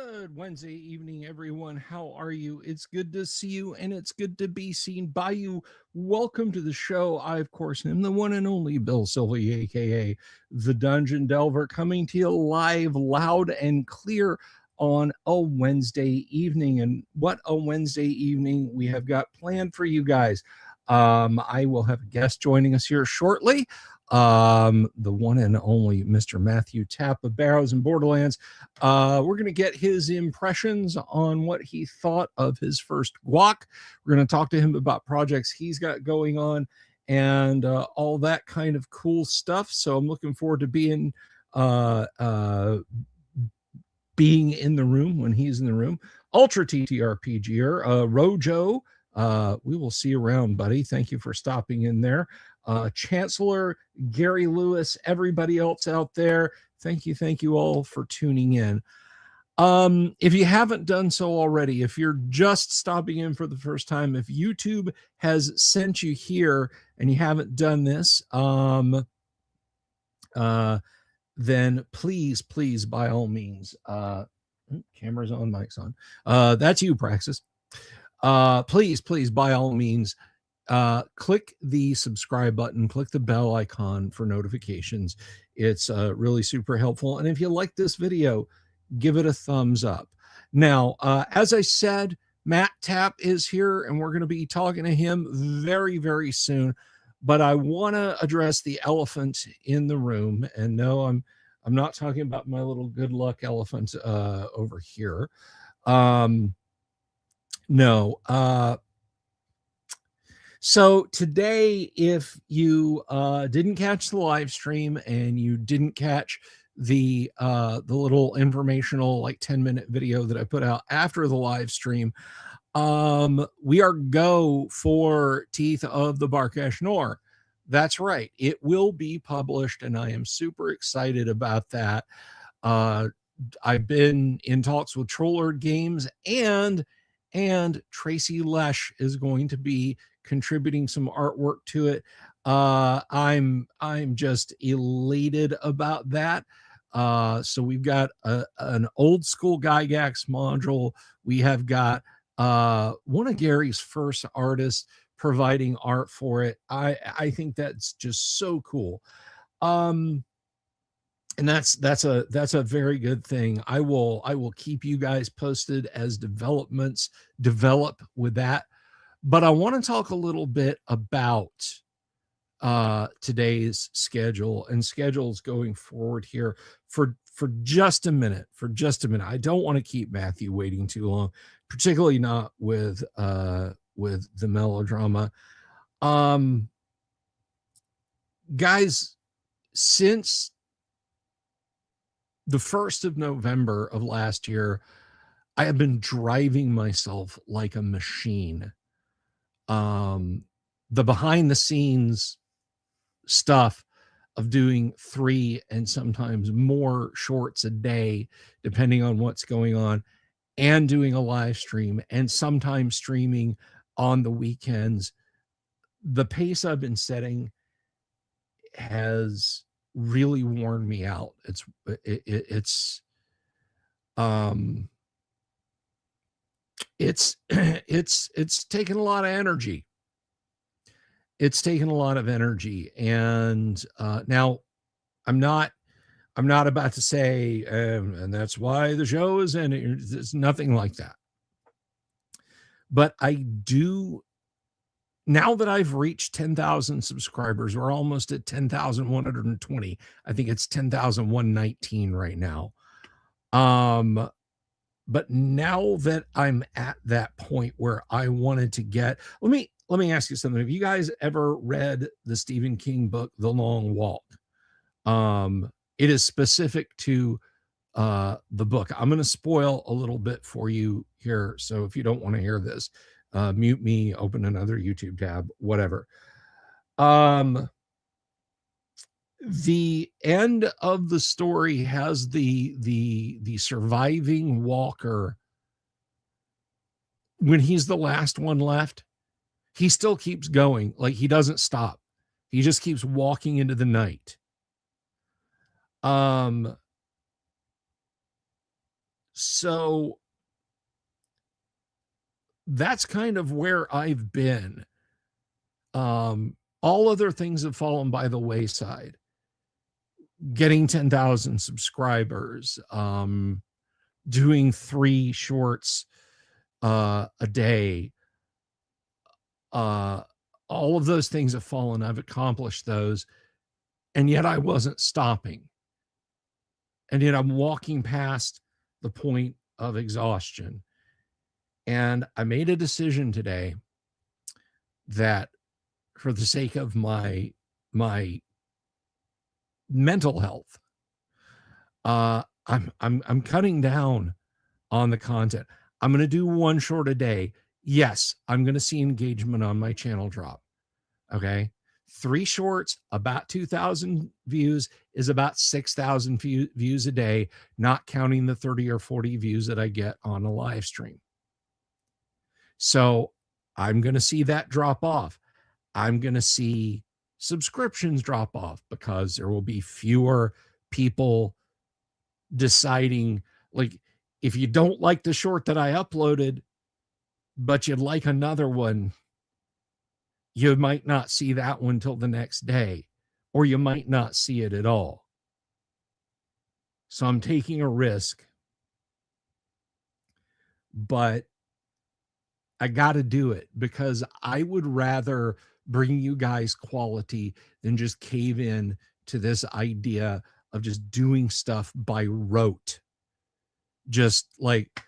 Good Wednesday evening, everyone. How are you? It's good to see you, and it's good to be seen by you. Welcome to the show. I, of course, am the one and only Bill Sylvie, aka the Dungeon Delver, coming to you live, loud, and clear on a Wednesday evening. And what a Wednesday evening we have got planned for you guys. I will have a guest joining us here shortly. The one and only Mr. Matthew TAPP of Barrows and Borderlands. We're going to get his impressions on what he thought of his first Guac. We're going to talk to him about projects he's got going on and all that kind of cool stuff. So I'm looking forward to being in the room when he's in the room. Ultra TTRPGer, Rojo. We will see you around, buddy. Thank you for stopping in there. Chancellor, Gary Lewis, everybody else out there, thank you all for tuning in. If you haven't done so already, if you're just stopping in for the first time, if YouTube has sent you here and you haven't done this, then please, by all means, camera's on, mic's on. That's you, Praxis. Please, by all means, click the subscribe button, click the bell icon for notifications. It's really super helpful. And if you like this video, give it a thumbs up. Now, as I said, Matt TAPP is here, and we're going to be talking to him very, very soon. But I want to address the elephant in the room. And no, I'm not talking about my little good luck elephant over here. No. So today, if you didn't catch the live stream and you didn't catch the little informational, like 10-minute video that I put out after the live stream, we are go for Teeth of the Barkshore. That's right. It will be published, and I am super excited about that. I've been in talks with Troller Games, and Tracy Lesh is going to be contributing some artwork to it. I'm just elated about that. So we've got an old school Gygax module. We have got one of Gary's first artists providing art for it. I think that's just so cool. And that's a very good thing. I will keep you guys posted as developments develop with that. But I want to talk a little bit about today's schedule and schedules going forward here for just a minute. I don't want to keep Matthew waiting too long, particularly not with the melodrama. Guys, since the 1st of November of last year, I have been driving myself like a machine. The behind the scenes stuff of doing 3 and sometimes more shorts a day, depending on what's going on, and doing a live stream and sometimes streaming on the weekends. The pace I've been setting has really worn me out. It's taken a lot of energy. It's taken a lot of energy. And now I'm not about to say, and that's why the show is in. It's nothing like that. But I do, now that I've reached 10,000 subscribers, we're almost at 10,120. I think it's 10,119 right now. But now that I'm at that point where I wanted to get, let me ask you something. Have you guys ever read the Stephen King book, The Long Walk? It is specific to the book. I'm going to spoil a little bit for you here. So if you don't want to hear this, mute me, open another YouTube tab, whatever. The end of the story has the surviving walker. When he's the last one left, he still keeps going. Like, he doesn't stop. He just keeps walking into the night. So that's kind of where I've been. All other things have fallen by the wayside. Getting 10,000 subscribers, doing 3 shorts a day, all of those things have fallen. I've accomplished those, and yet I wasn't stopping. And yet I'm walking past the point of exhaustion. And I made a decision today that, for the sake of my mental health, I'm cutting down on the content. I'm going to do 1 short a day. Yes, I'm going to see engagement on my channel drop. Okay. 3 shorts, about 2,000 views, is about 6,000 views a day, not counting the 30 or 40 views that I get on a live stream. So I'm going to see that drop off. I'm going to see subscriptions drop off because there will be fewer people deciding, like, if you don't like the short that I uploaded, but you'd like another one, you might not see that one till the next day, or you might not see it at all. So I'm taking a risk, but I got to do it because I would rather bring you guys quality than just cave in to this idea of just doing stuff by rote. Just like,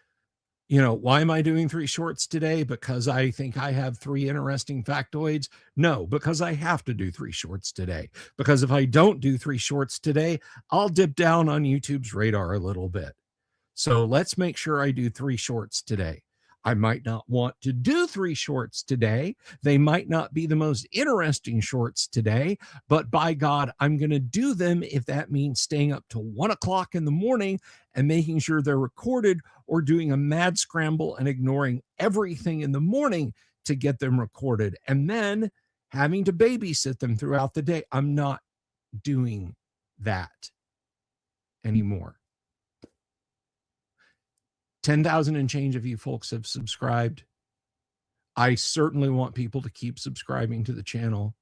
you know, why am I doing 3 shorts today? Because I think I have 3 interesting factoids? No, because I have to do 3 shorts today. Because if I don't do 3 shorts today, I'll dip down on YouTube's radar a little bit. So let's make sure I do 3 shorts today. I might not want to do 3 shorts today. They might not be the most interesting shorts today, but by God, I'm going to do them if that means staying up till 1 o'clock in the morning and making sure they're recorded, or doing a mad scramble and ignoring everything in the morning to get them recorded and then having to babysit them throughout the day. I'm not doing that anymore. 10,000 and change of you folks have subscribed. I certainly want people to keep subscribing to the channel.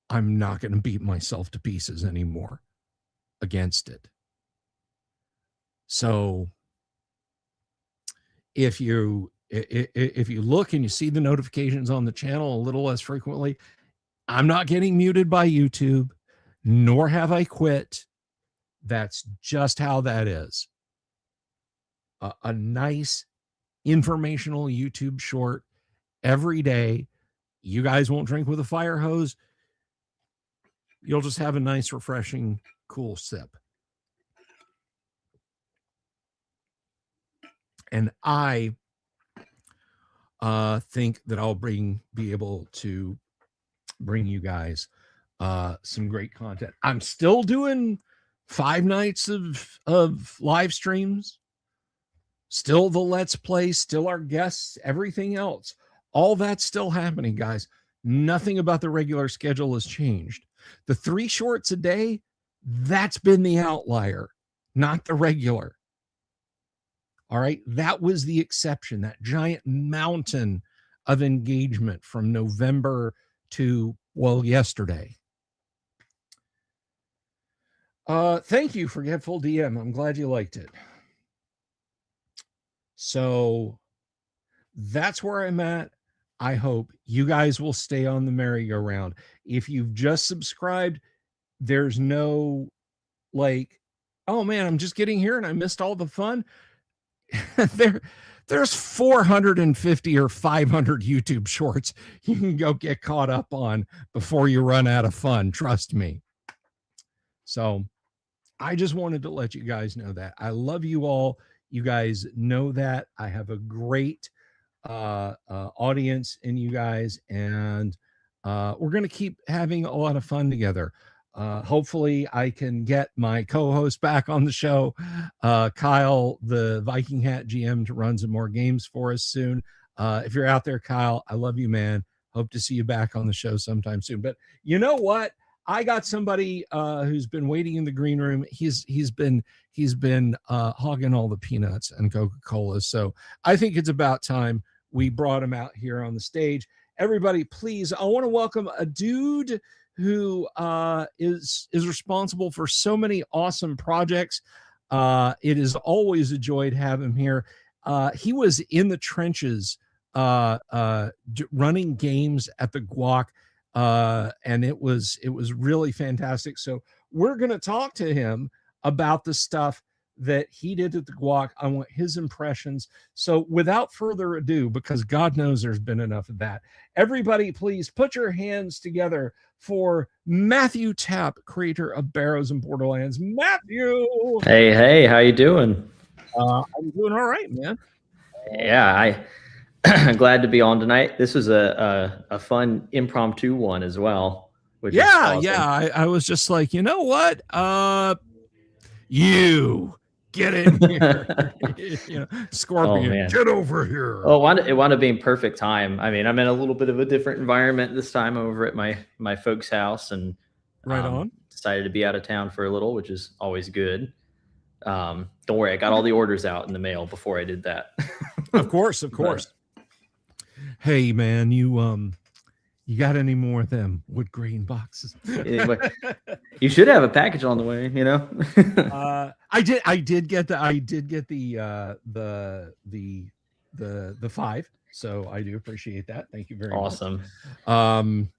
I'm not going to beat myself to pieces anymore against it. So if you look and you see the notifications on the channel a little less frequently, I'm not getting muted by YouTube, nor have I quit. That's just how that is. A nice informational YouTube short every day. You guys won't drink with a fire hose. You'll just have a nice, refreshing, cool sip. And I think that I'll be able to bring you guys some great content. I'm still doing 5 nights of live streams. Still the Let's Play, still our guests, everything else. All that's still happening, guys. Nothing about the regular schedule has changed. The 3 shorts a day, that's been the outlier, not the regular. All right, that was the exception, that giant mountain of engagement from November to, well, yesterday. Thank you, Forgetful DM. I'm glad you liked it. So that's where I'm at. I hope you guys will stay on the merry-go-round. If you've just subscribed, there's no like, oh man, I'm just getting here and I missed all the fun. There's 450 or 500 YouTube shorts you can go get caught up on before you run out of fun. Trust me. So I just wanted to let you guys know that. I love you all. You guys know that. I have a great audience in you guys, and we're going to keep having a lot of fun together. Hopefully I can get my co-host back on the show, Kyle, the Viking Hat GM, to run some more games for us soon. If you're out there, Kyle, I love you, man. Hope to see you back on the show sometime soon. But you know what? I got somebody who's been waiting in the green room. He's been hogging all the peanuts and Coca-Cola. So I think it's about time we brought him out here on the stage. Everybody, please, I want to welcome a dude who is responsible for so many awesome projects. It is always a joy to have him here. He was in the trenches running games at the Guac, and it was really fantastic. So we're going to talk to him about the stuff that he did at the Guac. I want his impressions. So without further ado, because God knows there's been enough of that, everybody please put your hands together for Matthew TAPP, creator of Barrows and Borderlands. Matthew! Hey, how you doing? I'm doing all right, man. Yeah, I'm glad to be on tonight. This was a fun impromptu one as well. Which is awesome. I was just like, you know what? You get in here. You know, Scorpion, get over here. Oh, it wound up being perfect time. I mean, I'm in a little bit of a different environment this time over at my folks' house, and decided to be out of town for a little, which is always good. Don't worry, I got all the orders out in the mail before I did that. Of course. Hey, man, you got any more of them wood grain boxes? You should have a package on the way, you know. I did get the 5, so I do appreciate that. Thank you very much. Awesome.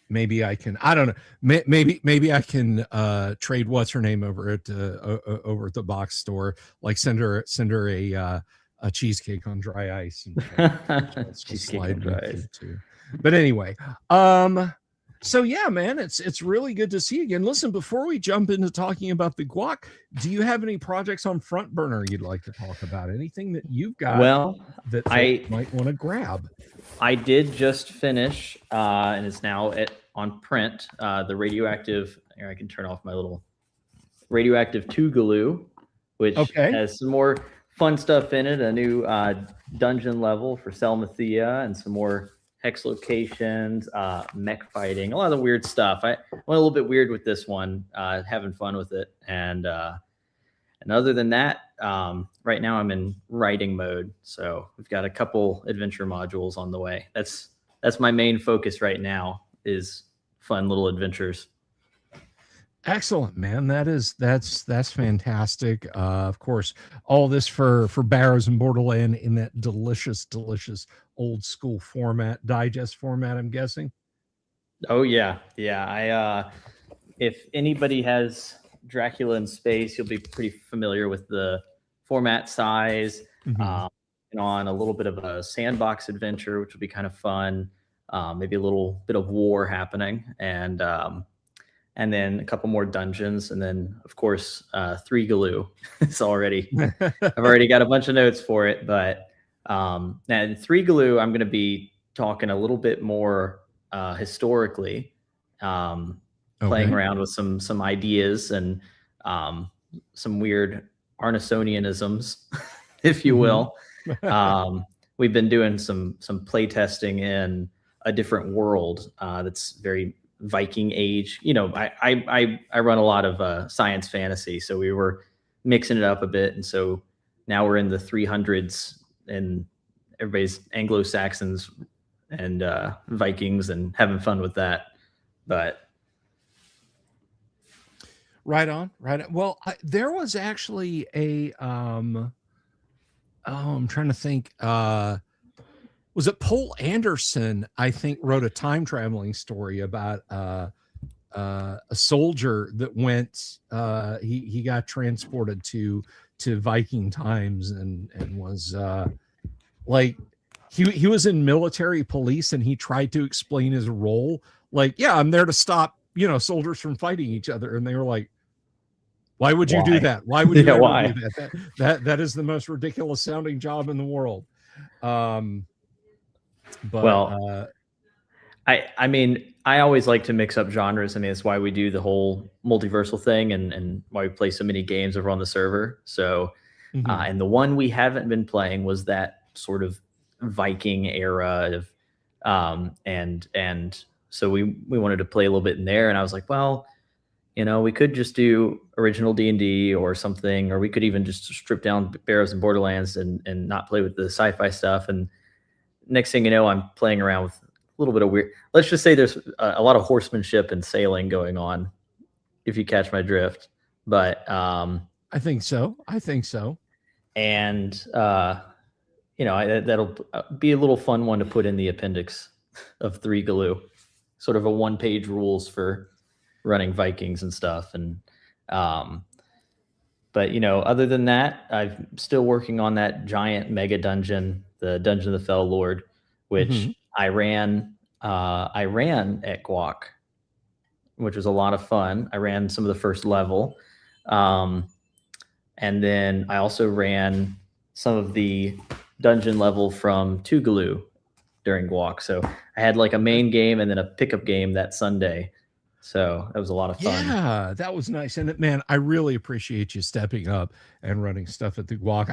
Maybe I can, I don't know, maybe I can trade what's her name over at the box store, like send her a cheesecake on dry ice and cheesecake on dry ice too. But anyway, so yeah, man, it's really good to see you again. Listen, before we jump into talking about the Guac, do you have any projects on front burner you'd like to talk about? Anything that you've got that I might want to grab? I did just finish, and it's now on print, the radioactive. Here, I can turn off my little radioactive Tougaloo, which has some more fun stuff in it. A new dungeon level for Selmathea, and some more hex locations, mech fighting, a lot of the weird stuff. I went a little bit weird with this one, having fun with it, and other than that, right now I'm in writing mode. So we've got a couple adventure modules on the way. That's my main focus right now, is fun little adventures. Excellent, man. That's fantastic. Of course, all this for Barrows and Borderland in that delicious old school format, digest format, I'm guessing. Oh yeah. I if anybody has Dracula in Space, you'll be pretty familiar with the format size. And on a little bit of a sandbox adventure, which will be kind of fun. Maybe a little bit of war happening, and then a couple more dungeons, and then of course 3 Galoo. It's already I've already got a bunch of notes for it, but and 3 Galoo, I'm going to be talking a little bit more historically, playing around with some ideas and some weird Arnisonianisms, if you will. We've been doing some playtesting in a different world that's very Viking age. You know, I run a lot of science fantasy, so we were mixing it up a bit, and so now we're in the 300s, and everybody's Anglo-Saxons and Vikings, and having fun with that. But right on. Well, there was actually a I'm trying to think. Was it Poul Anderson, I think, wrote a time traveling story about a soldier that went, he got transported to Viking times and was like, he was in military police, and he tried to explain his role. Like, yeah, I'm there to stop, soldiers from fighting each other. And they were like, why would you do that? Why would you do that? That is the most ridiculous sounding job in the world. I mean, I always like to mix up genres. I mean, it's why we do the whole multiversal thing, and why we play so many games over on the server. So, and the one we haven't been playing was that sort of Viking era of, and so we wanted to play a little bit in there, and I was like, well, we could just do original D&D or something, or we could even just strip down Barrows and Borderlands and not play with the sci-fi stuff. And next thing you know, I'm playing around with a little bit of weird. Let's just say there's a lot of horsemanship and sailing going on, if you catch my drift. But I think so. And that'll be a little fun one to put in the appendix of 3 Galoo, sort of a 1-page rules for running Vikings and stuff. And but other than that, I'm still working on that giant mega dungeon, the Dungeon of the Fell Lord, which I ran at Guac, which was a lot of fun. I ran some of the first level, and then I also ran some of the dungeon level from 2 Galoo during Guac. So I had like a main game and then a pickup game that Sunday. So that was a lot of fun. Yeah, that was nice. And man, I really appreciate you stepping up and running stuff at the Guac.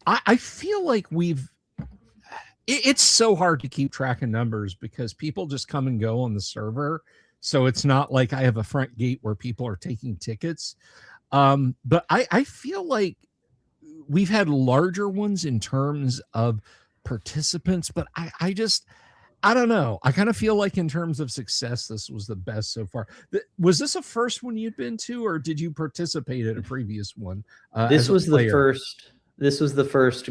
I feel like it's so hard to keep track of numbers because people just come and go on the server. So it's not like I have a front gate where people are taking tickets. But I feel like we've had larger ones in terms of participants, but I don't know. I kind of feel like in terms of success, this was the best so far. Was this a first one you'd been to, or did you participate in a previous one? This was the first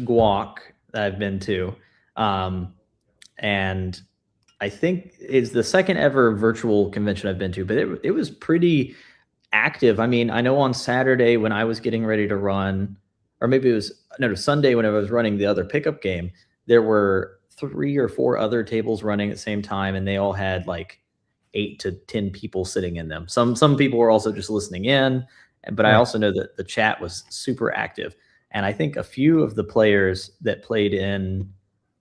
Guac that I've been to. And I think it's the second ever virtual convention I've been to, but it was pretty active. I mean, I know on Saturday when I was getting ready to run, or maybe it was Sunday when I was running the other pickup game, there were 3 or 4 other tables running at the same time, and they all had like 8 to 10 people sitting in them. Some people were also just listening in, but I also know that the chat was super active. And I think a few of the players that played in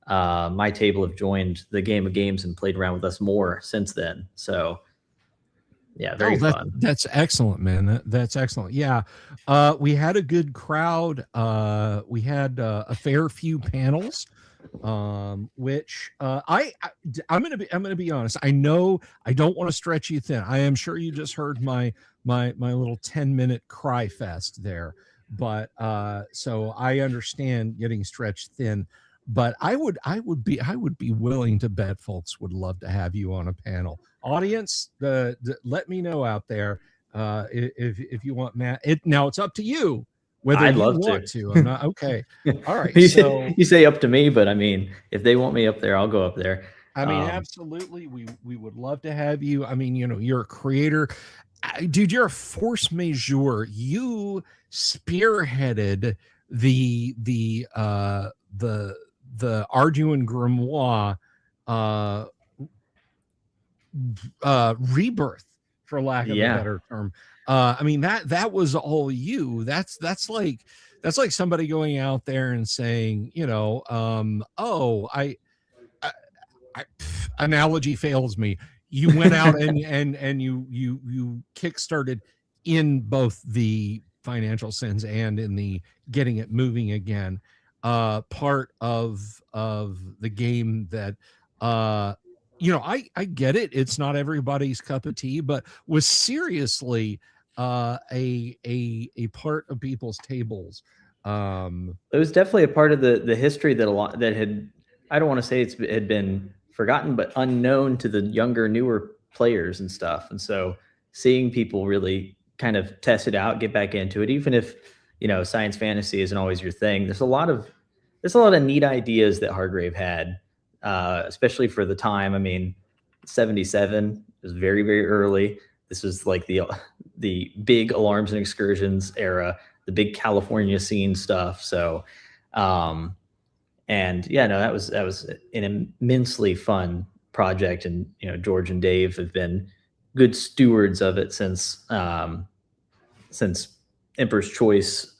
my table have joined the Game of Games and played around with us more since then. So yeah, very fun. That's excellent, man. That's excellent. Yeah. We had a good crowd. We had a fair few panels, which I'm gonna be honest. I know I don't want to stretch you thin. I am sure you just heard my little 10-minute cry fest there, but so I understand getting stretched thin. But I would be willing to bet folks would love to have you on a panel. Audience, let me know out there if you want Matt. Now it's up to you whether I'd you love want to. I'm not okay. All right. You say up to me, but I mean, if they want me up there, I'll go up there. I mean, absolutely. We would love to have you. I mean, you're a creator. Dude, you're a force majeure. You spearheaded the Arduin Grimoire rebirth, for lack of a better term. I mean, that was all you. That's like somebody going out there and saying, analogy fails me. You went out and you kickstarted in both the financial sense and in the getting it moving again. Part of the game that I get it. It's not everybody's cup of tea, but was seriously a part of people's tables. It was definitely a part of the history that had, I don't want to say it had been forgotten, but unknown to the younger, newer players and stuff. And so seeing people really kind of test it out, get back into it, even if science fantasy isn't always your thing. There's a lot of neat ideas that Hargrave had, especially for the time. I mean, 77 was very, very early. This was like the big Alarms and Excursions era, the big California scene stuff. So, that was an immensely fun project, and George and Dave have been good stewards of it since Emperor's Choice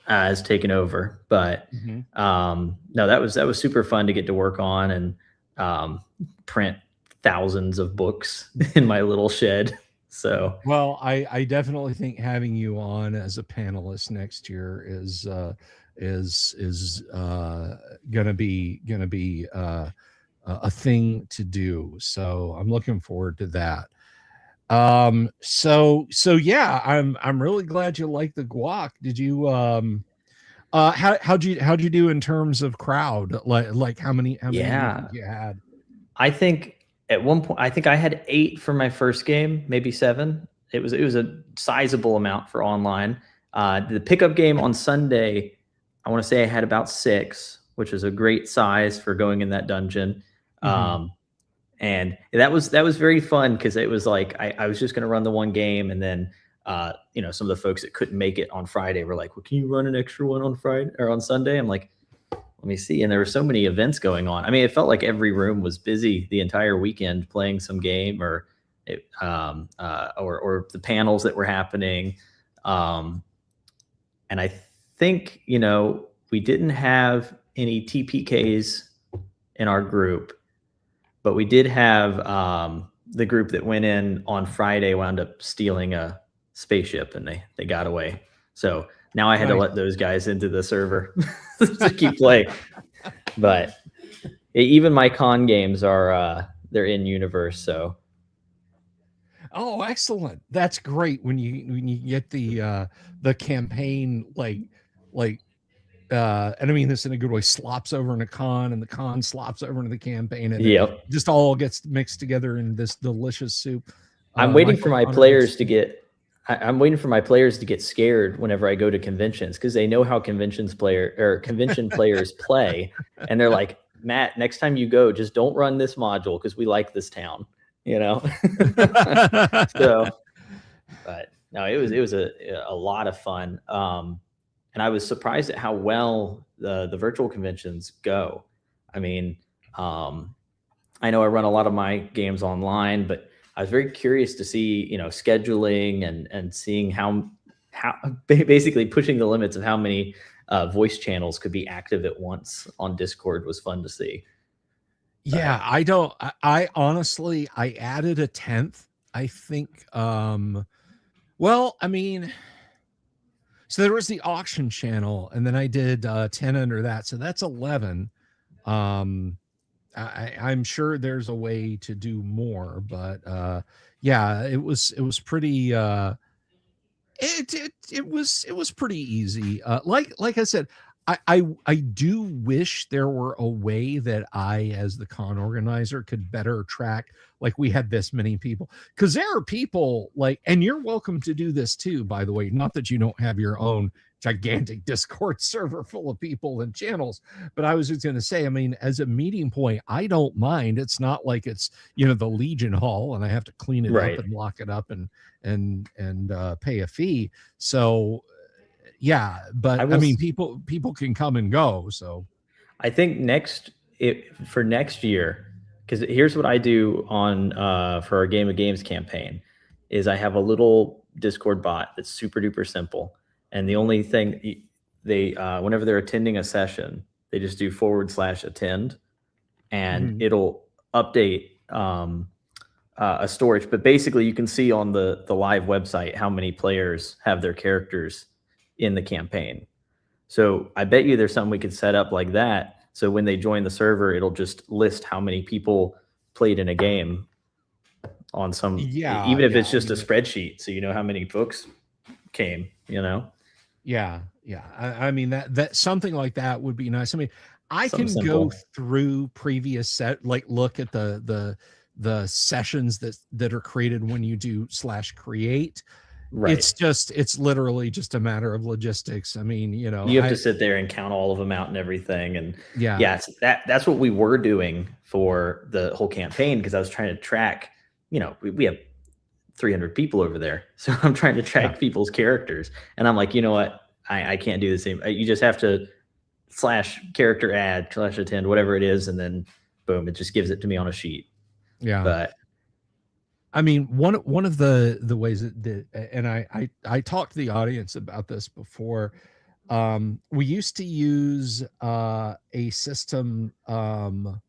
has taken over. But no, that was super fun to get to work on and print thousands of books in my little shed. So, well, I definitely think having you on as a panelist next year is gonna be a thing to do. So I'm looking forward to that. So yeah, I'm really glad you like the guac. Did you how'd you do in terms of crowd? Like how many do you think Yeah. you had? I think at one point, I think I had 8 for my first game, maybe 7. It was a sizable amount for online. The pickup game on Sunday, I want to say I had about 6, which is a great size for going in that dungeon. Mhm. And that was very fun because it was like I was just going to run the one game, and then some of the folks that couldn't make it on Friday were like, "Well, can you run an extra one on Friday or on Sunday?" I'm like, let me see. And there were so many events going on. I mean, it felt like every room was busy the entire weekend playing some game or or the panels that were happening. And I think, we didn't have any TPKs in our group, but we did have the group that went in on Friday wound up stealing a spaceship, and they got away. So now I had to Nice. let those guys into the server to keep playing. But even my con games are they're in universe. So Oh, excellent. That's great when you get the campaign like and I mean this in a good way, slops over in a con and the con slops over into the campaign and it yep. just all gets mixed together in this delicious soup. I'm My waiting for my co-founder players makes to get I'm waiting for my players to get scared whenever I go to conventions because they know how convention players play, and they're like, Matt, next time you go, just don't run this module because we like this town, So, but no, it was a lot of fun, and I was surprised at how well the virtual conventions go. I mean, I know I run a lot of my games online, but I was very curious to see, scheduling and seeing how basically pushing the limits of how many voice channels could be active at once on Discord was fun to see. Yeah, I honestly I added a 10th. I think well, I mean, so there was the auction channel and then I did 10 under that. So that's 11. Um I'm sure there's a way to do more, but yeah, it was pretty it was pretty easy. Like I said, I do wish there were a way that I, as the con organizer, could better track. Like we had this many people, because there are people like, and you're welcome to do this too. By the way, not that you don't have your own gigantic Discord server full of people and channels, but I was just going to say, I mean, as a meeting point, I don't mind. It's not like it's the Legion Hall and I have to clean it up Right. and lock it up and pay a fee. So yeah, but I mean, people can come and go. So I think for next year, because here's what I do on for our Game of Games campaign, is I have a little Discord bot that's super duper simple, and the only thing they whenever they're attending a session, they just do /attend, and it'll update a storage. But basically, you can see on the live website how many players have their characters in the campaign. So I bet you there's something we could set up like that. So when they join the server, it'll just list how many people played in a game on even if it's just a spreadsheet. So you know how many books came, Yeah. I mean that something like that would be nice. I mean, I Something can go simple. through previous look at the sessions that are created when you do /create. Right. It's literally just a matter of logistics. I mean, You have to sit there and count all of them out and everything. And yeah, that's what we were doing for the whole campaign, because I was trying to track, we have 300 people over there. So I'm trying to track people's characters. And I'm like, you know what? I can't do the same. You just have to /character add /attend, whatever it is. And then boom, it just gives it to me on a sheet. Yeah. But I mean, one of the ways that and I talked to the audience about this before. We used to use a system. The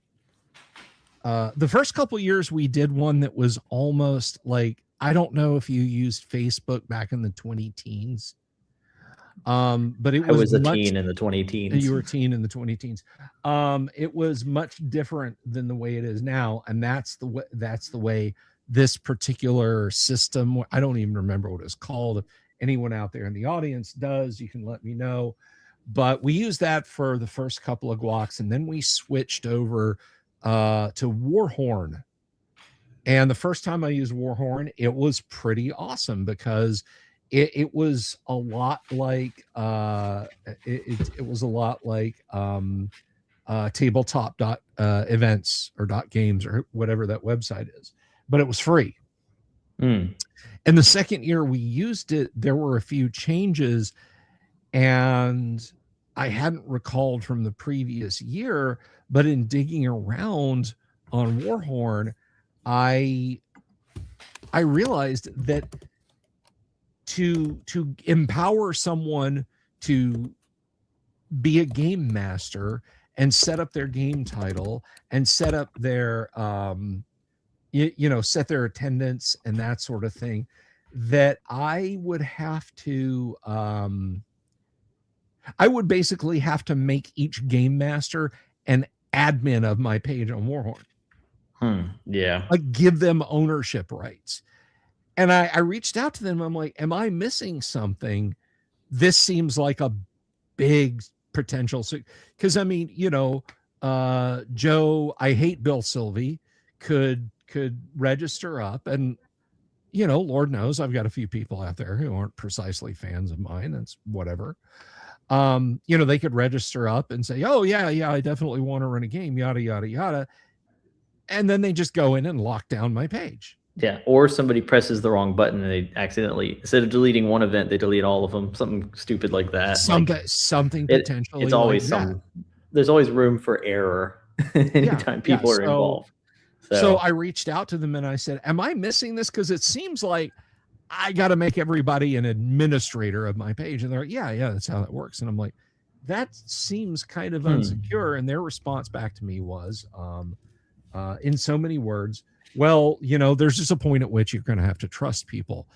first couple years we did one that was almost like, I don't know if you used Facebook back in the 20 teens, But it I was a much, teen in the 20 teens. you were a teen in the 20 teens. It was much different than the way it is now, and that's the way this particular system, I don't even remember what it's called. If anyone out there in the audience does, you can let me know. But we used that for the first couple of Guacs, and then we switched over to Warhorn. And the first time I used Warhorn, it was pretty awesome because it was a lot like it was a lot like tabletop events or games or whatever that website is, but it was free. And the second year we used it, there were a few changes, and I hadn't recalled from the previous year, but in digging around on Warhorn, I realized that to empower someone to be a game master and set up their game title and set up their set their attendance and that sort of thing, that I would have to I would basically have to make each game master an admin of my page on Warhorn. Yeah. Like give them ownership rights. And I reached out to them. I'm like, am I missing something? This seems like a big potential. Because I mean, Joe, I hate Bill Sylvie, could register up, and Lord knows I've got a few people out there who aren't precisely fans of mine. That's whatever. They could register up and say, oh yeah, I definitely want to run a game, yada, yada, yada. And then they just go in and lock down my page. Yeah, or somebody presses the wrong button and they accidentally, instead of deleting one event, they delete all of them. Something stupid like that. Something potentially. It's always like there's always room for error anytime people are involved. So I reached out to them and I said, am I missing this? Because it seems like I got to make everybody an administrator of my page. And they're like, yeah, that's how that works. And I'm like, that seems kind of unsecure. And their response back to me was, in so many words, well, there's just a point at which you're going to have to trust people.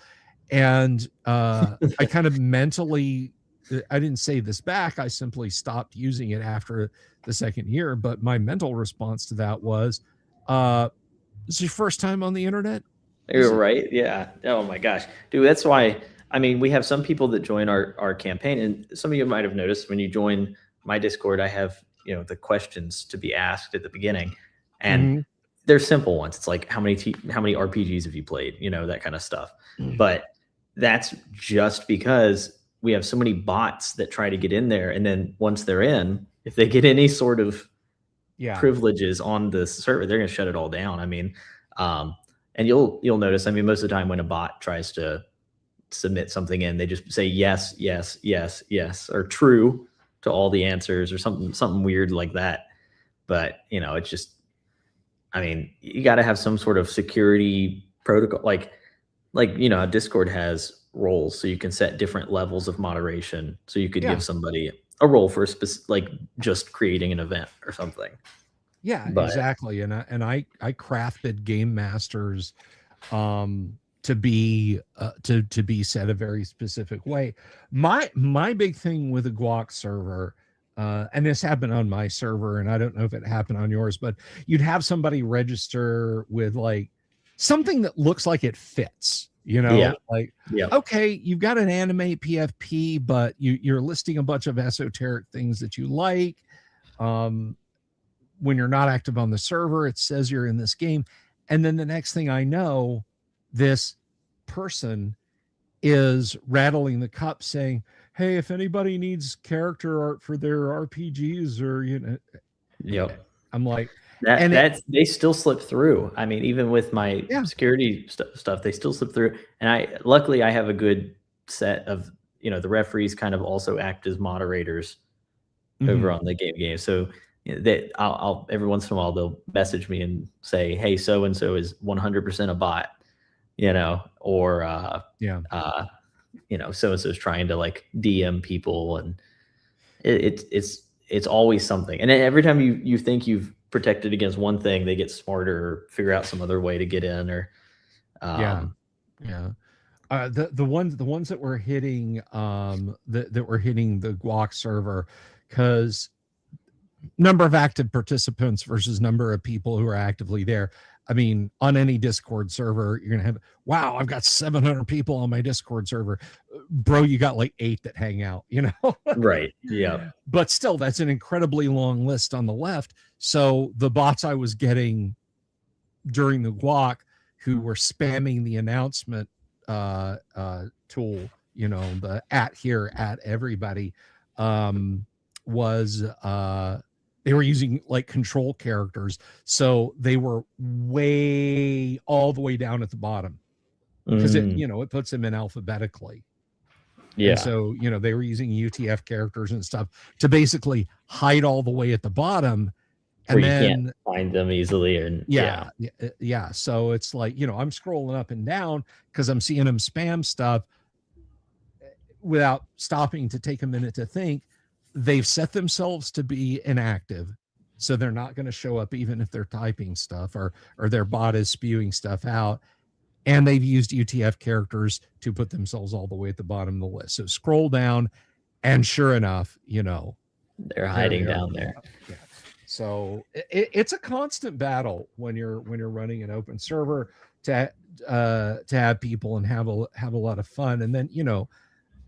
And I kind of mentally, I didn't say this back. I simply stopped using it after the second year. But my mental response to that was, this is your first time on the internet? You're right. Yeah. Oh my gosh, dude. That's why, I mean, we have some people that join our campaign, and some of you might have noticed when you join my Discord, I have, the questions to be asked at the beginning, and they're simple ones. It's like, how many RPGs have you played? That kind of stuff. But that's just because we have so many bots that try to get in there. And then once they're in, if they get any sort of privileges on the server, they're going to shut it all down. I mean, and you'll notice, I mean, most of the time when a bot tries to submit something in, they just say yes, yes, yes, yes, or true to all the answers or something weird like that. But, it's just, I mean, you got to have some sort of security protocol, like Discord has roles, so you can set different levels of moderation. So you could give somebody a role for like just creating an event or something. Yeah, exactly. And I crafted game masters to be set a very specific way. My big thing with a Guac server, and this happened on my server, and I don't know if it happened on yours, but you'd have somebody register with like something that looks like it fits, okay, you've got an anime PFP, but you're listing a bunch of esoteric things that you like. When you're not active on the server, it says you're in this game. And then the next thing I know, this person is rattling the cup saying, hey, if anybody needs character art for their RPGs or, I'm like, they still slip through. I mean, even with my security stuff, they still slip through. And luckily I have a good set of, the referees kind of also act as moderators over on the game. So that I'll every once in a while they'll message me and say, hey, so and so is 100% a bot, or so and so is trying to like DM people, and it's always something. And then every time you think you've protected against one thing, they get smarter or figure out some other way to get in, or The ones that were hitting that were hitting the Guac server, because number of active participants versus number of people who are actively there. I mean, on any Discord server, you're gonna have, wow, I've got 700 people on my Discord server. Bro, you got like 8 that hang out, you know? Right. Yeah. But still, that's an incredibly long list on the left. So the bots I was getting during the Guac who were spamming the announcement tool, you know, the at here, at everybody, was they were using like control characters. So they were way all the way down at the bottom because it, you know, it puts them in alphabetically. Yeah. And so, you know, they were using UTF characters and stuff to basically hide all the way at the bottom. And where you then can't find them easily. And yeah. So it's like, you know, I'm scrolling up and down because I'm seeing them spam stuff without stopping to take a minute to think. They've set themselves to be inactive, so they're not going to show up even if they're typing stuff or their bot is spewing stuff out. And they've used UTF characters to put themselves all the way at the bottom of the list. So scroll down, and sure enough, you know, they're hiding down there. Yeah. So it's a constant battle when you're running an open server to have people and have a lot of fun. And then, you know,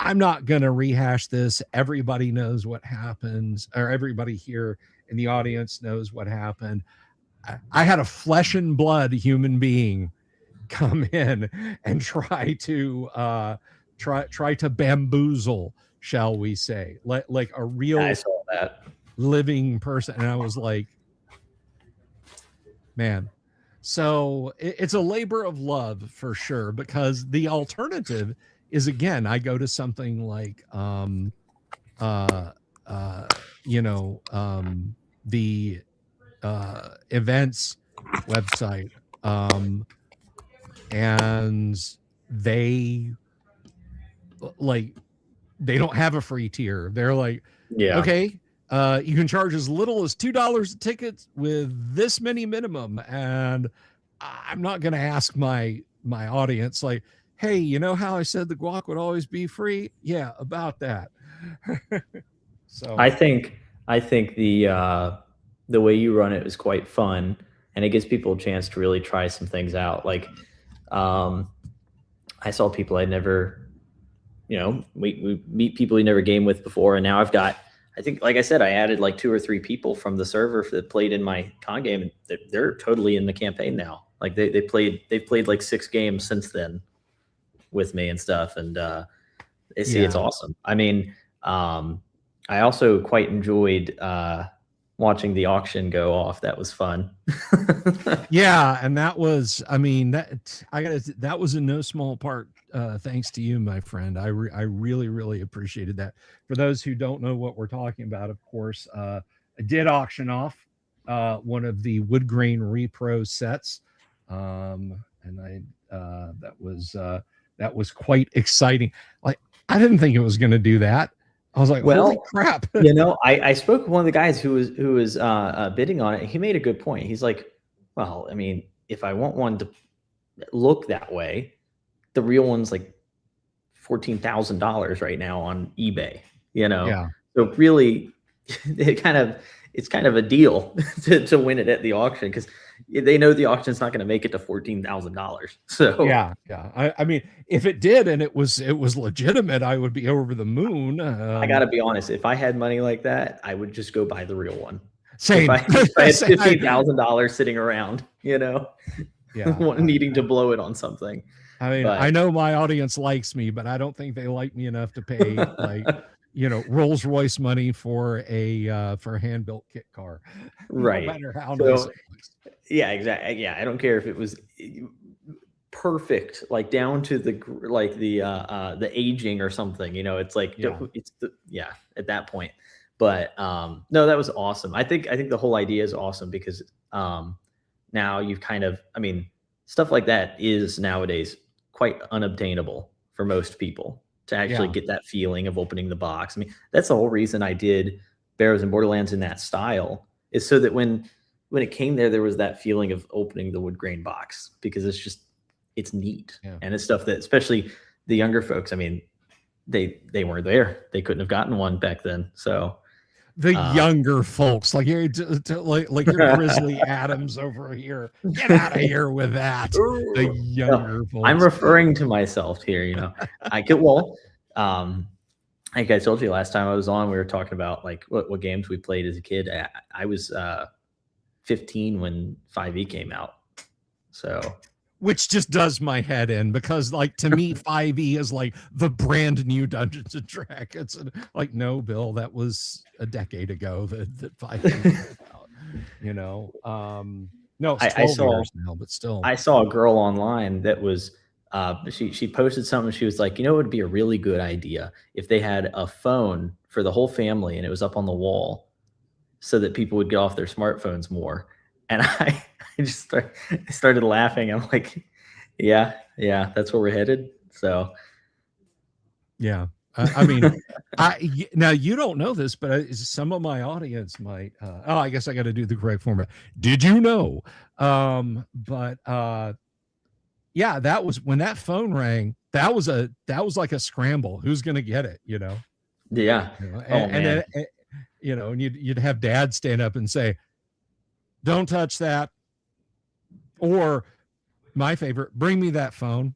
I'm not going to rehash this. Everybody knows what happens, or everybody here in the audience knows what happened. I had a flesh and blood human being come in and try to bamboozle, shall we say, like a real I saw that. living person. And I was like, man. So it's a labor of love for sure, because the alternative is, again, I go to something like the events website, and they don't have a free tier. They're like, yeah, okay, you can charge as little as $2 a ticket with this many minimum. And I'm not going to ask my audience, like, hey, you know how I said the Guac would always be free? Yeah, about that. So I think the way you run it is quite fun, and it gives people a chance to really try some things out. Like, I saw people I'd never, you know, we meet people we never game with before, and now I've got, I think, like I said, I added like 2 or 3 people from the server that played in my con game, and they're totally in the campaign now. Like they've played like 6 games since then with me and stuff, and it's awesome. I mean, I also quite enjoyed watching the auction go off. That was fun. Yeah, and that was, I mean, that was in no small part thanks to you, my friend. I really appreciated that. For those who don't know what we're talking about, of course, I did auction off one of the wood grain repro sets, and that was quite exciting. Like, I didn't think it was going to do that. I was like, holy crap. You know, I spoke with one of the guys who was bidding on it. He made a good point. He's like, well, I mean, if I want one to look that way, the real one's like $14,000 right now on eBay, you know? Yeah. So really, it's kind of a deal to win it at the auction, because they know the auction's not going to make it to $14,000. So yeah. I mean, if it did and it was legitimate, I would be over the moon. I got to be honest. If I had money like that, I would just go buy the real one. Same. If I had $15,000 sitting around, you know, needing to blow it on something. I mean, I know my audience likes me, but I don't think they like me enough to pay like, you know, Rolls Royce money for a hand-built kit car. Right. No matter how nice it was. Yeah, exactly. Yeah, I don't care if it was perfect, like down to the aging or something. You know, it's like at that point. But no, that was awesome. I think the whole idea is awesome, because now you've kind of, I mean, stuff like that is nowadays quite unobtainable for most people to actually get that feeling of opening the box. I mean, that's the whole reason I did Barrows and Borderlands in that style, is so that when it came there was that feeling of opening the wood grain box, because it's neat. And it's stuff that, especially the younger folks, I mean, they weren't there. They couldn't have gotten one back then. So the younger folks, like you're like you're Grizzly Adams over here. Get out of here with that. The younger folks. I'm referring to myself here. You know, I get like I told you last time I was on, we were talking about like what games we played as a kid. I was 15 when 5e came out. So, which just does my head in, because like to me 5e is like the brand new Dungeons and Dragons, and like, no, Bill, that was a decade ago that 5e came out, you know. No, it's 12 years now, but still. I saw a girl online that was she posted something. She was like, you know, it would be a really good idea if they had a phone for the whole family and it was up on the wall so that people would get off their smartphones more. And I just started laughing. I'm like, yeah, that's where we're headed. So, yeah, I mean, now you don't know this, but some of my audience might. I guess I got to do the correct format. Did you know? Yeah, that was when that phone rang. That was like a scramble. Who's gonna get it? You know? Yeah. You know, and you know, and you'd have Dad stand up and say, "Don't touch that," or my favorite, "Bring me that phone."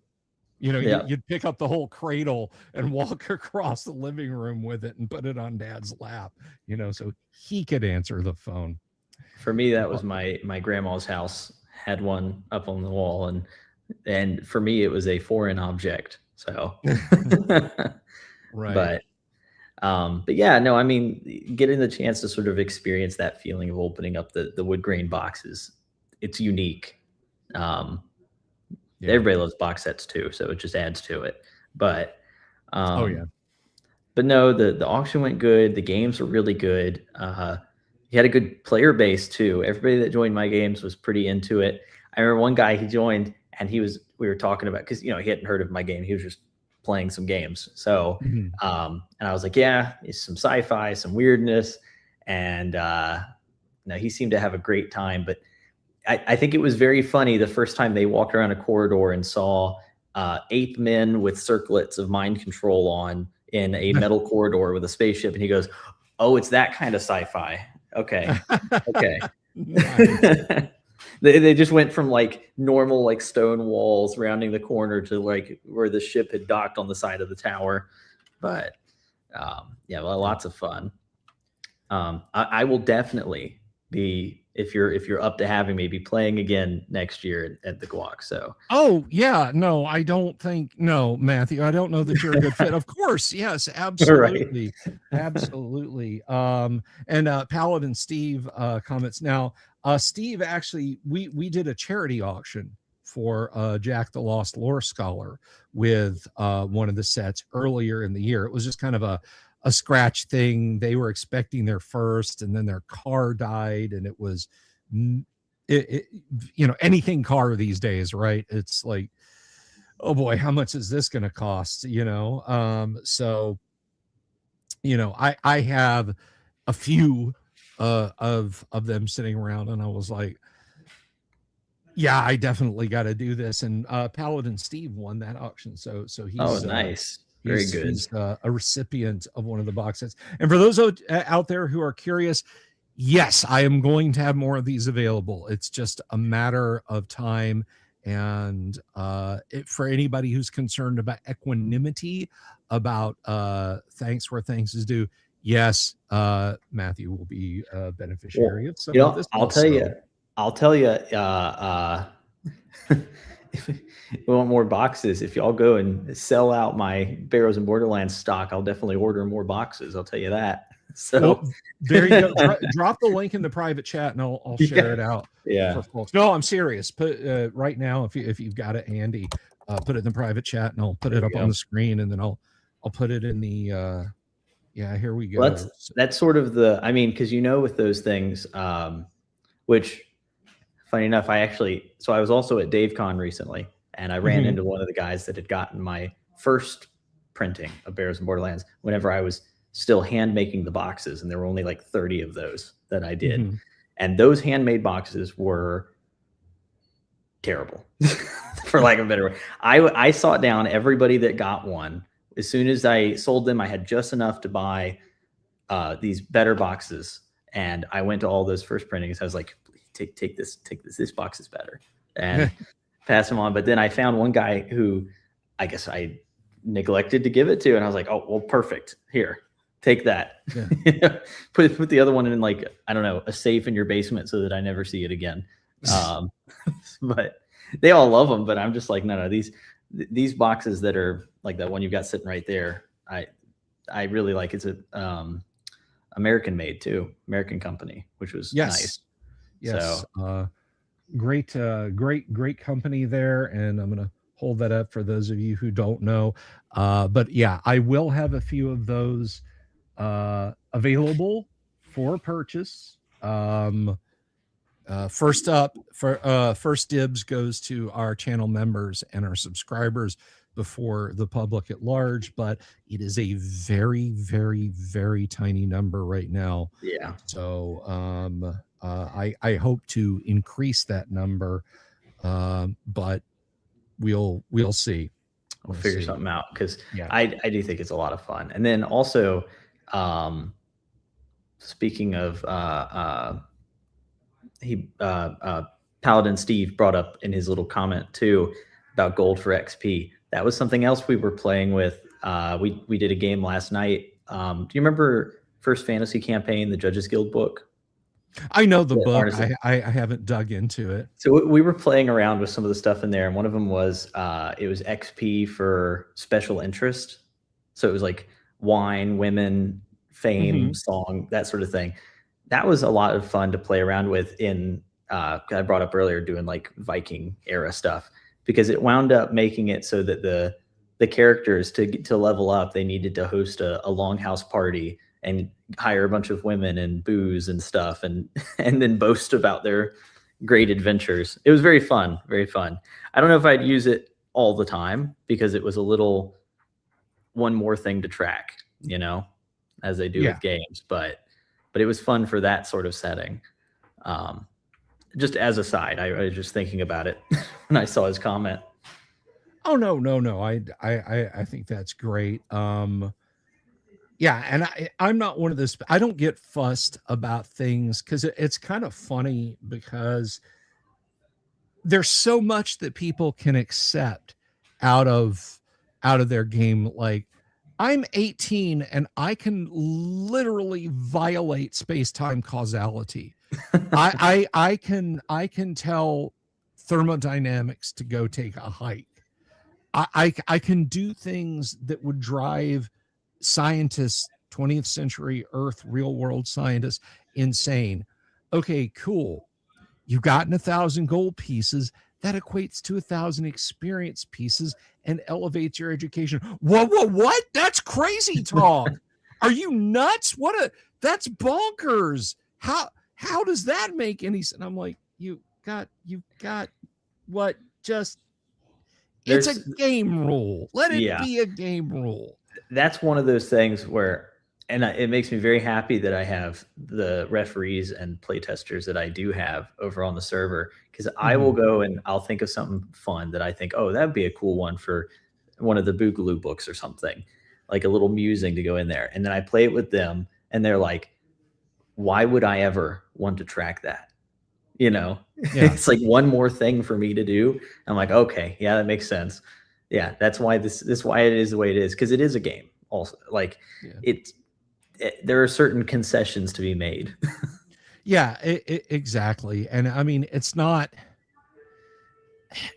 You know, you'd pick up the whole cradle and walk across the living room with it and put it on Dad's lap, you know, so he could answer the phone. For me, that was my grandma's house had one up on the wall, and for me, it was a foreign object. So, right. But yeah, no, I mean, getting the chance to sort of experience that feeling of opening up the wood grain boxes, it's unique. Everybody loves box sets too, so it just adds to it. But oh yeah. But no, the auction went good. The games were really good. He had a good player base too. Everybody that joined my games was pretty into it. I remember one guy, he joined and we were talking about, because, you know, he hadn't heard of my game. He was just playing some games. So, and I was like, yeah, it's some sci-fi, some weirdness. And no, he seemed to have a great time. But I think it was very funny the first time they walked around a corridor and saw ape men with circlets of mind control on in a metal corridor with a spaceship. And he goes, oh, it's that kind of sci-fi. Okay. Okay. They just went from like normal, like stone walls rounding the corner to like where the ship had docked on the side of the tower. But yeah, well, lots of fun. I will definitely be, if you're up to having me, be playing again next year at the Guac. So oh yeah, no, I don't think, no, Matthew, I don't know that you're a good fit. Of course, yes, absolutely. Right. Absolutely. And Paladin Steve comments now. Steve, actually, we did a charity auction for Jack the Lost Lore Scholar with one of the sets earlier in the year. It was just kind of a scratch thing. They were expecting their first, and then their car died, and it was, you know, anything car these days, right? It's like, oh boy, how much is this going to cost? You know, so, you know, I have a few of them sitting around, and I was like, yeah, I definitely got to do this. And Paladin Steve won that auction, so he's nice. Very good. He's a recipient of one of the box sets. And for those out there who are curious, yes, I am going to have more of these available. It's just a matter of time. And for anybody who's concerned about equanimity, about thanks where thanks is due, yes, Matthew will be a beneficiary of some of this. I'll tell you. If we want more boxes, if y'all go and sell out my Barrows and Borderlands stock, I'll definitely order more boxes. I'll tell you that. So well, there you go. Drop the link in the private chat, and I'll share it out. Yeah. For folks. No, I'm serious. Put right now, if you've got it handy, put it in the private chat, and I'll put it up on the screen, and then I'll put it in the. Yeah, here we go. Well, that's sort of the. I mean, because you know, with those things, which. Funny enough, I was also at DaveCon recently, and I ran into one of the guys that had gotten my first printing of Barrows and Borderlands whenever I was still hand making the boxes, and there were only like 30 of those that I did. And those handmade boxes were terrible. for lack of a better word. I sought down everybody that got one. As soon as I sold them, I had just enough to buy these better boxes, and I went to all those first printings. I was like, take this. This box is better, and pass them on. But then I found one guy who I guess I neglected to give it to, and I was like, oh, well, perfect. Here, take that. Yeah. put the other one in, like, I don't know, a safe in your basement so that I never see it again. But they all love them, but I'm just like, no, these boxes that are like that one you've got sitting right there, I really like. It's a American made too, American company, which was nice. Yes. So, great company there. And I'm going to hold that up for those of you who don't know. But yeah, I will have a few of those available for purchase. First up, first dibs goes to our channel members and our subscribers before the public at large, but it is a very, very, very tiny number right now. Yeah. So I hope to increase that number, but we'll see. We'll figure something out, because I do think it's a lot of fun. And then also, speaking of Paladin Steve brought up in his little comment too about gold for XP. That was something else we were playing with. We did a game last night. Do you remember First Fantasy Campaign, the Judges Guild book? I know the book. I haven't dug into it. So we were playing around with some of the stuff in there, and one of them was it was XP for special interest. So it was like wine, women, fame, song, that sort of thing. That was a lot of fun to play around with in, I brought up earlier, doing like Viking era stuff, because it wound up making it so that the characters to level up, they needed to host a longhouse party and hire a bunch of women and booze and stuff, and then boast about their great adventures. It was very fun, very fun. I don't know if I'd use it all the time, because it was a little one more thing to track, you know, as they do with games, but it was fun for that sort of setting. Just as a side, I was just thinking about it when I saw his comment. Oh, no. I think that's great. Yeah, and I'm not one of those. I don't get fussed about things, because it's kind of funny, because there's so much that people can accept out of their game. Like, I'm 18 and I can literally violate space-time causality. I can tell thermodynamics to go take a hike. I can do things that would drive scientists, 20th century Earth, real world scientists, insane. Okay, cool. You've gotten 1,000 gold pieces. That equates to 1,000 experience pieces and elevates your education. What? That's crazy talk. Are you nuts? That's bonkers. How does that make any sense? And I'm like, you've got what? It's a game rule. Let it be a game rule. That's one of those things where, and it makes me very happy that I have the referees and playtesters that I do have over on the server, because I will go and I'll think of something fun that I think, oh, that'd be a cool one for one of the Boogaloo books or something, like a little musing to go in there. And then I play it with them, and they're like, why would I ever want to track that? You know, it's like one more thing for me to do. I'm like, okay, yeah, that makes sense. Yeah, that's why this why it is the way it is, because it is a game. Also, like there are certain concessions to be made. Yeah, exactly. And I mean, it's not,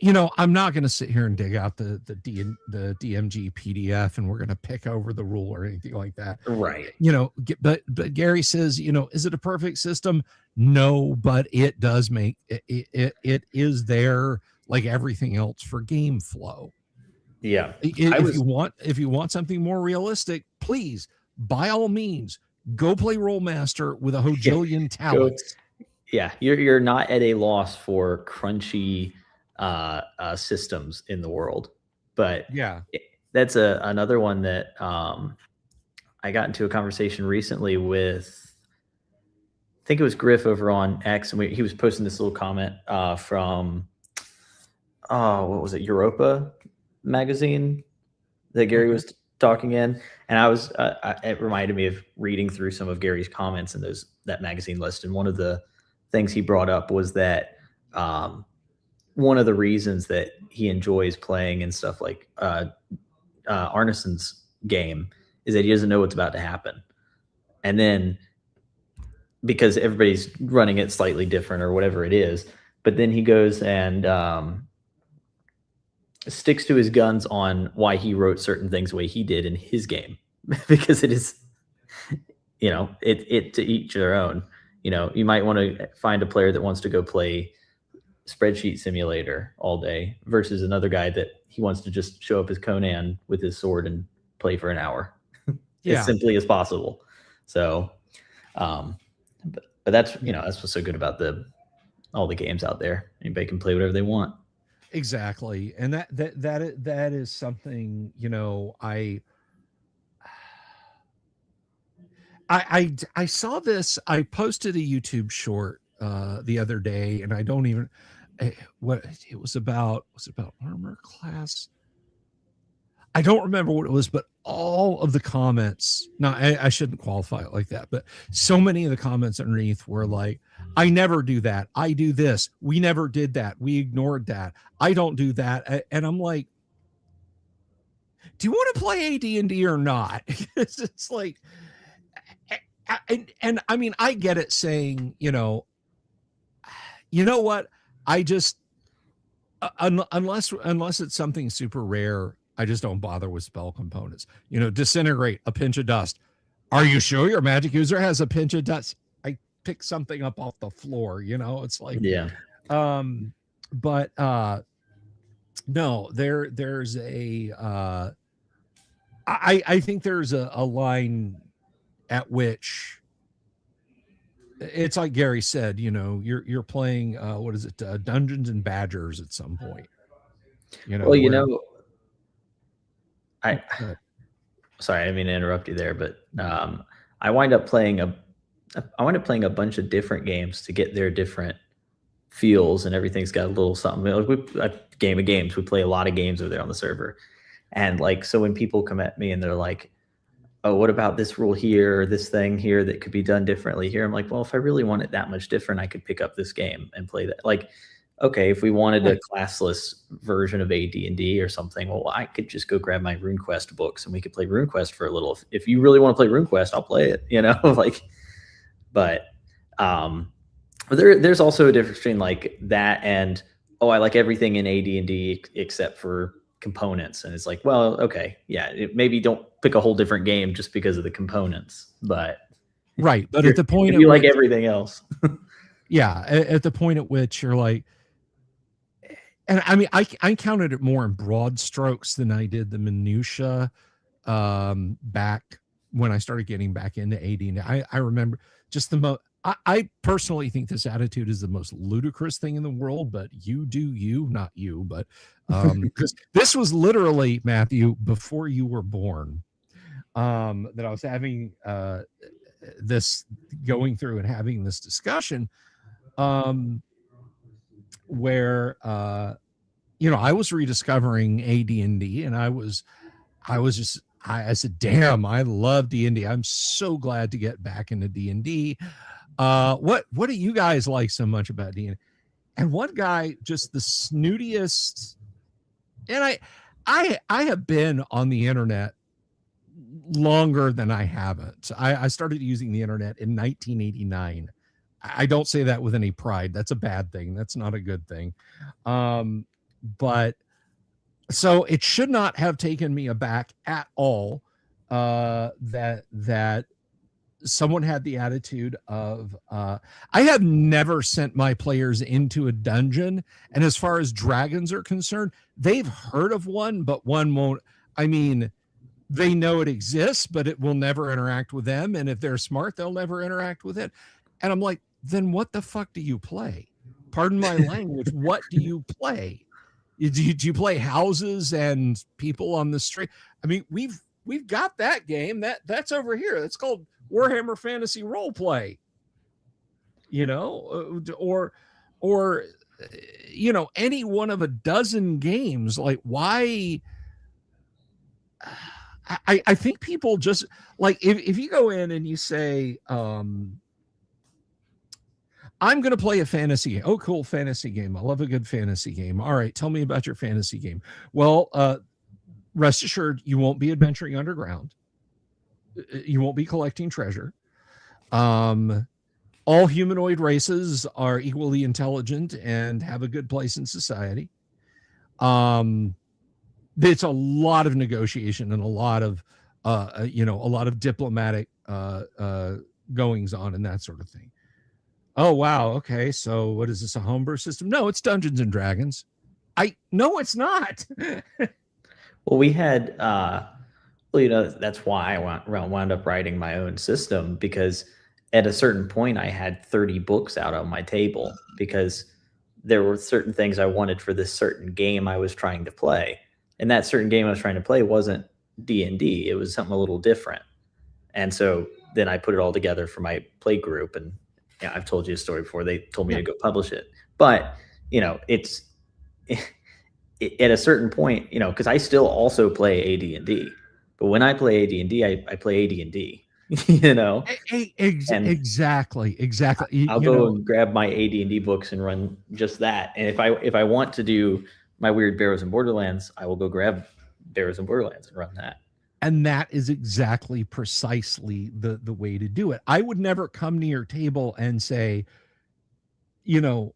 you know, I'm not going to sit here and dig out the DMG PDF and we're going to pick over the rule or anything like that. Right. You know, but Gary says, you know, is it a perfect system? No, but it does make it is there, like everything else, for game flow. Yeah. If you want something more realistic, please, by all means, go play Rollmaster with a hojillion talents. You're not at a loss for crunchy systems in the world. But that's another one that I got into a conversation recently with, I think it was Griff over on X, and he was posting this little comment from what was it, Europa magazine that Gary Okay. was talking in, and I was it reminded me of reading through some of Gary's comments in that magazine list, and one of the things he brought up was that one of the reasons that he enjoys playing and stuff like Arneson's game is that he doesn't know what's about to happen, and then because everybody's running it slightly different or whatever it is, but then he goes and sticks to his guns on why he wrote certain things the way he did in his game because it is, it to each their own. You might want to find a player that wants to go play spreadsheet simulator all day versus another guy that he wants to just show up as Conan with his sword and play for an hour as simply as possible. So but that's that's what's so good about all the games out there. Anybody can play whatever they want. Exactly. And that is something, I saw this. I posted a YouTube short the other day, and I don't even what it was about. Was it about armor class? I don't remember what it was, but all of the comments, no, I shouldn't qualify it like that, but so many of the comments underneath were like, I never do that. I do this. We never did that. We ignored that. I don't do that. And I'm like, do you want to play AD&D or not? It's like, and I mean, I get it saying, you know what? I just, unless it's something super rare, I just don't bother with spell components. Disintegrate, a pinch of dust. Are you sure your magic user has a pinch of dust? I pick something up off the floor, it's like, yeah. But no, there's a, I think there's a line at which it's like Gary said, you're playing, what is it? Dungeons and Badgers at some point, Well, sorry, I didn't mean to interrupt you there, but I wind up playing a bunch of different games to get their different feels, and everything's got a little something. A game of games. We play a lot of games over there on the server, and so when people come at me and they're like, "Oh, what about this rule here, or this thing here that could be done differently here?" I'm like, "Well, if I really want it that much different, I could pick up this game and play that." Okay, if we wanted a classless version of AD&D or something, well, I could just go grab my RuneQuest books and we could play RuneQuest for a little. If you really want to play RuneQuest, I'll play it, but there's also a difference between that and, I like everything in AD&D except for components. And it's like, well, okay, yeah, maybe don't pick a whole different game just because of the components, but right. But at the point you like everything else. Yeah. At the point at which you're like, and I mean, I counted it more in broad strokes than I did the minutia back when I started getting back into AD. And I remember just I personally think this attitude is the most ludicrous thing in the world, but not you, but because this was literally, Matthew, before you were born, that I was having this going through and having this discussion where I was rediscovering AD&D, and I said, damn, I love D&D. I'm so glad to get back into D&D. What do you guys like so much about D&D? And one guy, just the snootiest, and I have been on the internet longer than I haven't. I started using the internet in 1989. I don't say that with any pride. That's a bad thing. That's not a good thing. But so it should not have taken me aback at all that someone had the attitude of I have never sent my players into a dungeon, and as far as dragons are concerned, they've heard of one, but one won't. I mean, they know it exists, but it will never interact with them, and if they're smart, they'll never interact with it. And I'm like, then what the fuck do you play? Pardon my language. What do you play? Do you play houses and people on the street? I mean, we've got that game that's over here. That's called Warhammer Fantasy Roleplay. Or you know, any one of a dozen games. Like, why? I think people just like, if you go in and you say, I'm going to play a fantasy game. Oh, cool, fantasy game. I love a good fantasy game. All right, tell me about your fantasy game. Well, rest assured, you won't be adventuring underground. You won't be collecting treasure. All humanoid races are equally intelligent and have a good place in society. It's a lot of negotiation and a lot of, you know, a lot of diplomatic goings on and that sort of thing. Oh, wow. Okay. So what is this, a homebrew system? No, it's Dungeons and Dragons. No, it's not. Well, we had, well, you know, that's why I wound up writing my own system, because at a certain point I had 30 books out on my table because there were certain things I wanted for this certain game I was trying to play. And that certain game I was trying to play wasn't D&D. It was something a little different. And so then I put it all together for my play group. And yeah, I've told you a story before. They told me to go publish it. But, you know, it's at a certain point, you know, because I still also play AD&D. But when I play AD&D, I play AD&D. You know, exactly. I'll go and grab my AD&D books and run just that. And if I want to do my weird Barrows and Borderlands, I will go grab Barrows and Borderlands and run that. And that is exactly precisely the way to do it. I would never come to your table and say, you know,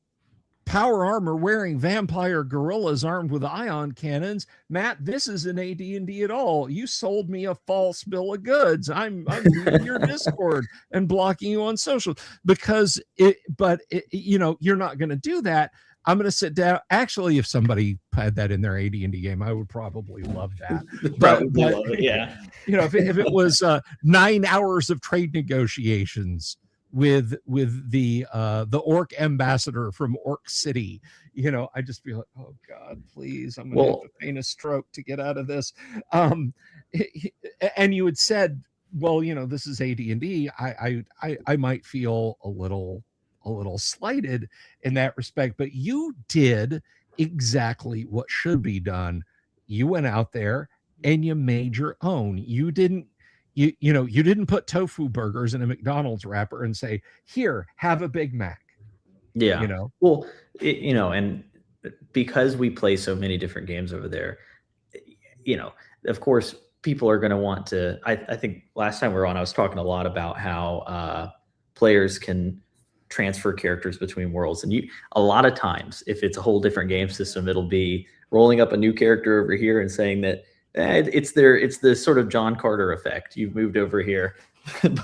power armor wearing vampire gorillas armed with ion cannons. Matt, this isn't AD&D at all. You sold me a false bill of goods. I'm reading your Discord and blocking you on social because you know, you're not going to do that. I'm going to sit down. Actually, if somebody had that in their AD&D game, I would probably love that. but love it, yeah. You know, if it was 9 hours of trade negotiations with the orc ambassador from Orc City, you know, I just be like, oh God, please, I'm gonna have to feign a stroke to get out of this. And you had said, well, you know, this is AD&D. I might feel a little slighted in that respect, but you did exactly what should be done. You went out there and you made your own. You didn't put tofu burgers in a McDonald's wrapper and say, here, have a Big Mac. Yeah. You know, well, you know, and because we play so many different games over there, you know, of course, people are going to want to, I think last time we were on, I was talking a lot about how players can transfer characters between worlds. And a lot of times, if it's a whole different game system, it'll be rolling up a new character over here and saying that, it's the sort of John Carter effect. You've moved over here,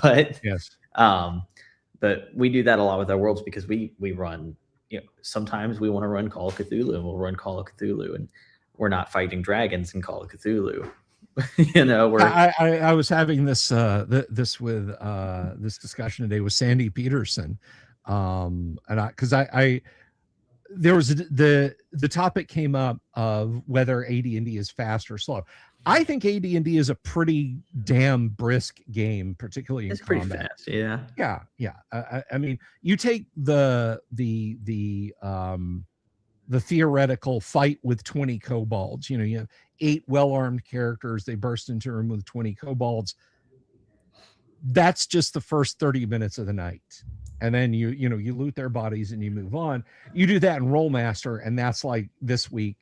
but yes, but we do that a lot with our worlds because we run. You know, sometimes we want to run Call of Cthulhu, and we'll run Call of Cthulhu, and we're not fighting dragons in Call of Cthulhu. You know, I was having this this discussion today with Sandy Peterson, and because I there was the topic came up of whether AD&D is fast or slow. I think AD&D is a pretty damn brisk game, particularly in combat. Pretty fast, yeah. I mean, you take the theoretical fight with 20 kobolds. You know, you have 8 well-armed characters. They burst into a room with 20 kobolds. That's just the first 30 minutes of the night. And then you loot their bodies and you move on. You do that in Rollmaster, and that's like this week,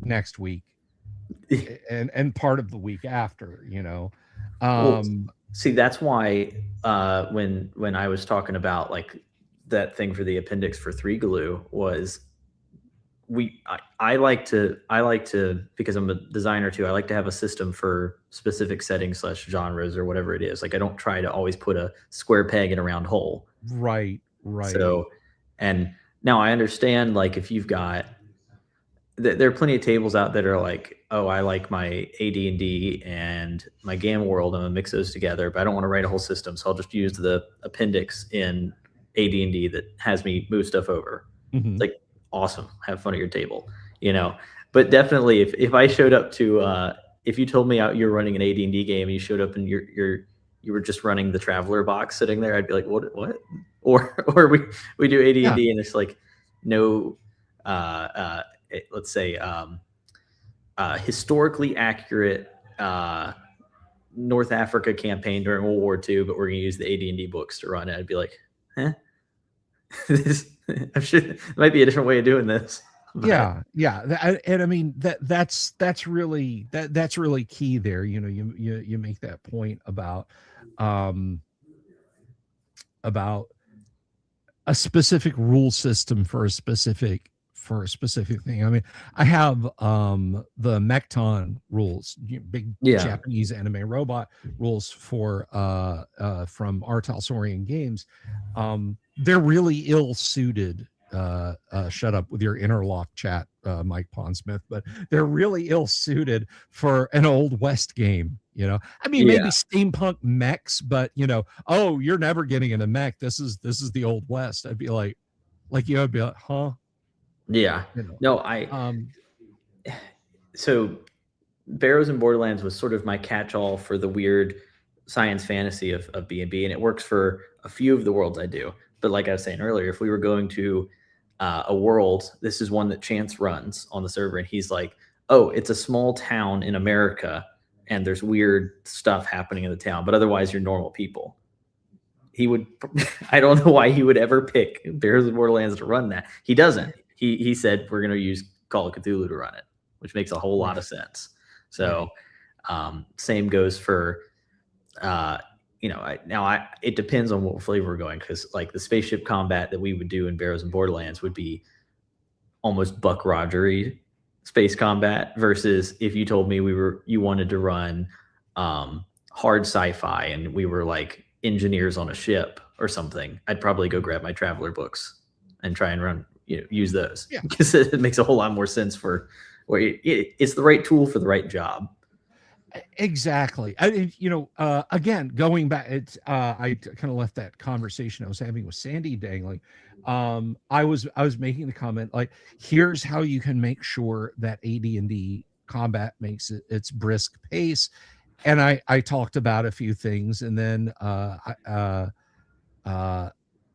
next week, and part of the week after, you know. See, that's why when I was talking about like that thing for the appendix for 3GLU was I like to, because I'm a designer too, I like to have a system for specific settings / genres or whatever it is. Like I don't try to always put a square peg in a round hole. Right. So, and now I understand, like if you've got, there are plenty of tables out that are like, oh, I like my AD&D and my Gamma World. I'm gonna mix those together, but I don't want to write a whole system. So I'll just use the appendix in AD&D that has me move stuff over. Mm-hmm. It's like, awesome, have fun at your table, you know. But definitely, if I showed up to, if you told me you're running an AD&D game and you showed up and you were just running the Traveler box sitting there, I'd be like, what? Or we do AD&D and it's like, no let's say historically accurate North Africa campaign during World War II, but we're going to use the AD&D books to run it. I'd be like, huh? I'm sure there might be a different way of doing this. But. Yeah. And I mean, that's really key there. You know, you make that point about a specific rule system for a specific thing. I mean, I have the Mechton rules, big Japanese anime robot rules for from R. Talsorian Games. They're really ill suited. Shut up with your interlock chat, Mike Pondsmith, but they're really ill suited for an Old West game. You know, I mean, maybe steampunk mechs, but you know, oh, you're never getting in a mech. This is the Old West. I'd be like you, I'd be like, huh? Yeah. You know. No, so Barrows and Borderlands was sort of my catch-all for the weird science fantasy of B&B, and it works for a few of the worlds I do. But like I was saying earlier, if we were going to a world, this is one that Chance runs on the server, and he's like, oh, it's a small town in America, and there's weird stuff happening in the town, but otherwise you're normal people. He would, I don't know why he would ever pick Barrows and Borderlands to run that. He doesn't. He said, we're going to use Call of Cthulhu to run it, which makes a whole lot of sense. So same goes for, you know, it depends on what flavor we're going, because like the spaceship combat that we would do in Barrows and Borderlands would be almost Buck Rogery space combat, versus if you told me you wanted to run hard sci-fi and we were like engineers on a ship or something, I'd probably go grab my Traveler books and try and run, use those, because it makes a whole lot more sense for where it's the right tool for the right job. Exactly. Again, going back, it's I kind of left that conversation I was having with Sandy dangling. I was making the comment, like, here's how you can make sure that AD&D combat makes its brisk pace. And I talked about a few things, and then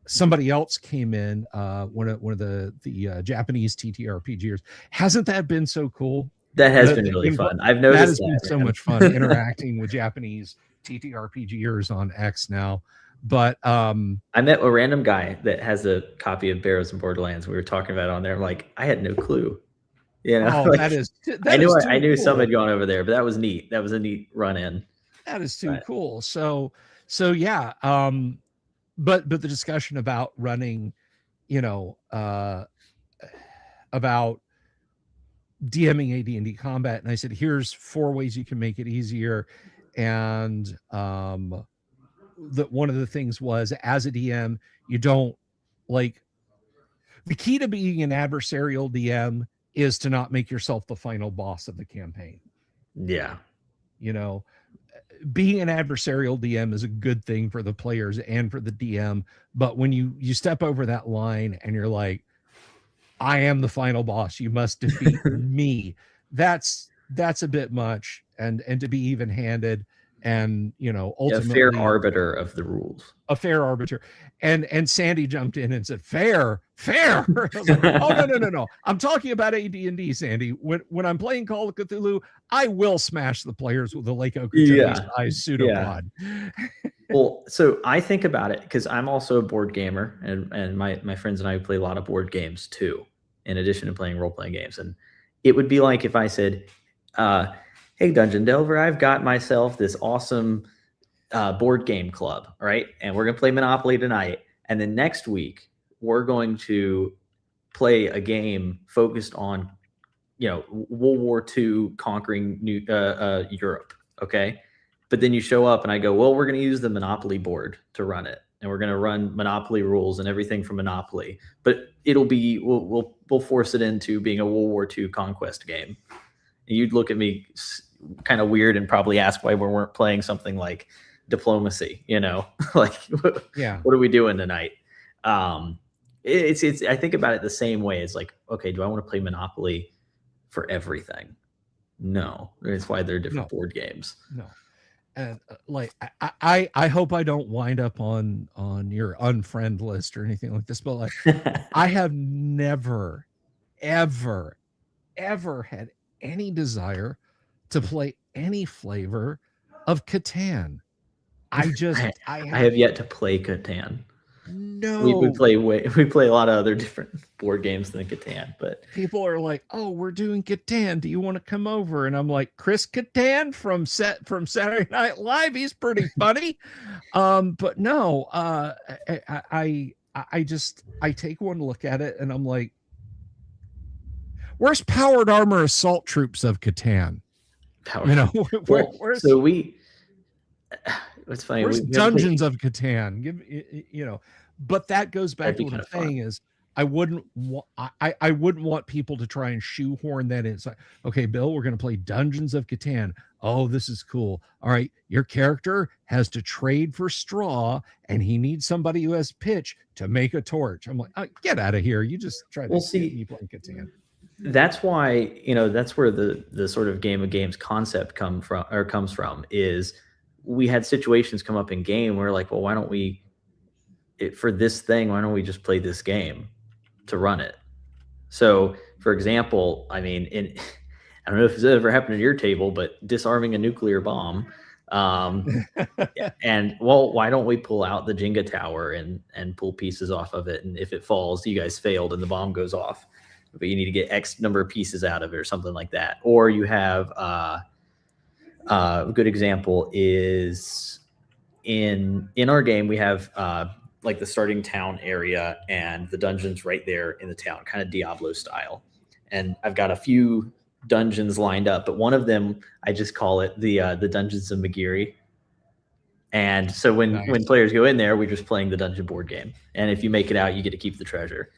somebody else came in, one of the Japanese TTRPGers. Hasn't that been so cool? That has been really fun. I've noticed that has been so much fun interacting with Japanese TTRPGers on X now. But I met a random guy that has a copy of Barrows and Borderlands. We were talking about it on there. I'm like, I had no clue. You know, like, I knew cool. Some had gone over there, but that was neat. That was a neat run in. That is too cool. So yeah. But the discussion about running, about DMing AD&D combat, and I said, here's 4 ways you can make it easier. And one of the things was, as a DM, you don't, like, the key to being an adversarial DM is to not make yourself the final boss of the campaign. Yeah. Being an adversarial DM is a good thing for the players and for the DM. But when you step over that line and you're like, I am the final boss, you must defeat me, that's a bit much. And to be even handed, and ultimately a fair arbiter of the rules, a fair arbiter. And Sandy jumped in and said, fair. I was like, oh, no. I'm talking about AD&D, Sandy. When I'm playing Call of Cthulhu, I will smash the players with the Lake Okeechobee-sized pseudopod. Well, so I think about it, because I'm also a board gamer, and my friends and I play a lot of board games too, in addition to playing role-playing games. And it would be like if I said, hey, Dungeon Delver, I've got myself this awesome board game club, right? And we're going to play Monopoly tonight. And then next week, we're going to play a game focused on, World War II conquering Europe, okay? But then you show up and I go, well, we're going to use the Monopoly board to run it. And we're going to run Monopoly rules and everything from Monopoly. But it'll be, we'll force it into being a World War II conquest game. And you'd look at me kind of weird and probably ask why we weren't playing something like diplomacy, like, what are we doing tonight? It's I think about it the same way. It's like, okay, do I want to play Monopoly for everything? No. That's why they're different board games. No. and like I hope I don't wind up on your unfriend list or anything like this, but like I have never ever had any desire to play any flavor of Catan. I have yet to play Catan. We no. play a lot of other different board games than Catan, but People are like, "Oh, we're doing Catan. Do you want to come over?" And I'm like, "Chris Catan from Saturday Night Live. He's pretty funny." But no, I just take one look at it and I'm like, "Where's Powered Armor Assault Troops of Catan?" You know, where's so we. It's funny. Where's Dungeons of Catan? You know, but that goes back to what I'm saying is I wouldn't want people to try and shoehorn that in. It's like, okay, Bill, we're going to play Dungeons of Catan. Oh, this is cool. All right, your character has to trade for straw, and he needs somebody who has pitch to make a torch. I'm like, oh, get out of here! You just try to see me playing Catan. That's why, you know, that's where the sort of game of games concept comes from is we had situations come up in game where like, well, why don't we for this thing, why don't we just play this game to run it? So for example, I mean, I don't know if it's ever happened at your table, but disarming a nuclear bomb. And well, why don't we pull out the Jenga tower and pull pieces off of it? And if it falls, you guys failed and the bomb goes off, but you need to get X number of pieces out of it or something like that. Or you have, a good example is in our game, we have like the starting town area and the dungeons right there in the town, kind of Diablo style. And I've got a few dungeons lined up, but one of them, I just call it the Dungeons of Magiri. And so when players go in there, we're just playing the dungeon board game. And if you make it out, you get to keep the treasure.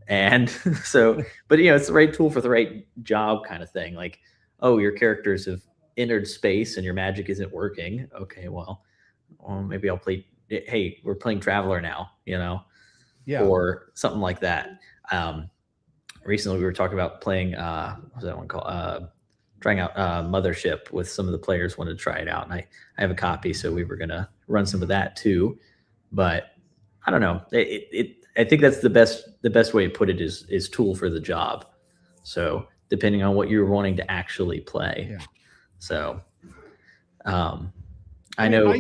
And so, but you know, it's the right tool for the right job kind of thing. Like, oh, your characters have entered space and your magic isn't working. Okay, well maybe I'll play. Hey, we're playing Traveler now, you know, or something like that. Recently, we were talking about playing. What was that one called? Trying out Mothership with some of the players wanted to try it out, and I have a copy, so we were gonna run some of that too. But I don't know. I think that's the best way to put it is tool for the job. So depending on what you're wanting to actually play. Yeah. So, I know.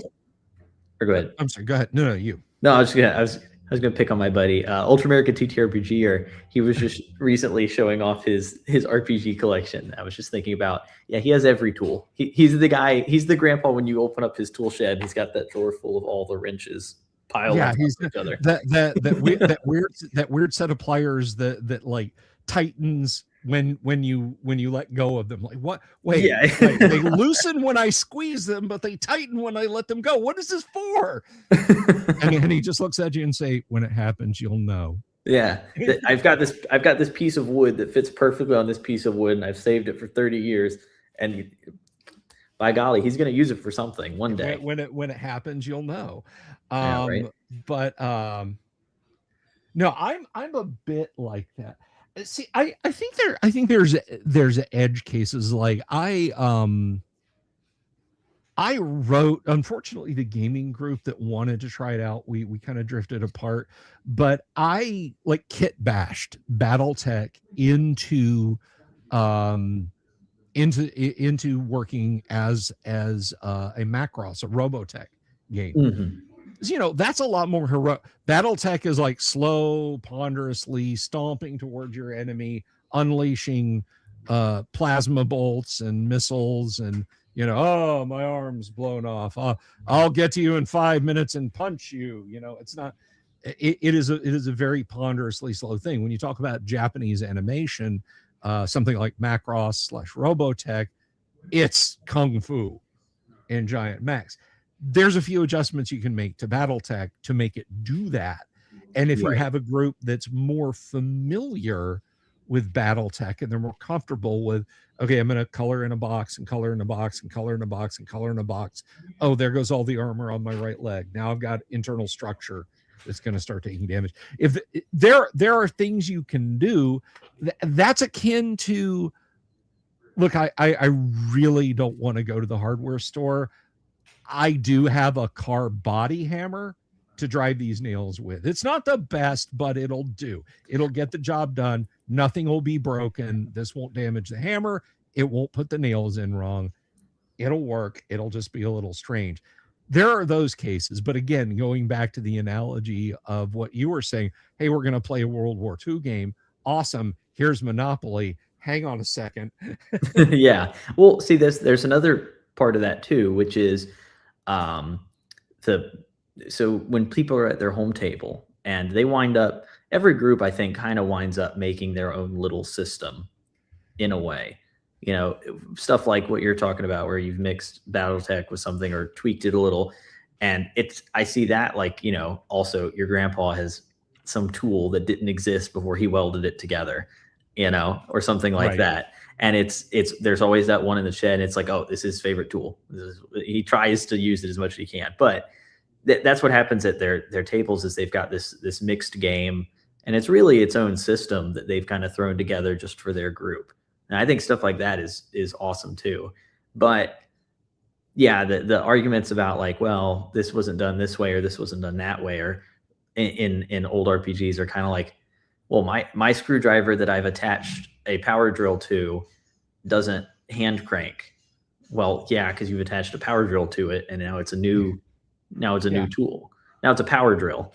Or go ahead. I'm sorry. Go ahead. No, you. No, I was gonna pick on my buddy, Ultra American TTRPG. He was just recently showing off his RPG collection. I was just thinking about, he has every tool. He's the guy. He's the grandpa when you open up his tool shed. He's got that drawer full of all the wrenches piled on top of each other. That weird set of pliers that like tightens when you let go of them. Like what? Wait, like, they loosen when I squeeze them, but they tighten when I let them go. What is this for? and he just looks at you and say, when it happens, you'll know. Yeah, I've got this piece of wood that fits perfectly on this piece of wood, and I've saved it for 30 years. And by golly, he's going to use it for something one day. When it happens, you'll know. Right. But no, I'm a bit like that. See, I think there's edge cases. Like I wrote, unfortunately, the gaming group that wanted to try it out, we kind of drifted apart, but I like kit bashed BattleTech into working as a Macross, a Robotech game. Mm-hmm. You know, that's a lot more heroic. BattleTech is like slow, ponderously stomping towards your enemy, unleashing plasma bolts and missiles, and you know, oh, my arm's blown off. I'll get to you in 5 minutes and punch you. You know, it's not. It is a very ponderously slow thing. When you talk about Japanese animation, something like Macross / Robotech, it's kung fu and giant mechs. There's a few adjustments you can make to BattleTech to make it do that. And if you have a group that's more familiar with BattleTech and they're more comfortable with, okay, I'm going to color in a box and color in a box and color in a box and color in a box. Oh, there goes all the armor on my right leg. Now I've got internal structure that's going to start taking damage. If there are things you can do, that's akin to, look, I really don't want to go to the hardware store. I do have a car body hammer to drive these nails with. It's not the best, but it'll do. It'll get the job done. Nothing will be broken. This won't damage the hammer. It won't put the nails in wrong. It'll work. It'll just be a little strange. There are those cases, but again, going back to the analogy of what you were saying, hey, we're going to play a World War II game. Awesome. Here's Monopoly. Hang on a second. Yeah. Well, see, there's another part of that too, which is so when people are at their home table and they wind up, every group I think kind of winds up making their own little system in a way. You know, stuff like what you're talking about, where you've mixed BattleTech with something or tweaked it a little. And I see that, like, you know, also your grandpa has some tool that didn't exist before he welded it together, you know, or something like that. And there's always that one in the shed. And it's like, oh, this is his favorite tool. He tries to use it as much as he can, but that's what happens at their tables, is they've got this mixed game, and it's really its own system that they've kind of thrown together just for their group. And I think stuff like that is awesome too. But yeah, the arguments about like, well, this wasn't done this way or this wasn't done that way, or in old RPGs are kind of like, well, my screwdriver that I've attached a power drill to doesn't hand crank. Well, yeah, because you've attached a power drill to it, and now it's a new new tool. Now it's a power drill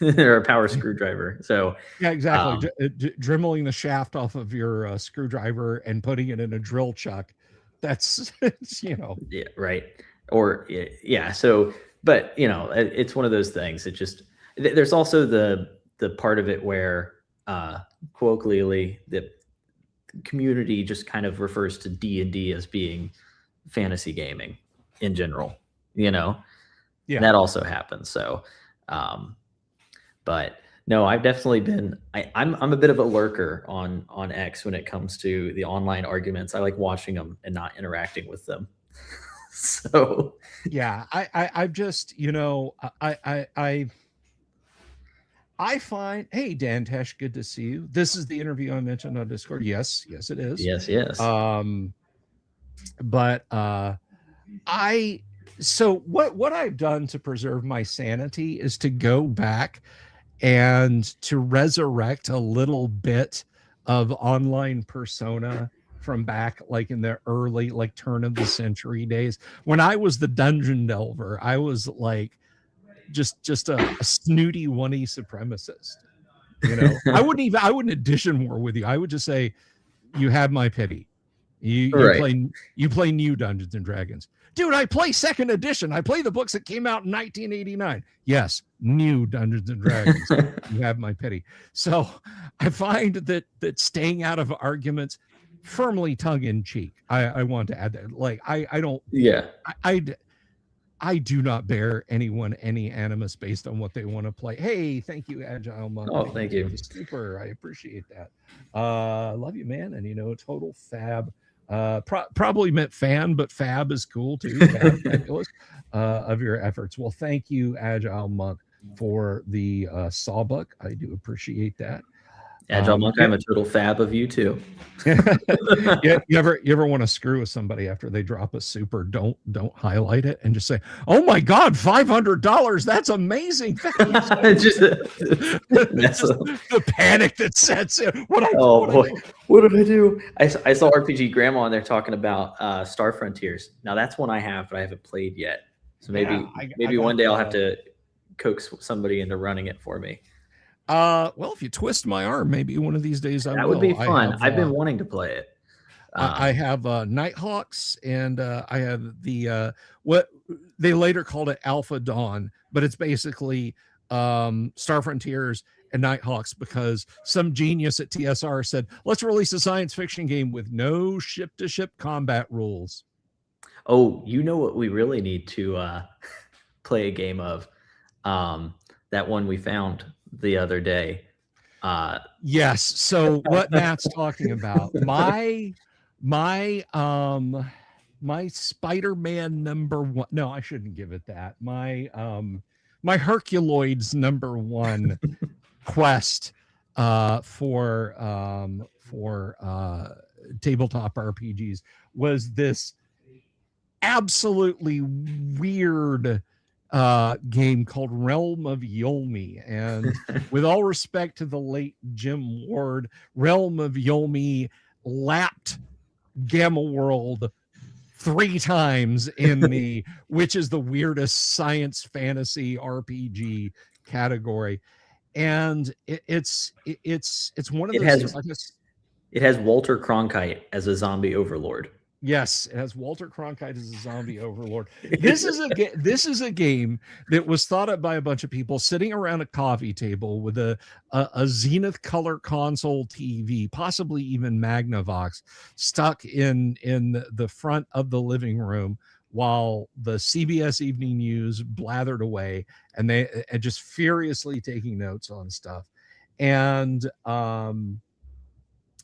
or a power screwdriver. So yeah, exactly. Dremeling the shaft off of your screwdriver and putting it in a drill chuck. That's, you know. Yeah, right. Or yeah. So, but you know, it's one of those things. It just, there's also the part of it where colloquially the community just kind of refers to D&D as being fantasy gaming in general, you know. Yeah, that also happens. So but no, I've definitely been, I'm a bit of a lurker on X when it comes to the online arguments. I like watching them and not interacting with them. So yeah, I've just, you know, I find, hey, Dan Tesh, good to see you. This is the interview I mentioned on Discord. Yes, it is. Yes. But so what I've done to preserve my sanity is to go back and to resurrect a little bit of online persona from back like in the early, like, turn of the century days when I was the dungeon delver. I was like just a snooty one-y supremacist, you know. I wouldn't edition war with you. I would just say, you have my pity. You play new Dungeons and Dragons. Dude, I play second edition. I play the books that came out in 1989. Yes, new Dungeons and Dragons. You have my pity. So I find that staying out of arguments, firmly tongue in cheek. I want to add that. Like, I don't. Yeah. I do not bear anyone any animus based on what they want to play. Hey, thank you, Agile Monk. Oh, thank you. Super. I appreciate that. Love you, man. And, you know, total fab. Probably meant fan, but fab is cool too. Fabulous of your efforts. Well, thank you, Agile Monk, for the sawbuck. I do appreciate that. Agile Monk, I'm a total fab of you too. Yeah, you ever want to screw with somebody after they drop a super? Don't highlight it and just say, "Oh my God, $500! That's amazing!" just the panic that sets in. What did I do? I saw RPG Grandma and they're talking about Star Frontiers. Now that's one I have, but I haven't played yet. So maybe one day I'll have to coax somebody into running it for me. Well, if you twist my arm, maybe one of these days that would be fun. I've been wanting to play it. I have Nighthawks, and I have the what they later called it Alpha Dawn, but it's basically Star Frontiers and Nighthawks, because some genius at TSR said, let's release a science fiction game with no ship-to-ship combat rules. Oh, you know what we really need to play a game of? That one we found the other day. Yes. So what Matt's talking about, my Spider-Man #1. No, I shouldn't give it that. My Herculoids #1 quest for tabletop RPGs was this absolutely weird game called Realm of Yomi. And with all respect to the late Jim Ward, Realm of Yomi lapped Gamma World 3 times in the which is the weirdest science fantasy RPG category. And it's one of It those has things like this. it has Walter Cronkite as a zombie overlord. Yes, it has Walter Cronkite as a zombie overlord. This is a game that was thought up by a bunch of people sitting around a coffee table with a Zenith color console TV, possibly even Magnavox, stuck in the front of the living room while the CBS Evening News blathered away, and they just furiously taking notes on stuff. And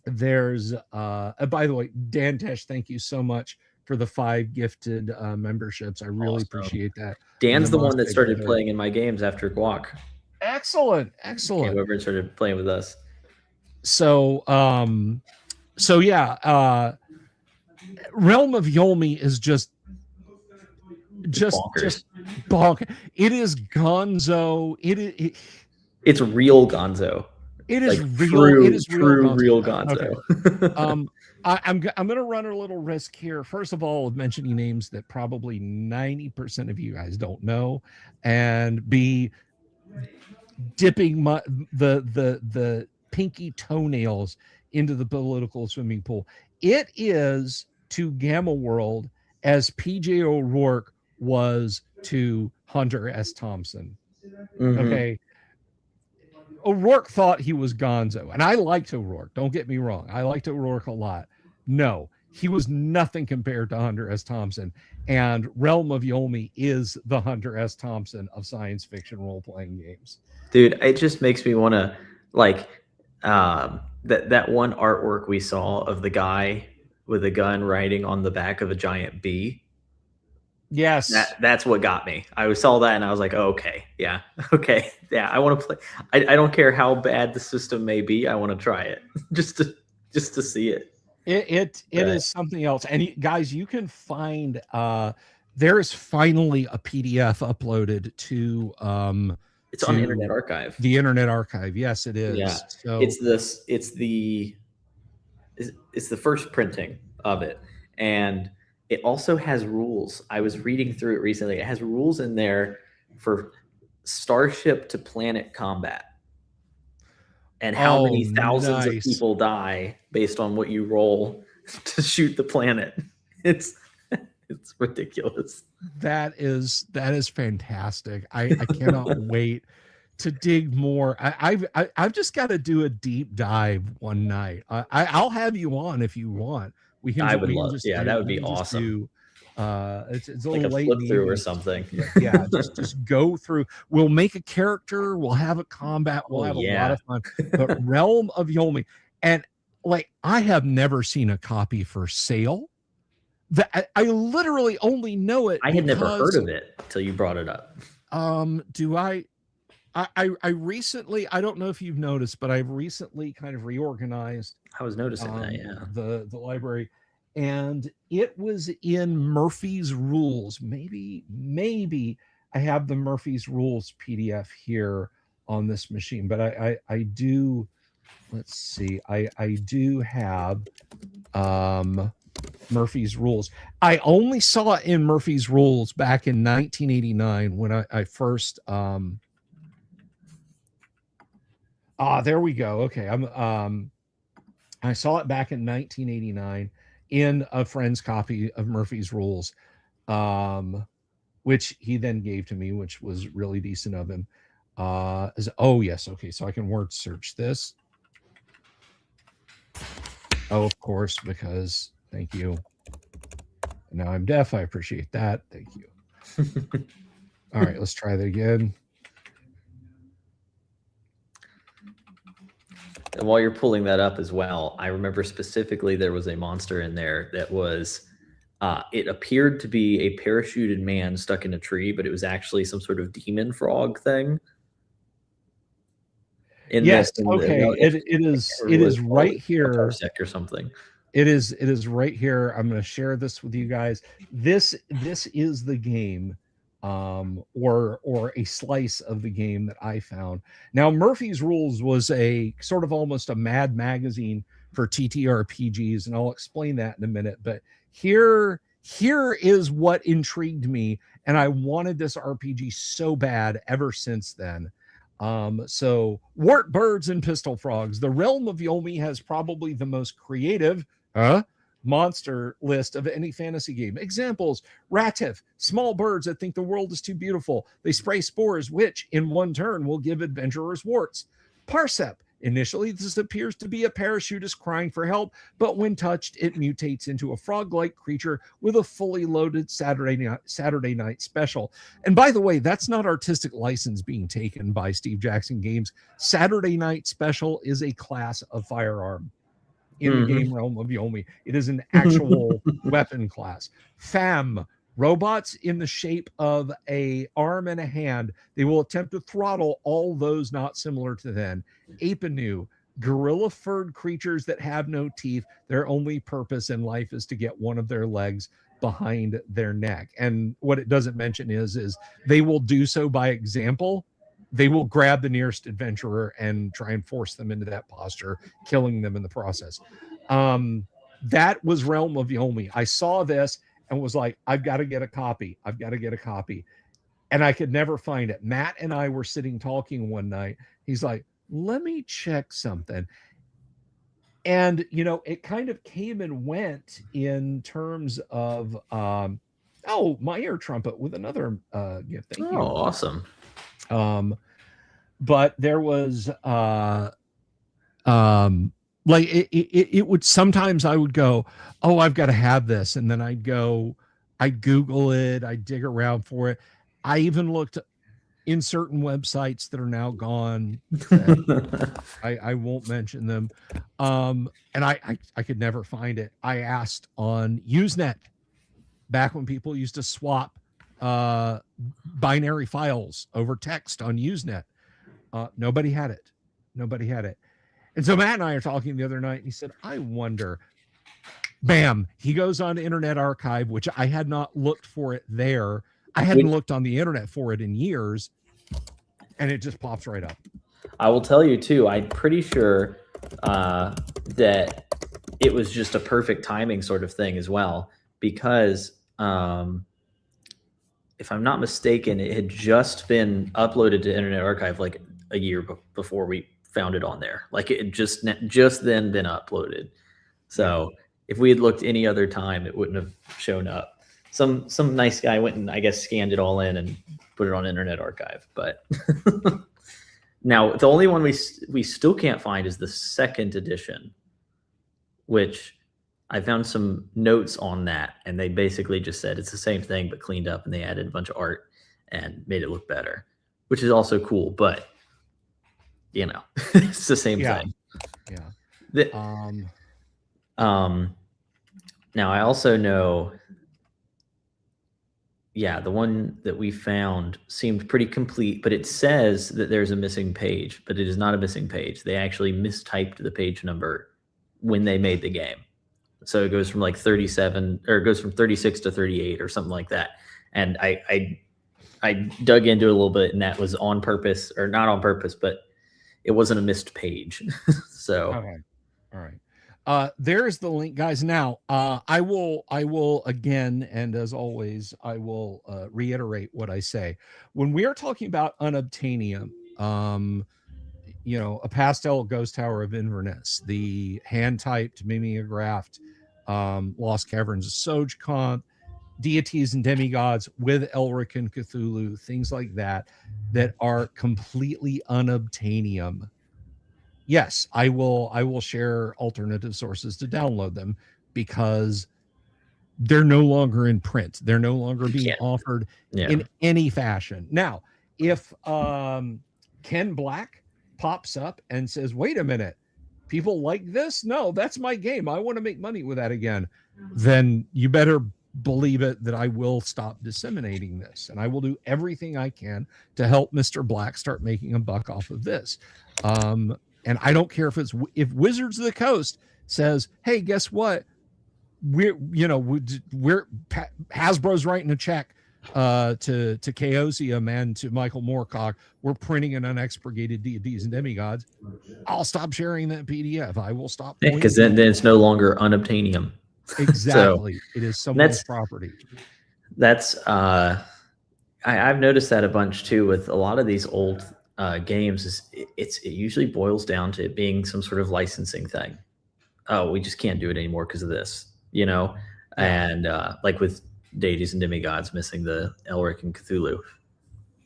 there's by the way, Dantesh, thank you so much for the 5 gifted memberships. I really appreciate that. Dan's the one that started playing in my games after Guac. Excellent. Came over and started playing with us. So yeah, Realm of Yomi is just bonk. It is gonzo. It's real gonzo. It is like real. It is real gonzo. Okay. I'm going to run a little risk here. First of all, of mentioning names that probably 90% of you guys don't know, and be dipping the pinky toenails into the political swimming pool. It is to Gamma World as PJ O'Rourke was to Hunter S. Thompson. Mm-hmm. Okay. O'Rourke thought he was gonzo, and I liked O'Rourke. Don't get me wrong. I liked O'Rourke a lot. No, he was nothing compared to Hunter S. Thompson, and Realm of Yomi is the Hunter S. Thompson of science fiction role-playing games. Dude, it just makes me want to, like, that one artwork we saw of the guy with a gun riding on the back of a giant bee. Yes, that's what got me. I saw that and I was like, oh, okay, yeah, I want to play. I don't care how bad the system may be. I want to try it just to see it. It is something else. And guys, you can find there is finally a PDF uploaded to it's on Internet Archive. The Internet Archive, yes, it is. Yeah, so it's the first printing of it, and it also has rules. I was reading through it recently. It has rules in there for starship to planet combat, and how many thousands of people die based on what you roll to shoot the planet. It's ridiculous. That is fantastic. I cannot wait to dig more. I've just got to do a deep dive one night. I'll have you on if you want. I would love. That would be awesome. It's a like little a late flip through or something. Yeah, just go through. We'll make a character. We'll have a combat. We'll have a lot of fun. But Realm of Yomi, and like I have never seen a copy for sale. That I literally only know it. I had never heard of it until you brought it up. Do I recently, I don't know if you've noticed, but I've recently kind of reorganized. I was noticing that, yeah. The library, and it was in Murphy's Rules. Maybe I have the Murphy's Rules PDF here on this machine, but I do. Let's see. I do have Murphy's Rules. I only saw it in Murphy's Rules back in 1989 when I first there we go. Okay. I saw it back in 1989 in a friend's copy of Murphy's Rules, which he then gave to me, which was really decent of him. Oh yes. Okay. So I can word search this. Oh, of course, because thank you. Now I'm deaf. I appreciate that. Thank you. All right, let's try that again. And while you're pulling that up as well, I remember specifically there was a monster in there that was, it appeared to be a parachuted man stuck in a tree, but it was actually some sort of demon frog thing. Yes, okay. It is right here. Or something. It is right here. I'm going to share this with you guys. This is the game, or a slice of the game that I found. Now, Murphy's Rules was a sort of almost a mad magazine for TTRPGs, and I'll explain that in a minute. But here is what intrigued me, and I wanted this RPG so bad ever since then. So Wart Birds and Pistol Frogs. The Realm of Yomi has probably the most creative monster list of any fantasy game. Examples: Ratif, small birds that think the world is too beautiful. They spray spores, which in one turn will give adventurers warts. Parsep, initially this appears to be a parachutist crying for help, but when touched, it mutates into a frog-like creature with a fully loaded Saturday night special. And by the way, that's not artistic license being taken by Steve Jackson Games. Saturday Night Special is a class of firearm in the game Realm of Yomi. It is an actual weapon class. Fam, robots in the shape of a arm and a hand. They will attempt to throttle all those not similar to them. Apenu, gorilla furred creatures that have no teeth. Their only purpose in life is to get one of their legs behind their neck. And what it doesn't mention is they will do so by example. They will grab the nearest adventurer and try and force them into that posture, killing them in the process. That was Realm of Yomi. I saw this and was like, I've got to get a copy. I've got to get a copy. And I could never find it. Matt and I were sitting talking one night. He's like, let me check something. And, you know, it kind of came and went in terms of, my ear trumpet with another gift. Thank you. Oh, awesome. But there was like it would sometimes I would go, oh, I've got to have this, and then I'd Google it, I'd dig around for it. I even looked in certain websites that are now gone. I won't mention them. And I could never find it. I asked on Usenet back when people used to swap binary files over text on Usenet. Nobody had it. And so Matt and I are talking the other night, and he said, I wonder, bam, he goes on to Internet Archive, which I had not looked for it there. I hadn't looked on the internet for it in years, and it just pops right up. I will tell you too, I'm pretty sure that it was just a perfect timing sort of thing as well, because if I'm not mistaken, it had just been uploaded to Internet Archive like a year before we found it on there. Like it had just then been uploaded. So if we had looked any other time, it wouldn't have shown up. Some nice guy went and I guess scanned it all in and put it on Internet Archive. But now the only one we still can't find is the second edition, which I found some notes on that, and they basically just said it's the same thing but cleaned up, and they added a bunch of art and made it look better, which is also cool. But you know, it's the same thing. Yeah. Now I also know, the one that we found seemed pretty complete, but it says that there's a missing page, but it is not a missing page. They actually mistyped the page number when they made the game. So it goes from like 37, or it goes from 36 to 38 or something like that. And I dug into it a little bit, and that was on purpose, or not on purpose, but it wasn't a missed page. So okay. All right. There's the link, guys. Now, I will again, and as always, I will reiterate what I say. When we are talking about unobtainium, you know, a pastel ghost tower of Inverness, the hand-typed, mimeographed Lost Caverns of Sojkamp, deities and demigods with Elric and Cthulhu, things like that are completely unobtainium. Yes, I will share alternative sources to download them, because they're no longer in print. They're no longer being offered in any fashion. Now, if Ken Black pops up and says, wait a minute, people like this? No, that's my game. I want to make money with that again. Then you better believe it that I will stop disseminating this, and I will do everything I can to help Mr. Black start making a buck off of this. And I don't care if Wizards of the Coast says, hey, guess what? We're Hasbro's writing a check to Chaosium and to Michael Moorcock. We're printing an unexpurgated deities and demigods. I'll stop sharing that PDF. I will stop. Because then it's no longer unobtainium. Exactly. So, it is someone's property. That's I've noticed that a bunch too with a lot of these old games. It usually boils down to it being some sort of licensing thing. Oh, we just can't do it anymore because of this, and like with deities and demigods missing the Elric and Cthulhu,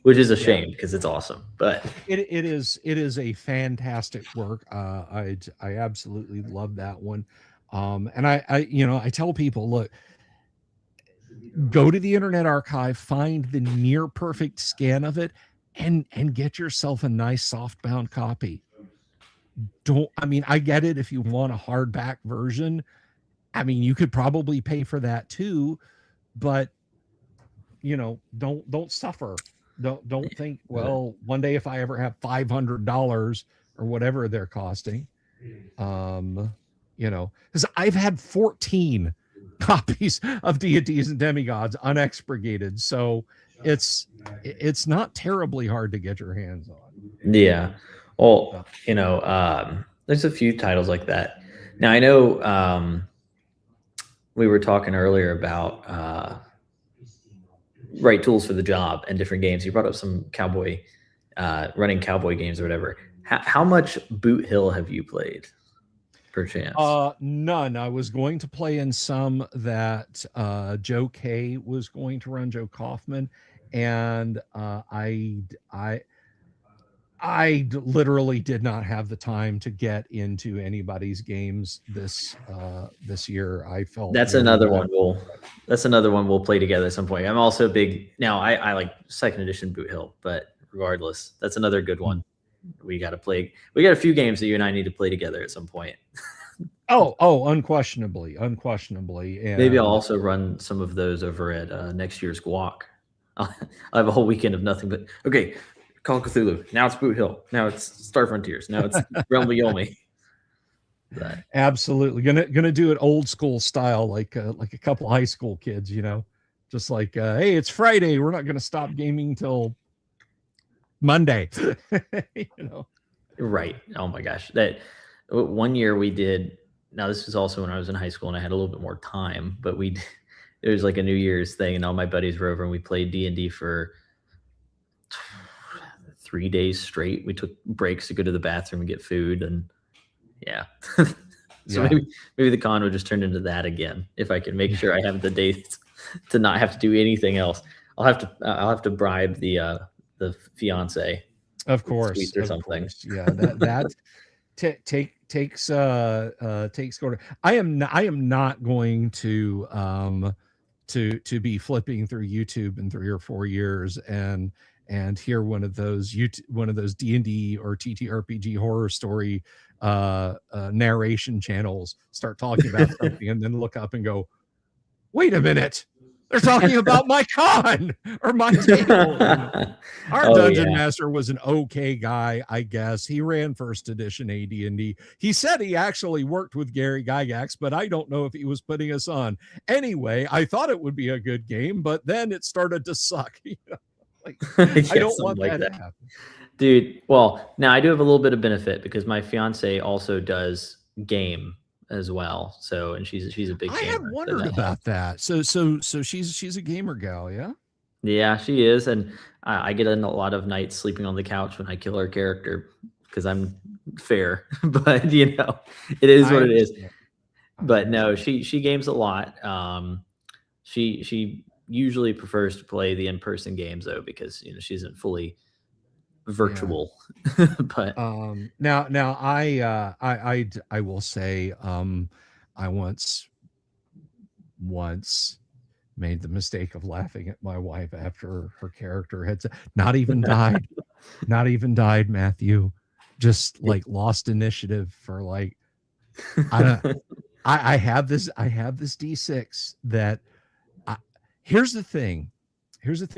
which is a shame because it's awesome. But it is a fantastic work. I absolutely love that one. And I tell people, look, go to the Internet Archive, find the near perfect scan of it, and get yourself a nice softbound copy. I get it if you want a hardback version. You could probably pay for that too, but don't suffer. Don't think, well, one day if I ever have $500 or whatever they're costing, because I've had 14 copies of deities and demigods unexpurgated, so it's not terribly hard to get your hands on. Yeah. Well, there's a few titles like that. Now I know we were talking earlier about right tools for the job and different games. You brought up some running cowboy games or whatever. How much Boot Hill have you played, per chance? None. I was going to play in some that Joe K was going to run, Joe Kaufman, and I literally did not have the time to get into anybody's games this year. I felt that's another one we'll play together at some point. I'm also big now. I like second edition Boot Hill, but regardless, that's another good one. We got to play. We got a few games that you and I need to play together at some point. Unquestionably. And maybe I'll also run some of those over at next year's Guac. I'll have a whole weekend of nothing but okay. Call of Cthulhu. Now it's Boot Hill. Now it's Star Frontiers. Now it's Realm of Yomi. Absolutely, gonna do it old school style, like a couple high school kids, just like, hey, it's Friday. We're not gonna stop gaming till Monday. Right. Oh my gosh, that one year we did. Now this was also when I was in high school and I had a little bit more time, but it was like a New Year's thing, and all my buddies were over and we played D&D for 3 days straight. We took breaks to go to the bathroom and get food, and maybe the con would just turn into that again if I can make sure I have the days to not have to do anything else. I'll have to bribe the fiance, of course, or something. Course. Yeah, that takes quarter. I am not going to be flipping through YouTube in 3 or 4 years and hear one of those D&D or TTRPG horror story narration channels start talking about something and then look up and go, wait a minute, they're talking about my con or my table. Our dungeon master was an okay guy, I guess. He ran first edition AD&D. He said he actually worked with Gary Gygax, but I don't know if he was putting us on. Anyway, I thought it would be a good game, but then it started to suck. I don't want that to happen. Dude, well, now I do have a little bit of benefit because my fiance also does game as well. So, and she's a big gamer. I had wondered about that. So she's a gamer gal, yeah? Yeah, she is. And I get in a lot of nights sleeping on the couch when I kill her character because I'm fair. But, it is what it is. But no, she games a lot. She usually prefers to play the in-person games though, because she isn't fully virtual. But now I will say I once made the mistake of laughing at my wife after her character had not even died, Matthew, just like lost initiative for like I have this D6 that here's the thing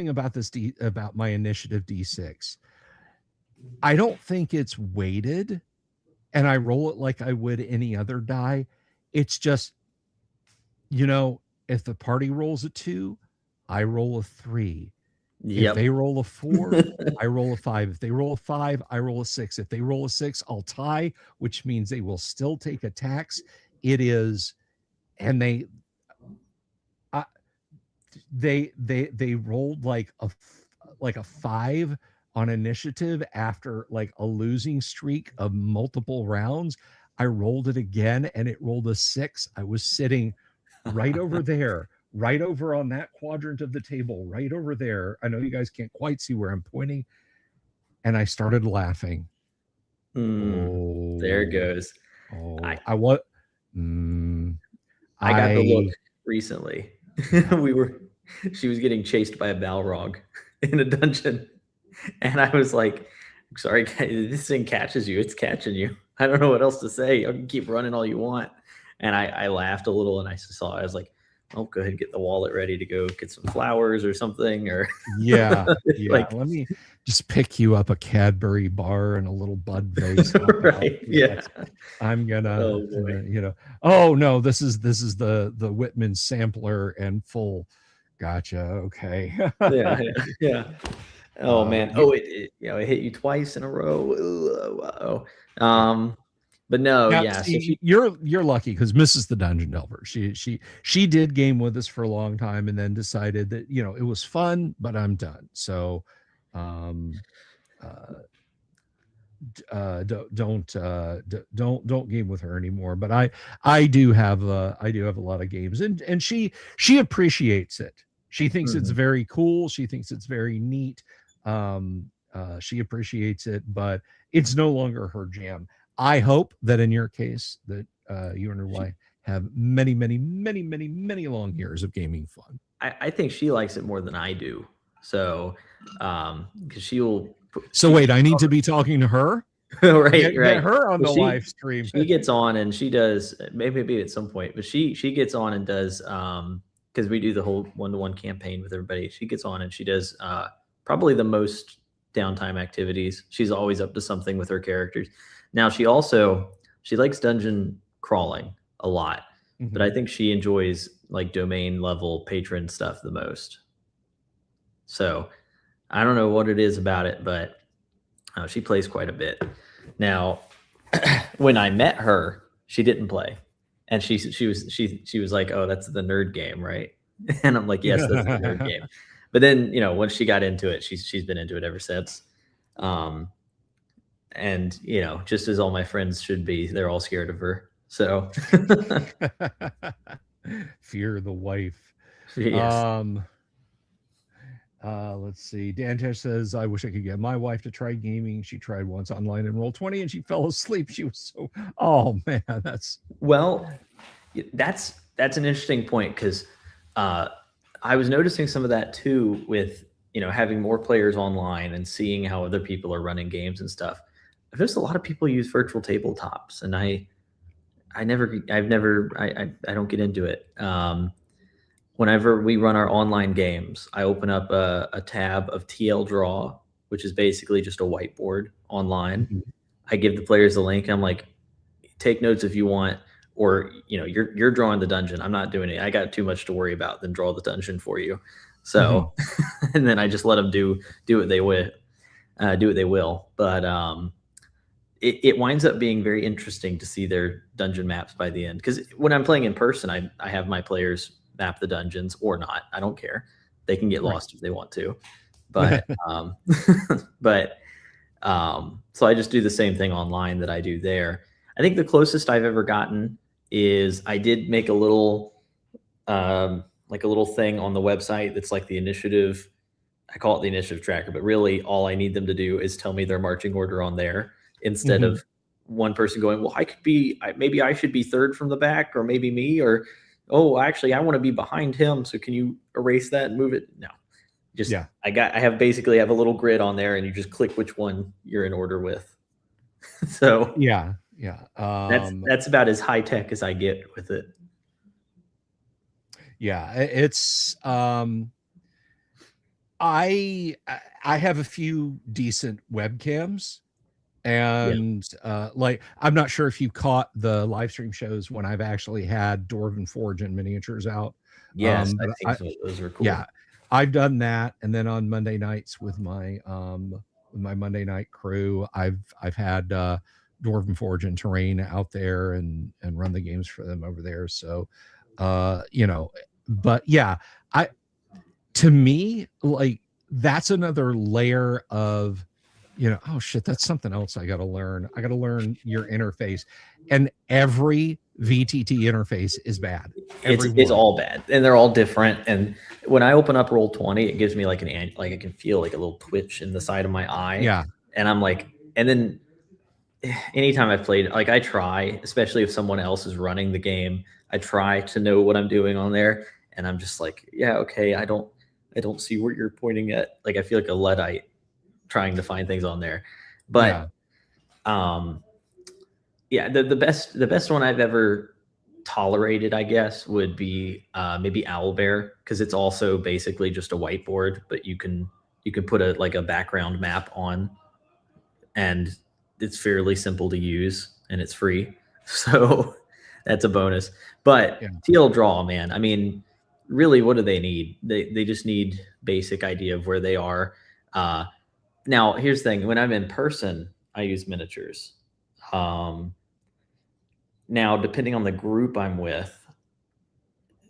about about my initiative D6. I don't think it's weighted and I roll it like I would any other die. It's just, if the party rolls a 2, I roll a 3. If they Yep. roll a 4, I roll a 5. If they roll a 5, I roll a 6. If they roll a 6, I'll tie, which means they will still take attacks. It is, and they rolled like a 5 on initiative after like a losing streak of multiple rounds. I rolled it again and it rolled a 6. I was sitting right over there, right over on that quadrant of the table, right over there. I know you guys can't quite see where I'm pointing. And I started laughing. There it goes. I got the look recently. She was getting chased by a Balrog in a dungeon. And I was like, sorry, this thing catches you. It's catching you. I don't know what else to say. You can keep running all you want. And I laughed a little and I was like, oh, go ahead and get the wallet ready to go get some flowers or something. Or yeah. Like, let me just pick you up a Cadbury bar and a little Bud vase. Right. Yeah. I'm gonna, oh no, this is the Whitman sampler and full. Gotcha. Okay. Yeah. Oh man. It hit you twice in a row. But no, now, yeah. See, you're lucky because Mrs. the Dungeon Delver, she did game with us for a long time and then decided that it was fun, but I'm done. So, don't game with her anymore. But I do have a lot of games, and she appreciates it. She thinks it's very cool. She thinks it's very neat. She appreciates it, but it's no longer her jam. I hope that in your case that you and your wife have many, many, many, many, many long years of gaming fun. I think she likes it more than I do. So, because she'll. So wait, I need to be talking to her. right. Get her on the live stream. She gets on and she does maybe at some point, but she gets on and does because we do the whole 1-to-1 campaign with everybody. She gets on and she does probably the most downtime activities. She's always up to something with her characters. Now she likes dungeon crawling a lot, but I think she enjoys like domain level patron stuff the most. So I don't know what it is about it, but she plays quite a bit. Now, when I met her, she didn't play, and she was like, "Oh, that's the nerd game, right?" And I'm like, "Yes, that's the nerd game." But then once she got into it, she's been into it ever since. And just as all my friends should be, they're all scared of her. So fear the wife. Yes. Let's see. Dantesh says, I wish I could get my wife to try gaming. She tried once online in Roll20 and she fell asleep. She was so, oh man, that's an interesting point because I was noticing some of that too with having more players online and seeing how other people are running games and stuff. I've noticed a lot of people use virtual tabletops, and I don't get into it. Whenever we run our online games, I open up a tab of TL Draw, which is basically just a whiteboard online. I give the players the link. I'm like, take notes if you want, or you're drawing the dungeon. I'm not doing it. I got too much to worry about than draw the dungeon for you. So, and then I just let them do what they will. But it winds up being very interesting to see their dungeon maps by the end. Because when I'm playing in person, I have my players map the dungeons or not. I don't care. They can get lost if they want to. But so I just do the same thing online that I do there. I think the closest I've ever gotten is I did make a little thing on the website that's like the initiative. I call it the initiative tracker, but really all I need them to do is tell me their marching order on there instead of one person going, well, maybe I should be third from the back, or maybe me, or, oh, actually I want to be behind him. So can you erase that and move it? No, I have a little grid on there and you just click which one you're in order with. So yeah. That's about as high tech as I get with it. Yeah, it's I have a few decent webcams, And like, I'm not sure if you caught the live stream shows when I've actually had Dwarven Forge and miniatures out. Yes, I But think so. Those were cool. yeah, I've done that. And then on Monday nights with my Monday night crew, I've had Dwarven Forge and Terrain out there and run the games for them over there. So you know, but yeah, to me, like, that's another layer of, oh shit, that's something else I got to learn. I got to learn your interface. And every VTT interface is bad. It's all bad, and they're all different. And when I open up Roll20, it gives me like I can feel like a little twitch in the side of my eye. Yeah. And I'm like, and then anytime I've played, like, I try, especially if someone else is running the game, I try to know what I'm doing on there. And I'm just like, yeah, okay, I don't see what you're pointing at. Like, I feel like a Luddite trying to find things on there. But yeah, the best one I've ever tolerated, I guess, would be maybe Owlbear, because it's also basically just a whiteboard, but you can put a background map on, and it's fairly simple to use, and it's free. So that's a bonus. But TL Draw, man, I mean, really, what do they need? They just need basic idea of where they are. Now, here's the thing. When I'm in person, I use miniatures. Now, depending on the group I'm with,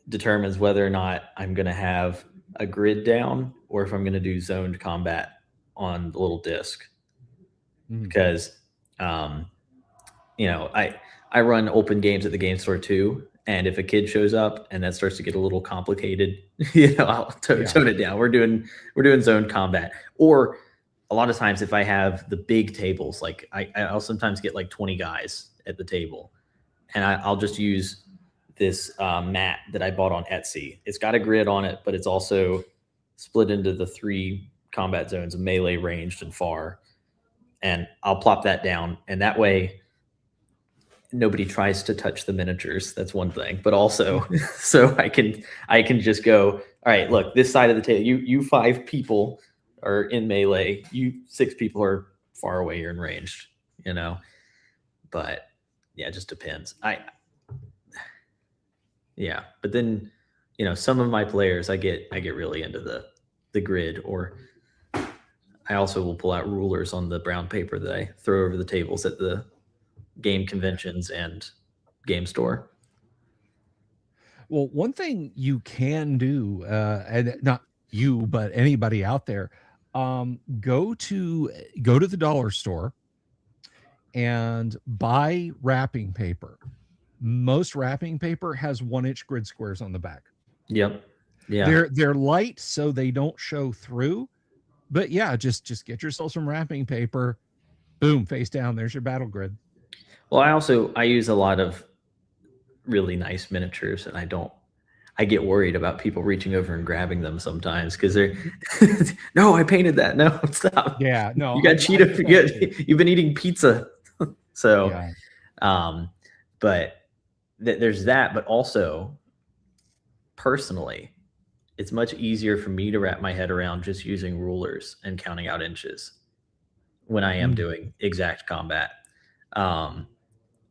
determines whether or not I'm going to have a grid down or if I'm going to do zoned combat on the little disc. Because, I run open games at the game store too. And if a kid shows up and that starts to get a little complicated, I'll tone it down. We're doing zoned combat. Or a lot of times, if I have the big tables, like I'll sometimes get like 20 guys at the table, and I'll just use this mat that I bought on Etsy. It's got a grid on it, but it's also split into the 3 combat zones of melee, ranged, and far. And I'll plop that down, and that way nobody tries to touch the miniatures. That's one thing. But also, so I can just go, all right, look, this side of the table, you 5 people are in melee, you 6 people are far away, you're in ranged, But yeah, it just depends. But then, some of my players, I get really into the grid, or I also will pull out rulers on the brown paper that I throw over the tables at the game conventions and game store. Well, one thing you can do, and not you, but anybody out there, go to the dollar store and buy wrapping paper. Most wrapping paper has 1-inch grid squares on the back. Yep. Yeah. They're light, so they don't show through. But yeah, just get yourself some wrapping paper. Boom, face down. There's your battle grid. Well, I use a lot of really nice miniatures, and I get worried about people reaching over and grabbing them sometimes, because they're no, I painted that. No, stop. Yeah, no, you got Cheeto. You've been eating pizza. So, but there's that. But also, personally, it's much easier for me to wrap my head around just using rulers and counting out inches when I am doing exact combat.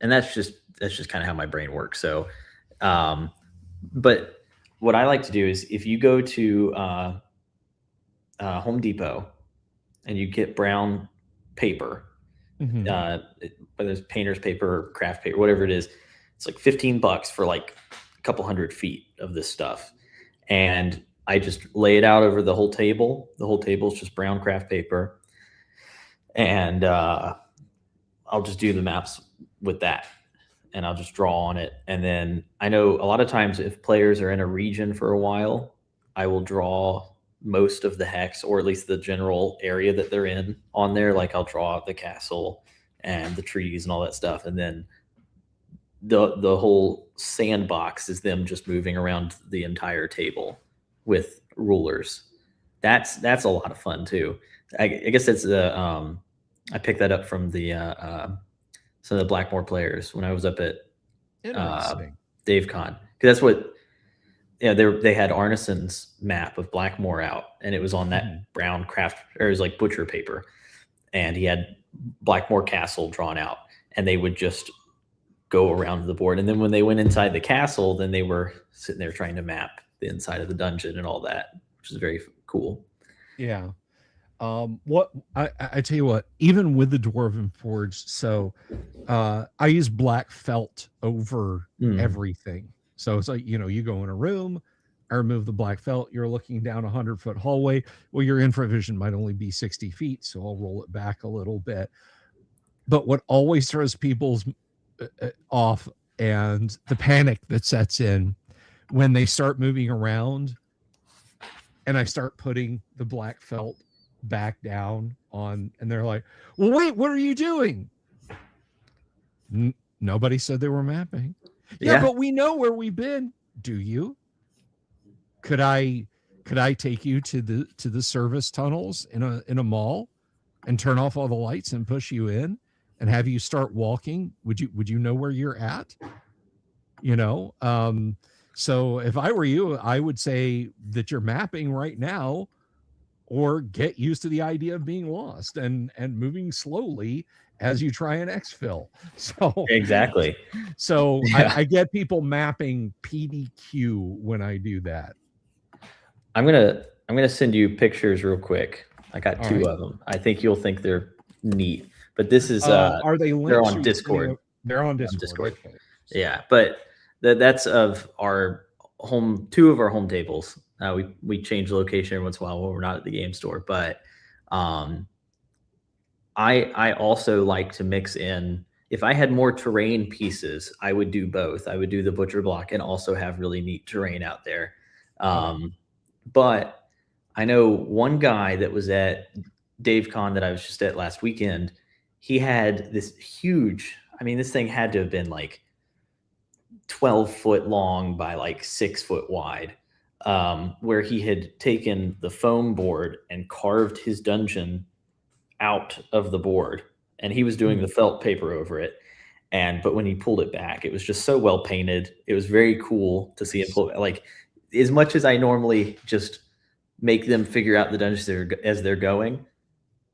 And that's just kind of how my brain works. So, but what I like to do is, if you go to Home Depot and you get brown paper, whether it's painter's paper or craft paper, whatever it is, it's like $15 for like a couple 100 feet of this stuff. And I just lay it out over the whole table. The whole table is just brown craft paper. And I'll just do the maps with that, and I'll just draw on it. And then I know a lot of times, if players are in a region for a while, I will draw most of the hex, or at least the general area that they're in, on there. Like, I'll draw the castle and the trees and all that stuff. And then the whole sandbox is them just moving around the entire table with rulers. That's a lot of fun too. I guess it's I picked that up from the some of the Blackmore players when I was up at Dave Con, because that's what they had Arneson's map of Blackmore out, and it was on that brown craft, or it was like butcher paper, and he had Blackmore Castle drawn out, and they would just go around the board. And then when they went inside the castle, then they were sitting there trying to map the inside of the dungeon and all that, which is very cool. Yeah. What I tell you what, even with the Dwarven Forge, so I use black felt over everything. So it's like, you go in a room, I remove the black felt, you're looking down a 100-foot hallway. Well, your infravision might only be 60 feet, so I'll roll it back a little bit. But what always throws people's off and the panic that sets in when they start moving around and I start putting the black felt back down on, and they're like, well, wait, what are you doing? Nobody said they were mapping. Yeah, but we know where we've been. Do you? Could I take you to the service tunnels in a mall and turn off all the lights and push you in and have you start walking? Would you know where you're at? So if I were you, I would say that you're mapping right now, or get used to the idea of being lost and moving slowly as you try and exfil. So exactly. So yeah. I get people mapping PDQ when I do that. I'm gonna send you pictures real quick. I got two of them. I think you'll think they're neat. But this is are they links? They're on Discord. They're on Discord. Okay. Yeah, but that's of our home, two of our home tables. We change location every once in a while when we're not at the game store. But I also like to mix in. If I had more terrain pieces, I would do both. I would do the butcher block and also have really neat terrain out there. But I know one guy that was at DaveCon that I was just at last weekend. He had this huge, I mean, this thing had to have been like 12 foot long by like 6 foot wide, where he had taken the foam board and carved his dungeon out of the board. And he was doing the felt paper over it. But when he pulled it back, it was just so well painted. It was very cool to see him pull it. Like, as much as I normally just make them figure out the dungeons as they're going,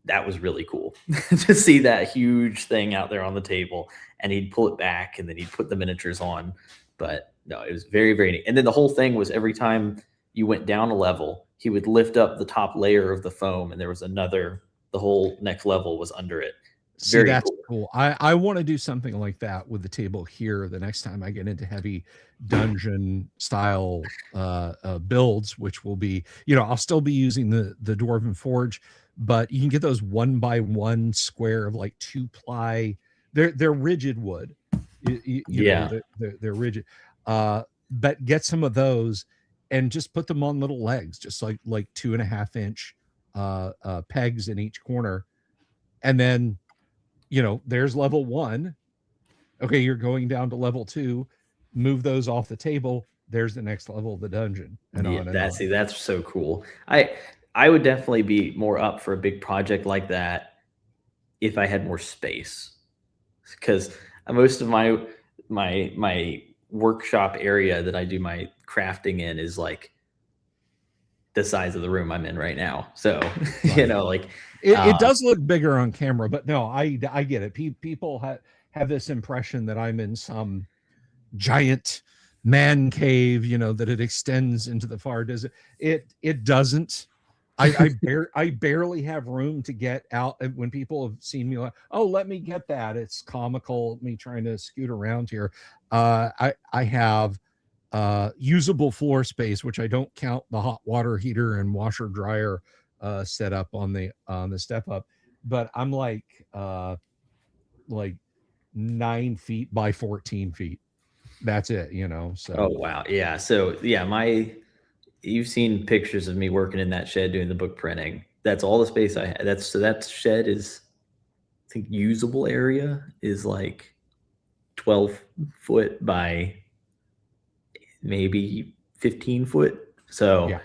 that was really cool to see that huge thing out there on the table, and he'd pull it back and then he'd put the miniatures on. But no, it was very, very neat. And then the whole thing was every time you went down a level, he would lift up the top layer of the foam, and there was the whole next level was under it. See, that's cool. I want to do something like that with the table here the next time I get into heavy dungeon style builds, which will be, I'll still be using the Dwarven Forge, but you can get those 1x1 square of like 2-ply. They're rigid wood. They're rigid. But get some of those and just put them on little legs, just like 2.5-inch pegs in each corner, and then there's level 1. Okay, you're going down to level 2. Move those off the table. There's the next level of the dungeon. And on and on. See, that's so cool. I would definitely be more up for a big project like that if I had more space, because most of my workshop area that I do my crafting in is like the size of the room I'm in right now. So, like it does look bigger on camera, but no, I get it. People have this impression that I'm in some giant man cave, that it extends into the far desert. It doesn't. I barely have room to get out. When people have seen me like, oh, let me get that. It's comical, me trying to scoot around here. I have usable floor space, which I don't count the hot water heater and washer dryer set up on the step up, but I'm like 9 feet by 14 feet. That's it, so. Oh wow. Yeah. So yeah, you've seen pictures of me working in that shed doing the book printing. That's all the space I had. That shed is, I think, usable area is like 12 foot by maybe 15 foot. So,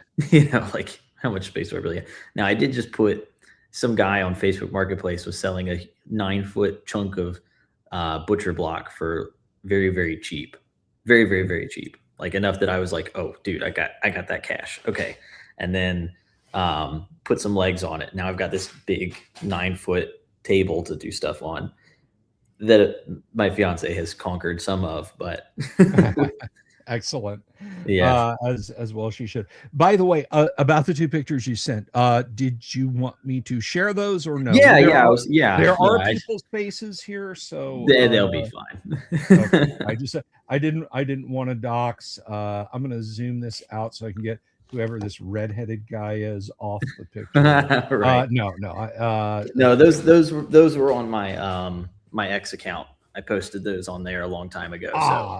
like, how much space do I really have? Now, I did just put, some guy on Facebook Marketplace was selling a 9-foot chunk of butcher block for very, very cheap. Very, very, very cheap. Like enough that I was like, oh, dude, I got that cash. Okay. And then put some legs on it. Now I've got this big 9-foot table to do stuff on that my fiance has conquered some of, but Excellent. yeah. As well she should. By the way, about the 2 pictures you sent, did you want me to share those or no? Yeah, There yeah, are yeah, people's faces here, so they'll be fine. okay. I didn't want to dox. I'm gonna zoom this out so I can get whoever this redheaded guy is off the picture. Right. No, No, those were on my my ex account. I posted those on there a long time ago.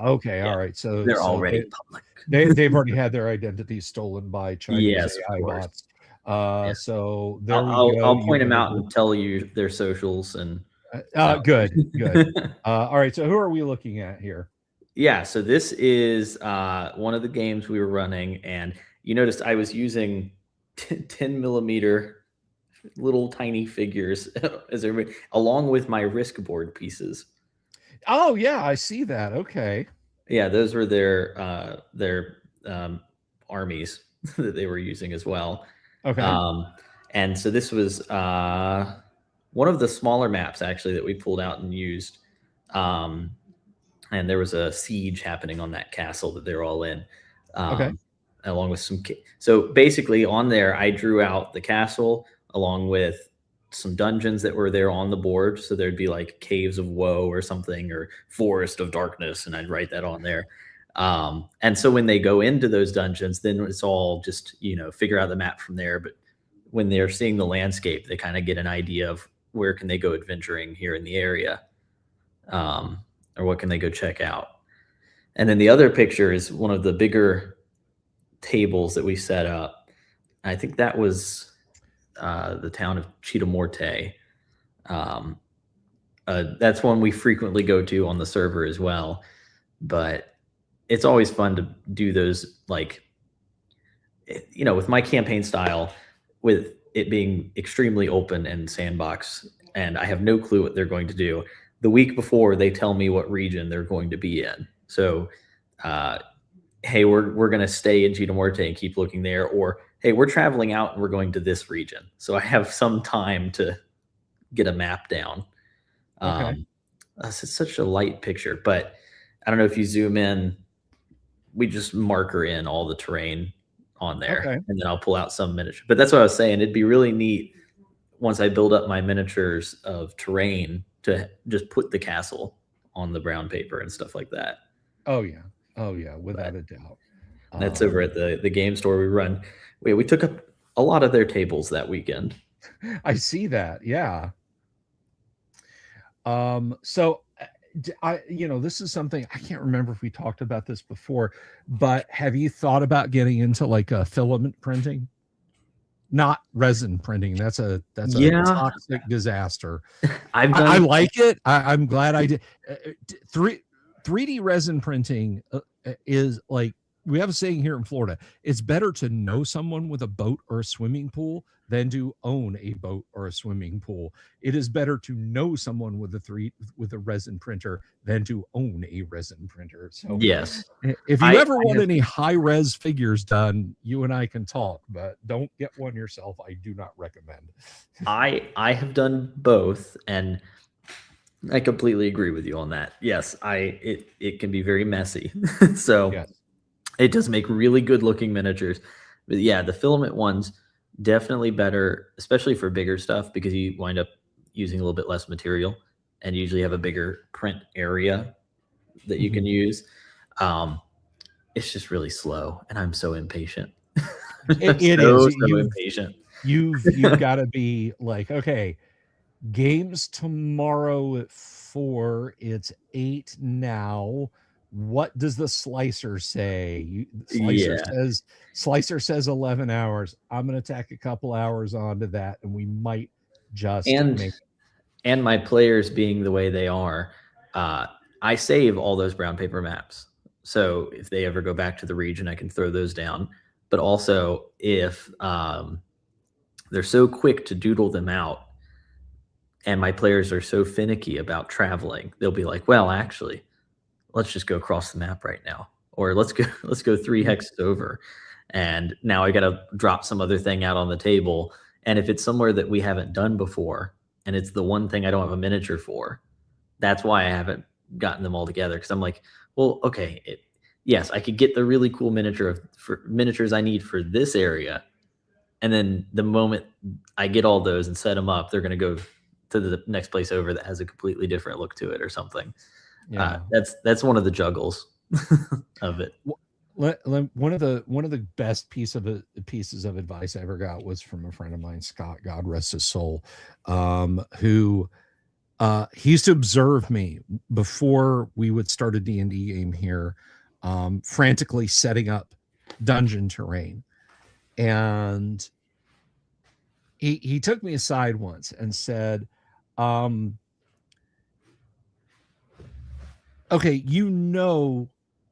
Okay, yeah, all right. So they're already public. they've already had their identities stolen by Chinese Yes, of AI course. bots. Yeah. So there we go. I'll point them out and tell you their socials and good. All right. So who are we looking at here? Yeah, so this is one of the games we were running, and you noticed I was using 10 millimeter little tiny figures as everybody, along with my risk board pieces. Oh yeah, I see that. Okay. Yeah, those were their armies that they were using as well. Okay. And so this was one of the smaller maps actually that we pulled out and used. And there was a siege happening on that castle that they're all in. Okay. Along with some. So basically on there, I drew out the castle along with some dungeons that were there on the board. So there'd be like Caves of Woe or something, or Forest of Darkness, and I'd write that on there. And so when they go into those dungeons, then it's all just, figure out the map from there. But when they're seeing the landscape, they kind of get an idea of where can they go adventuring here in the area, or what can they go check out. And then the other picture is one of the bigger tables that we set up. I think that was the town of Chitamorte. That's one we frequently go to on the server as well. But it's always fun to do those, like, with my campaign style, with it being extremely open and sandbox, and I have no clue what they're going to do. The week before, they tell me what region they're going to be in. So, hey, we're going to stay in Chitamorte and keep looking there, or hey, we're traveling out and we're going to this region. So I have some time to get a map down. Okay. It's such a light picture, but I don't know if you zoom in, we just marker in all the terrain on there, Okay. and then I'll pull out some miniature. But that's what I was saying. It'd be really neat once I build up my miniatures of terrain to just put the castle on the brown paper and stuff like that. Oh yeah, without a doubt. That's over at the game store we run. We took up a lot of their tables that weekend. I see that. Yeah. So this is something I can't remember if we talked about this before, but have you thought about getting into like a filament printing? Not resin printing. That's a toxic disaster. I like it. I'm glad I did. 3D resin printing is like, we have a saying here in Florida, it's better to know someone with a boat or a swimming pool than to own a boat or a swimming pool. It is better to know someone with a resin printer than to own a resin printer. So yes, if you ever want any high res figures done, you and I can talk, but don't get one yourself. I do not recommend. I have done both, and I completely agree with you on that. Yes, it can be very messy. So yes. It does make really good looking miniatures. But yeah, the filament ones definitely better, especially for bigger stuff, because you wind up using a little bit less material and usually have a bigger print area that you can use. It's just really slow, and I'm so impatient. It is so impatient. You've got to be like, okay, games tomorrow at 4, it's 8 now. What does the slicer say? Slicer says 11 hours. I'm going to tack a couple hours onto that, and we might just and my players being the way they are, I save all those brown paper maps. So if they ever go back to the region, I can throw those down. But also, if they're so quick to doodle them out, and my players are so finicky about traveling, they'll be like, well, actually, let's just go across the map right now, or let's go 3 hexes over, and now I got to drop some other thing out on the table. And if it's somewhere that we haven't done before, and it's the one thing I don't have a miniature for. That's why I haven't gotten them all together, because I'm like, well, okay, yes, I could get the really cool miniatures I need for this area, and then the moment I get all those and set them up, they're going to go to the next place over that has a completely different look to it or something. Yeah. That's one of the juggles of it. One of the best pieces of advice I ever got was from a friend of mine, Scott, God rest his soul, who he used to observe me before we would start a D&D game here, frantically setting up dungeon terrain. And he took me aside once and said, okay, you know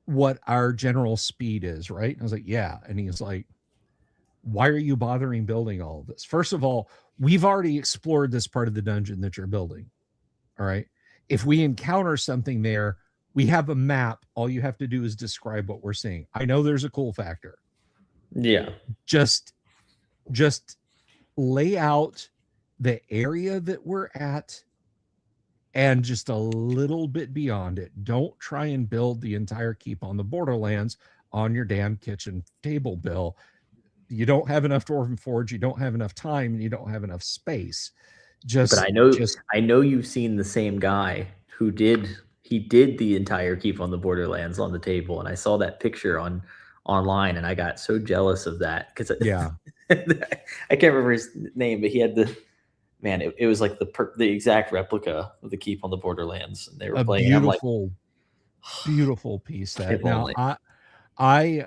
what our general speed is, right? And I was like, yeah. And he was like, why are you bothering building all of this? First of all, we've already explored this part of the dungeon that you're building. All right. If we encounter something there, we have a map. All you have to do is describe what we're seeing. I know there's a cool factor. Yeah. Just lay out the area that we're at and just a little bit beyond it. Don't try and build the entire keep on the Borderlands on your damn kitchen table, Bill. You don't have enough Dwarven Forge, you don't have enough time, and you don't have enough space. But I know you've seen the same guy who did the entire keep on the Borderlands on the table, and I saw that picture online, and I got so jealous of that because yeah, I can't remember his name, but he had it was like the exact replica of the keep on the Borderlands, and they were playing. Beautiful, beautiful piece. That now I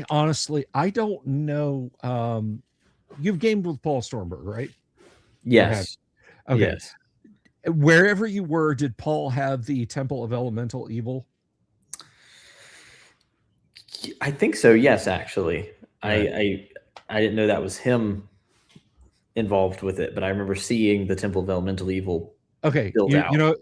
honestly I don't know. You've gamed with Paul Stormberg, right? Yes. Okay. Yes. Wherever you were, did Paul have the Temple of Elemental Evil? I think so. Yes, actually, Right. I didn't know that was him involved with it, but I remember seeing the Temple of Elemental Evil. Okay, built out. You know,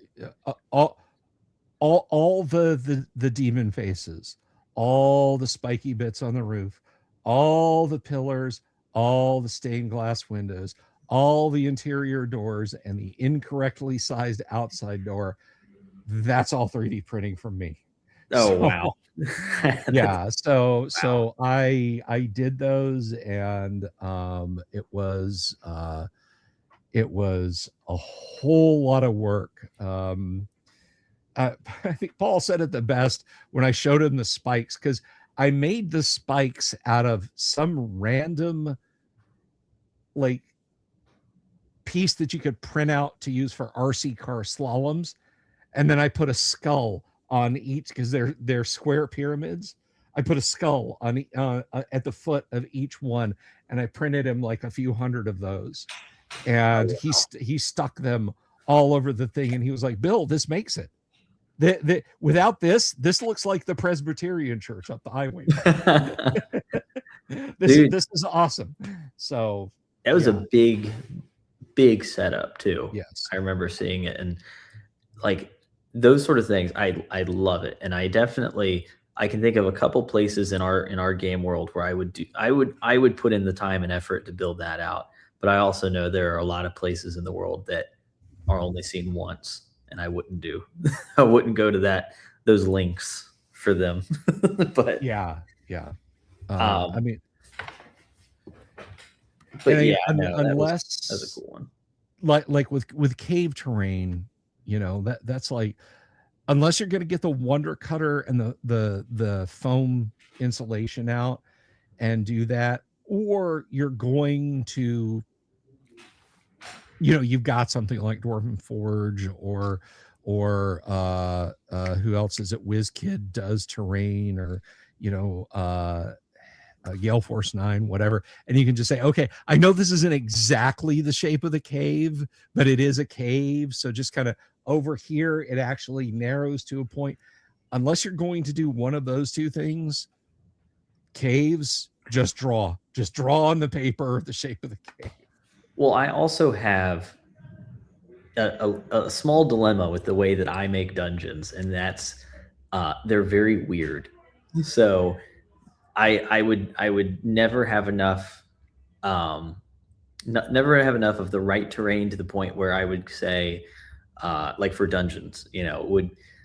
all the demon faces, all the spiky bits on the roof, all the pillars, all the stained glass windows, all the interior doors, and the incorrectly sized outside door. That's all 3D printing from me. Oh, wow. Yeah, so I did those, and it was a whole lot of work. I think Paul said it the best when I showed him the spikes, because I made the spikes out of some random like piece that you could print out to use for RC car slaloms, and then I put a skull on each, because they're square pyramids. I put a skull on at the foot of each one, and I printed him like a few hundred of those, and he stuck them all over the thing, and he was like, Bill, this makes it. Without this looks like the Presbyterian church up the highway. This is awesome. So that was a big setup too. Yes, I remember seeing it, and like those sort of things, I love it, and I can think of a couple places in our game world where I would put in the time and effort to build that out. But I also know there are a lot of places in the world that are only seen once, and I wouldn't go to those links for them. But yeah. I mean, but unless that's a cool one. Like with cave terrain, that's like, unless you're going to get the Wonder Cutter and the foam insulation out and do that, or you're going to, you've got something like Dwarven Forge or who else is it? WizKid does terrain, or Gale Force 9, whatever, and you can just say, okay, I know this isn't exactly the shape of the cave, but it is a cave, so just kind of over here it actually narrows to a point. Unless you're going to do one of those two things, caves, just draw on the paper the shape of the cave. Well, I also have a small dilemma with the way that I make dungeons, and that's they're very weird. So I would never have enough never have enough of the right terrain to the point where I would say, like for dungeons,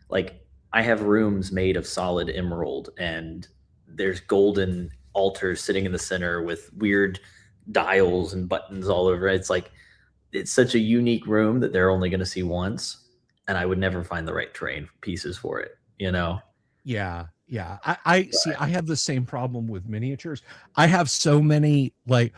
like I have rooms made of solid emerald, and there's golden altars sitting in the center with weird dials and buttons all over it. It's like it's such a unique room that they're only going to see once, and I would never find the right terrain pieces for it. Yeah. I see. I have the same problem with miniatures. I have so many like,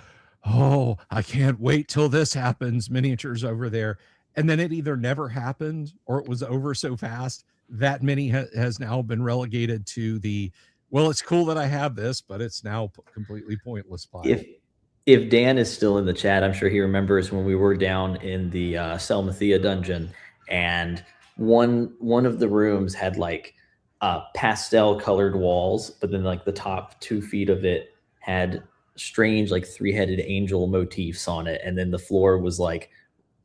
oh, I can't wait till this happens. Miniatures over there, and then it either never happened or it was over so fast that mini has now been relegated to the. Well, it's cool that I have this, but it's now completely pointless pile. If Dan is still in the chat, I'm sure he remembers when we were down in the Selmathea dungeon, and one of the rooms had like pastel colored walls, but then like the top 2 feet of it had strange like 3-headed angel motifs on it, and then the floor was like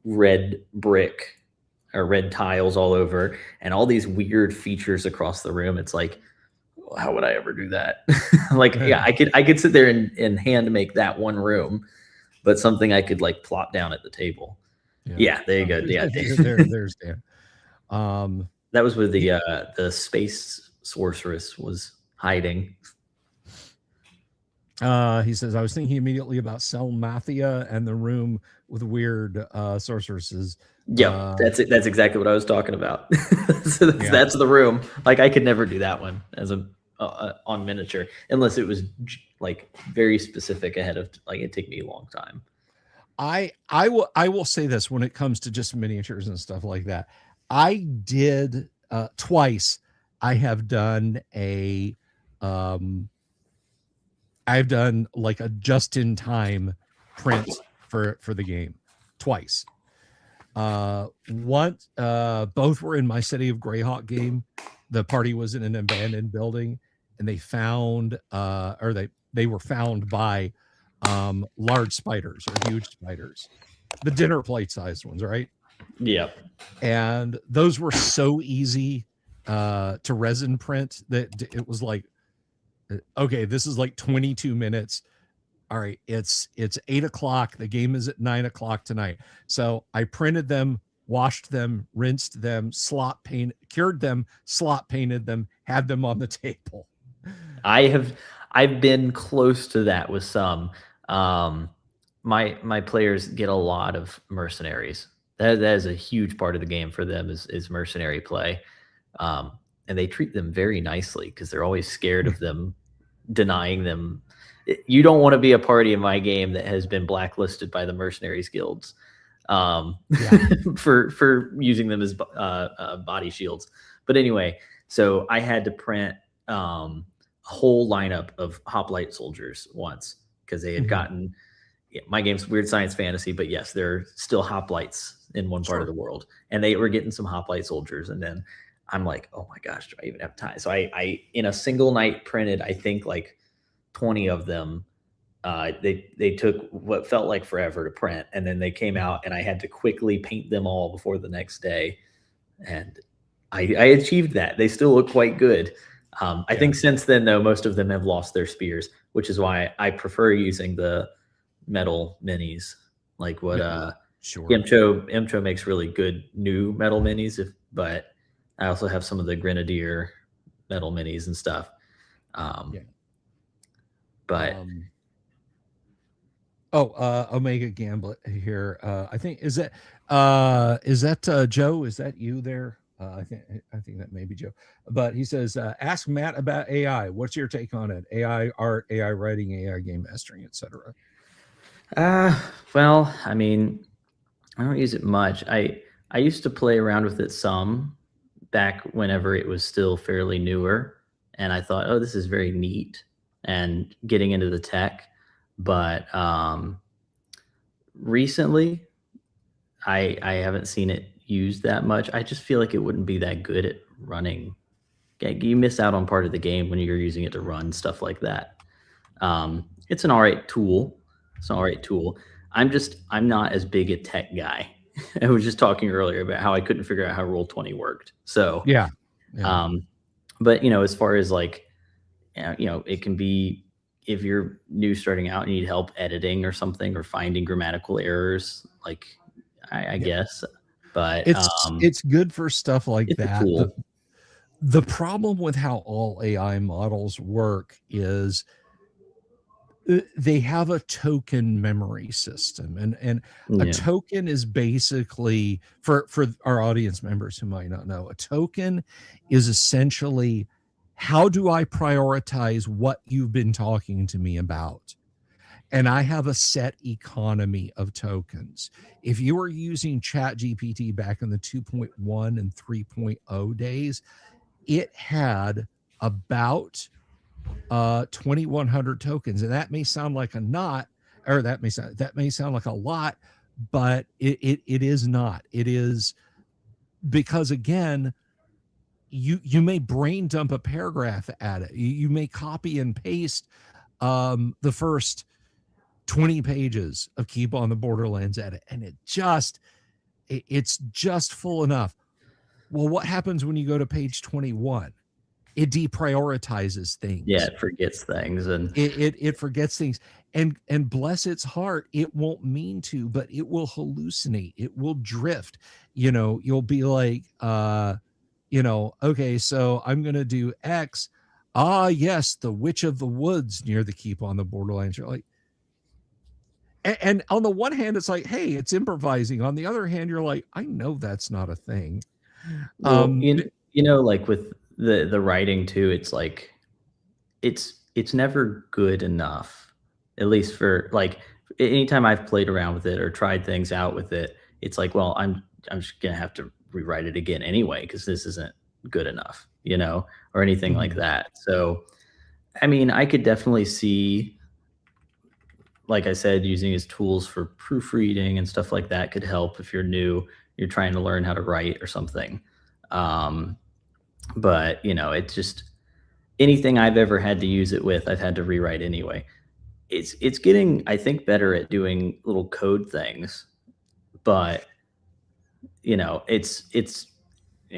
red brick or red tiles all over, and all these weird features across the room. It's like, how would I ever do that? Like, yeah, I could sit there and hand make that one room, but something I could like plop down at the table. Yeah, there you go. Yeah, there's Dan. That was where the space sorceress was hiding. He says, I was thinking immediately about Selmathea and the room with weird sorceresses. Yeah, that's it. That's exactly what I was talking about. So that's the room. Like I could never do that one as a on miniature unless it was like very specific ahead of, like, it'd take me a long time. I will say this when it comes to just miniatures and stuff like that. I did twice. I have done I've done like a just-in-time print for the game twice. Both were in my City of Greyhawk game. The party was in an abandoned building, and they found they were found by large spiders or huge spiders, the dinner plate sized ones, right? Yep. And those were so easy to resin print that it was like, okay, this is like 22 minutes. All right, it's 8 o'clock. The game is at 9 o'clock tonight. So I printed them, washed them, rinsed them, cured them, slot painted them, had them on the table. I've been close to that with some. My players get a lot of mercenaries. That is a huge part of the game for them is mercenary play. And they treat them very nicely because they're always scared of them denying them. You don't want to be a party in my game that has been blacklisted by the mercenaries guilds for using them as body shields. But anyway, so I had to print a whole lineup of hoplite soldiers once because they had gotten my game's weird science fantasy, but yes, there are still hoplites in one part of the world, and they were getting some hoplite soldiers. And then I'm like, oh my gosh, do I even have time? So I in a single night printed, I think like 20 of them. They took what felt like forever to print, and then they came out, and I had to quickly paint them all before the next day. And I achieved that. They still look quite good. I think since then, though, most of them have lost their spears, which is why I prefer using the metal minis, like what Imcho makes really good new metal minis. But I also have some of the Grenadier metal minis and stuff. But Omega Gamblet here. I think is that Joe? Is that you there? I think that may be Joe. But he says, ask Matt about AI. What's your take on it? AI art, AI writing, AI game mastering, etc. Well, I mean, I don't use it much. I used to play around with it some back whenever it was still fairly newer, and I thought, oh, this is very neat, and getting into the tech. But recently, I haven't seen it used that much. I just feel like it wouldn't be that good at running. You miss out on part of the game when you're using it to run stuff like that. It's an all right tool. I'm not as big a tech guy. I was just talking earlier about how I couldn't figure out how Roll20 worked. So but as far as like, it can be if you're new starting out and you need help editing or something, or finding grammatical errors, like I guess, but it's good for stuff like it's a that. tool. The problem with how all AI models work is they have a token memory system, and a Yeah. token is basically, for our audience members who might not know, a token is essentially, how do I prioritize what you've been talking to me about? And I have a set economy of tokens. If you were using ChatGPT back in the 2.1 and 3.0 days, it had about 2,100 tokens, and that may sound like a not, or that may sound like a lot, but it is not. It is, because again, you may brain dump a paragraph at it. You may copy and paste the first 20 pages of Keep on the Borderlands at it, and it's just full enough. Well, what happens when you go to page 21? It deprioritizes things. Yeah, it forgets things, and it forgets things, and bless its heart, it won't mean to, but it will hallucinate, it will drift. You'll be like, okay, so I'm gonna do X. Yes, the Witch of the Woods near the Keep on the Borderlands. You're like, and on the one hand, it's like, hey, it's improvising. On the other hand, you're like, I know that's not a thing. well, like with the writing too, it's like it's never good enough. At least for like, anytime I've played around with it or tried things out with it, it's like, well, I'm just gonna have to rewrite it again anyway, because this isn't good enough, or anything like that. So, I mean, I could definitely see, like I said, using his tools for proofreading and stuff like that could help if you're new, you're trying to learn how to write or something. But it's just, anything I've ever had to use it with, I've had to rewrite anyway. It's getting, I think, better at doing little code things, but it's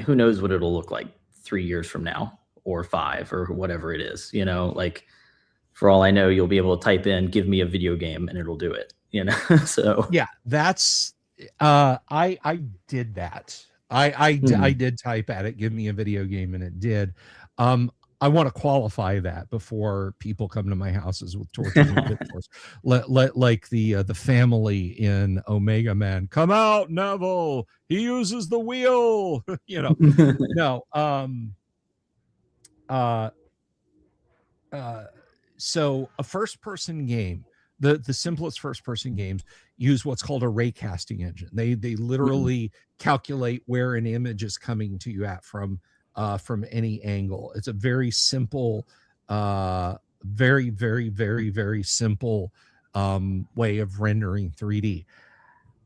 who knows what it'll look like 3 years from now, or 5, or whatever it is. Like, for all I know, you'll be able to type in, give me a video game, and it'll do it. So yeah, that's I did that. I did type at it, give me a video game, and it did. I want to qualify that before people come to my houses with torches and pitchforks. Let like the family in Omega Man, come out, Neville. He uses the wheel. No. So a first-person game, the simplest first-person games use what's called a raycasting engine. They literally calculate where an image is coming to you at from any angle. It's a very simple, very, very, very, very simple way of rendering 3D.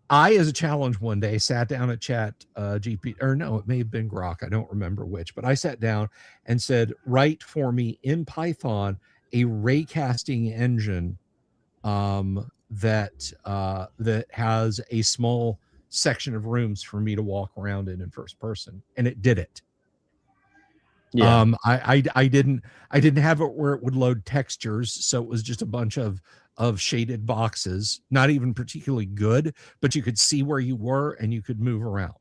I, as a challenge one day, sat down at GPT, or no, it may have been Grok, I don't remember which, but I sat down and said, write for me in Python a raycasting engine that has a small section of rooms for me to walk around in first person, and it did it. yeah. I didn't have it where it would load textures, so it was just a bunch of shaded boxes, not even particularly good, but you could see where you were and you could move around.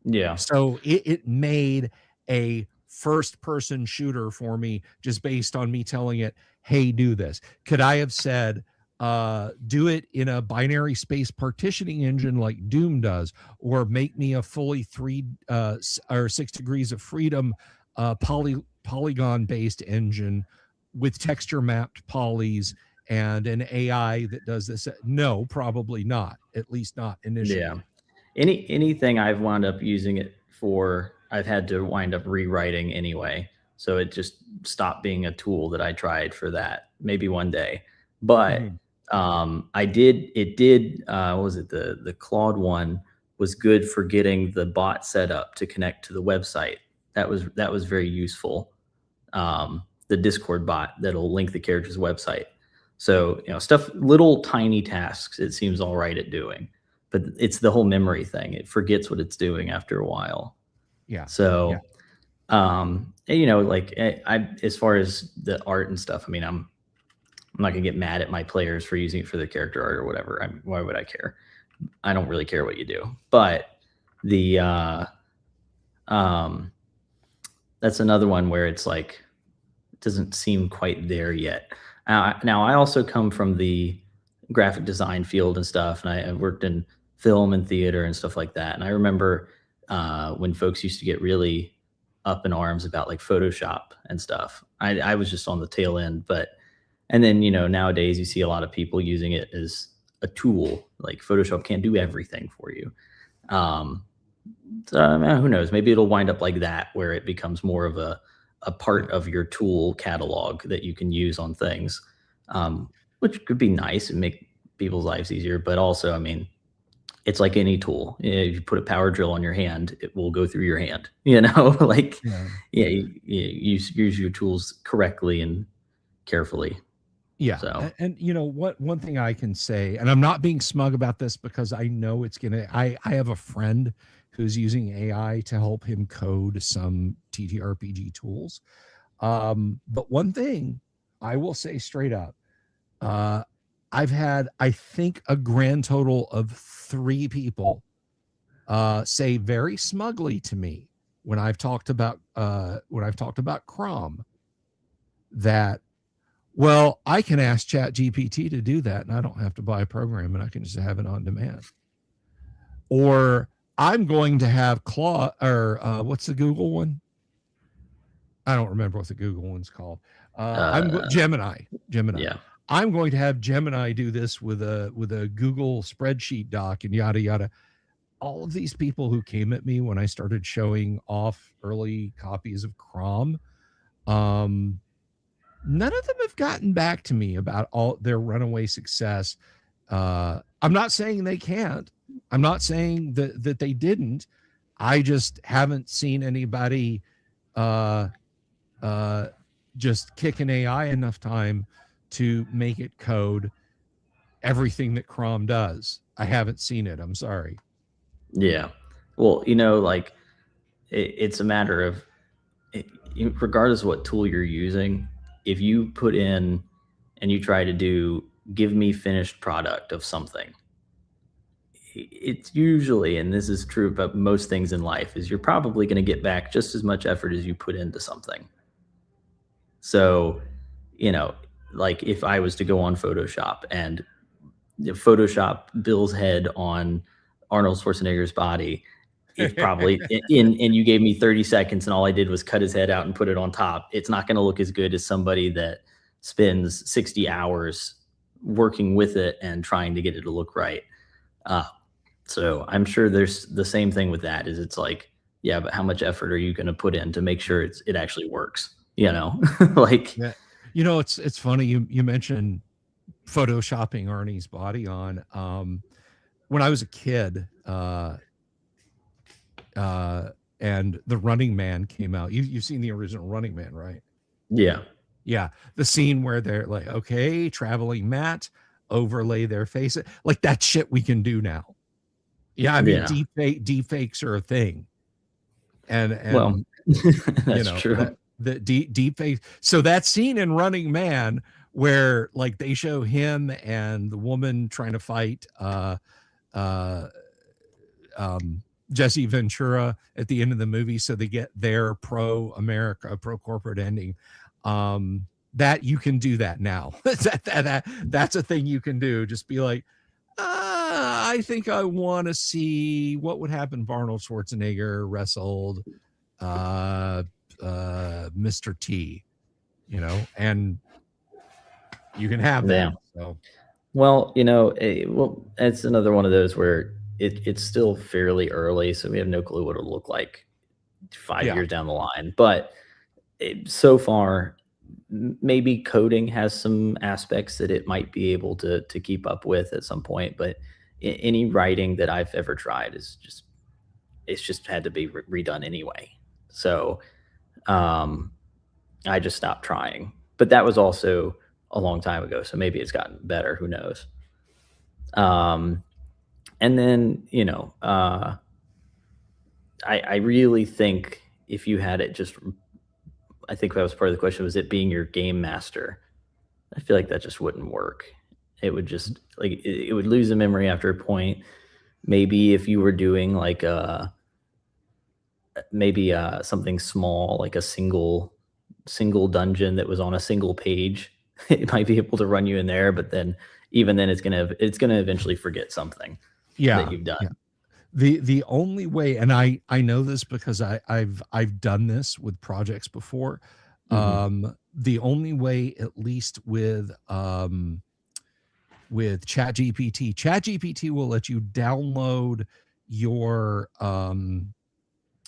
Yeah. So it made a first person shooter for me, just based on me telling it, hey, do this. Could I have said, do it in a binary space partitioning engine like Doom does, or make me a fully 3 or 6 degrees of freedom polygon based engine with texture mapped polys and an AI that does this? No, probably not. At least not initially. Yeah. Anything I've wound up using it for, I've had to wind up rewriting anyway. So it just stopped being a tool that I tried for that. Maybe one day. But it did, what was it? The Claude one was good for getting the bot set up to connect to the website. That was very useful. The Discord bot that'll link the character's website. So, stuff, little tiny tasks, it seems all right at doing, but it's the whole memory thing. It forgets what it's doing after a while. Yeah. So, like I as far as the art and stuff, I mean, I'm not gonna get mad at my players for using it for their character art or whatever. Why would I care? I don't really care what you do. But the that's another one where it's like it doesn't seem quite there yet. Now I also come from the graphic design field and stuff, and I worked in film and theater and stuff like that. And I remember when folks used to get really up in arms about like Photoshop and stuff. I was just on the tail end, but and then nowadays you see a lot of people using it as a tool. Like Photoshop can't do everything for you. So, who knows? Maybe it'll wind up like that, where it becomes more of a part of your tool catalog that you can use on things, which could be nice and make people's lives easier. But also, I mean, it's like any tool. If you put a power drill on your hand, it will go through your hand. Like you use your tools correctly and carefully. Yeah. So. And what one thing I can say, and I'm not being smug about this because I know it's gonna. I have a friend who's using AI to help him code some TTRPG tools. But one thing I will say straight up, I've had, I think, a grand total of 3 people say very smugly to me when I've talked about Crom that, well, I can ask ChatGPT to do that, and I don't have to buy a program, and I can just have it on demand. Or I'm going to have Claude, or what's the Google one? I don't remember what the Google one's called. Gemini. Yeah. I'm going to have Gemini do this with a Google spreadsheet doc and yada yada. All of these people who came at me when I started showing off early copies of Crom, none of them have gotten back to me about all their runaway success. I'm not saying they can't. I'm not saying that they didn't. I just haven't seen anybody just kick an AI enough time to make it code everything that Crom does. I haven't seen it. I'm sorry. Yeah. Well, like it's a matter of regardless of what tool you're using, if you put in and you try to do give me finished product of something, it's usually, and this is true about most things in life, is you're probably going to get back just as much effort as you put into something. So, like if I was to go on Photoshop and Photoshop Bill's head on Arnold Schwarzenegger's body, if probably and you gave me 30 seconds and all I did was cut his head out and put it on top, it's not going to look as good as somebody that spends 60 hours working with it and trying to get it to look right. So I'm sure there's the same thing with that, is it's like, yeah, but how much effort are you going to put in to make sure it actually works? Like, yeah. It's funny. You mentioned Photoshopping Arnie's body on, when I was a kid, and The Running Man came out. You've seen the original Running Man, right? Yeah. The scene where they're like, okay, traveling Matt, overlay their face. Like that shit we can do now. Yeah. I mean, deep fakes are a thing. And well, that's true. The deep fake. So that scene in Running Man where like they show him and the woman trying to fight Jesse Ventura at the end of the movie, so they get their pro-America, pro-corporate ending. That you can do that now. That's a thing you can do. Just be like, I think I want to see what would happen if Arnold Schwarzenegger wrestled Mr. T, and you can have that. So. Well, it's another one of those where it's still fairly early, so we have no clue what it'll look like 5 years down the line. But so far, maybe coding has some aspects that it might be able to keep up with at some point. But any writing that I've ever tried it's just had to be redone anyway. So I just stopped trying. But that was also a long time ago, so maybe it's gotten better. Who knows? And then, I really think if you had it just, I think that was part of the question, was it being your game master? I feel like that just wouldn't work. It would just like it would lose the memory after a point. Maybe if you were doing like maybe something small, like a single dungeon that was on a single page, it might be able to run you in there. But then even then, it's gonna eventually forget something that Yeah, you've done. yeah. The only way, and I know this because I've done this with projects before. Hmm. The only way, at least with ChatGPT will let you download your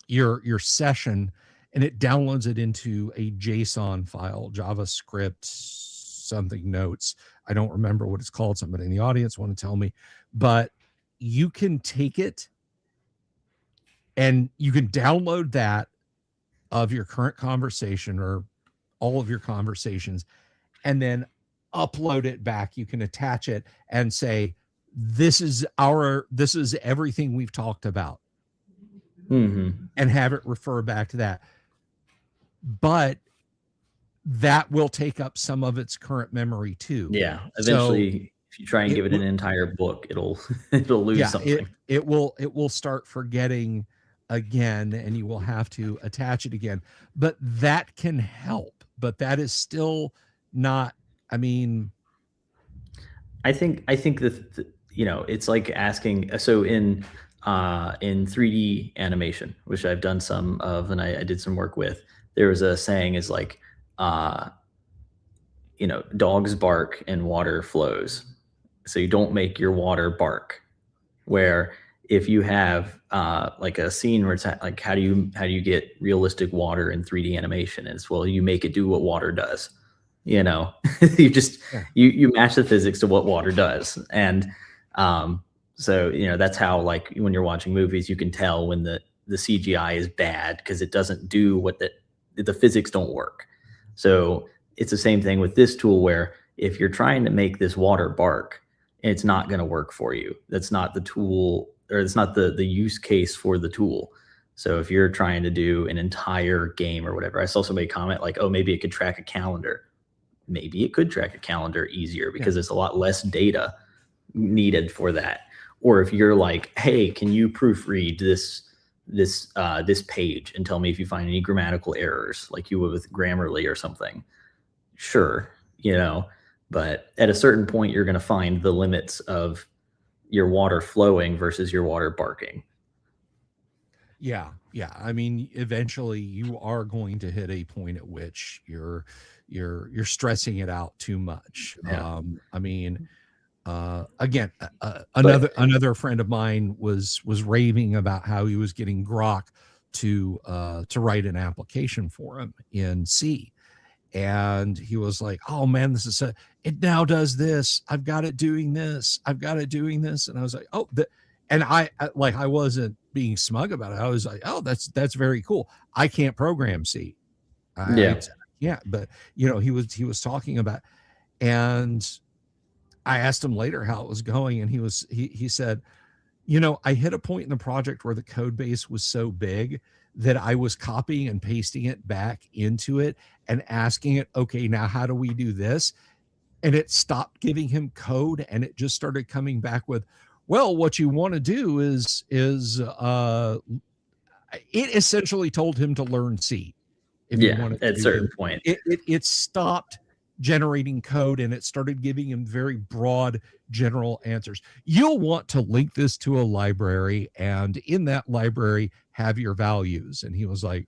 your session, and it downloads it into a JSON file, JavaScript something notes. I don't remember what it's called. Somebody in the audience want to tell me, but you can take it and you can download that of your current conversation or all of your conversations, and then upload it back. You can attach it and say, this is everything we've talked about, Hmm. and have it refer back to that. But that will take up some of its current memory too. Yeah. So Eventually, if you try and it give it an will, entire book, it'll lose yeah, something. it will start forgetting again, and you will have to attach it again. But that can help, but that is still not, I mean, I think that it's like asking. So in 3D animation, which I've done some of, and I did some work with. There was a saying is like, uh, dogs bark and water flows. So you don't make your water bark. Where if you have like a scene where it's like, how do you get realistic water in 3D animation? And it's, well, you make it do what water does. You know, you just yeah, you match the physics to what water does. And um, so that's how, like, when you're watching movies, you can tell when the CGI is bad because it doesn't do what the physics don't work. So it's the same thing with this tool, where if you're trying to make this water bark, it's not going to work for you. That's not the tool, or it's not the use case for the tool. So if you're trying to do an entire game or whatever, I saw somebody comment like, oh, maybe it could track a calendar. Maybe it could track a calendar easier yeah, because there's a lot less data needed for that. Or if you're like, hey, can you proofread this page and tell me if you find any grammatical errors like you would with Grammarly or something? Sure, but at a certain point, you're going to find the limits of your water flowing versus your water barking. yeah, yeah. I mean, eventually you are going to hit a point at which you're stressing it out too much. Yeah. I mean, again, But another friend of mine was raving about how he was getting Grok to write an application for him in C, and he was like, oh man, it now does this, I've got it doing this, I've got it doing this. And I was like, oh, and I wasn't being smug about it. I was like, oh, that's very cool. I can't program C. I yeah. yeah, but he was talking about, and I asked him later how it was going, and he said, I hit a point in the project where the code base was so big that I was copying and pasting it back into it and asking it, okay, now how do we do this? And it stopped giving him code, and it just started coming back with, well, what you want to do is it essentially told him to learn C if he Yeah, wanted at a to. certain point. It stopped generating code, and it started giving him very broad general answers. You'll want to link this to a library, and in that library have your values. And he was like,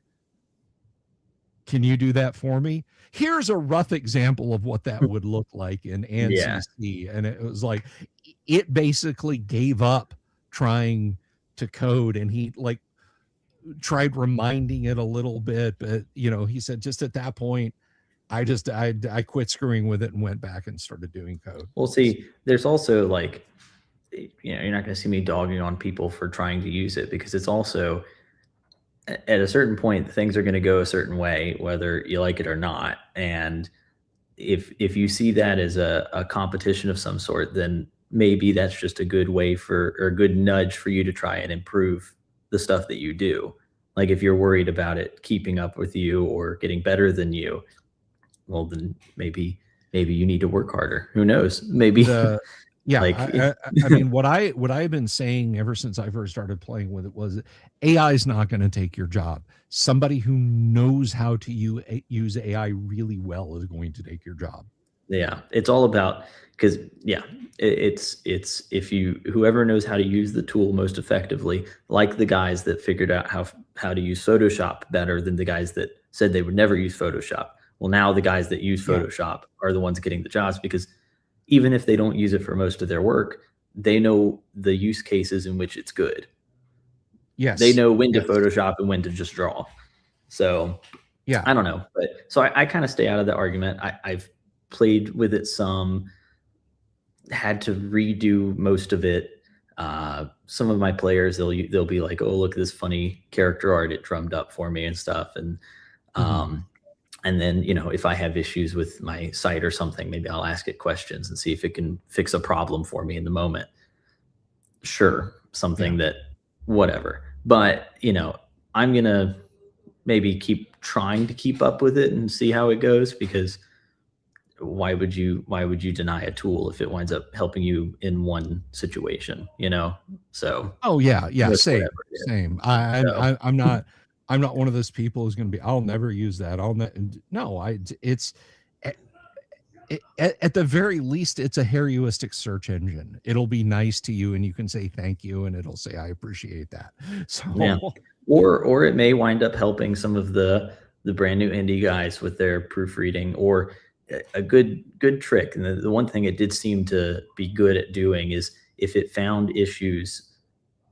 can you do that for me? Here's a rough example of what that would look like in Yeah. ANSI C. And it was like, it basically gave up trying to code, and he like tried reminding it a little bit, but he said just at that point, I quit screwing with it and went back and started doing code. Well, see, there's also like, you're not going to see me dogging on people for trying to use it, because it's also, at a certain point, things are going to go a certain way, whether you like it or not. And if you see that as a competition of some sort, then maybe that's just a good way or a good nudge for you to try and improve the stuff that you do. Like if you're worried about it keeping up with you or getting better than you, well, then maybe maybe you need to work harder. Who knows? Maybe Yeah, like I mean, what I've been saying ever since I first started playing with it was AI is not going to take your job. Somebody who knows how to use AI really well is going to take your job. yeah, it's all about, because it's if you, whoever knows how to use the tool most effectively, like the guys that figured out how to use Photoshop better than the guys that said they would never use Photoshop. Well, now the guys that use Photoshop are the ones getting the jobs, because even if they don't use it for most of their work, they know the use cases in which it's good. Yes. They know when to Photoshop and when to just draw. So yeah, I don't know. But so I kind of stay out of the argument. I've played with it some, had to redo most of it. Some of my players, they'll be like, oh, look at this funny character art it drummed up for me and stuff. And and then, you know, if I have issues with my site or something, maybe I'll ask it questions and see if it can fix a problem for me in the moment. Sure, something that, whatever. But, you know, I'm going to maybe keep trying to keep up with it and see how it goes, because why would you deny a tool if it winds up helping you in one situation, you know? So same. I'm not one of those people who's going to be, I'll never use that. It's at the very least, it's a heuristic search engine. It'll be nice to you and you can say thank you and it'll say, I appreciate that. So or it may wind up helping some of the brand new indie guys with their proofreading, or a good trick. And the one thing it did seem to be good at doing is, if it found issues,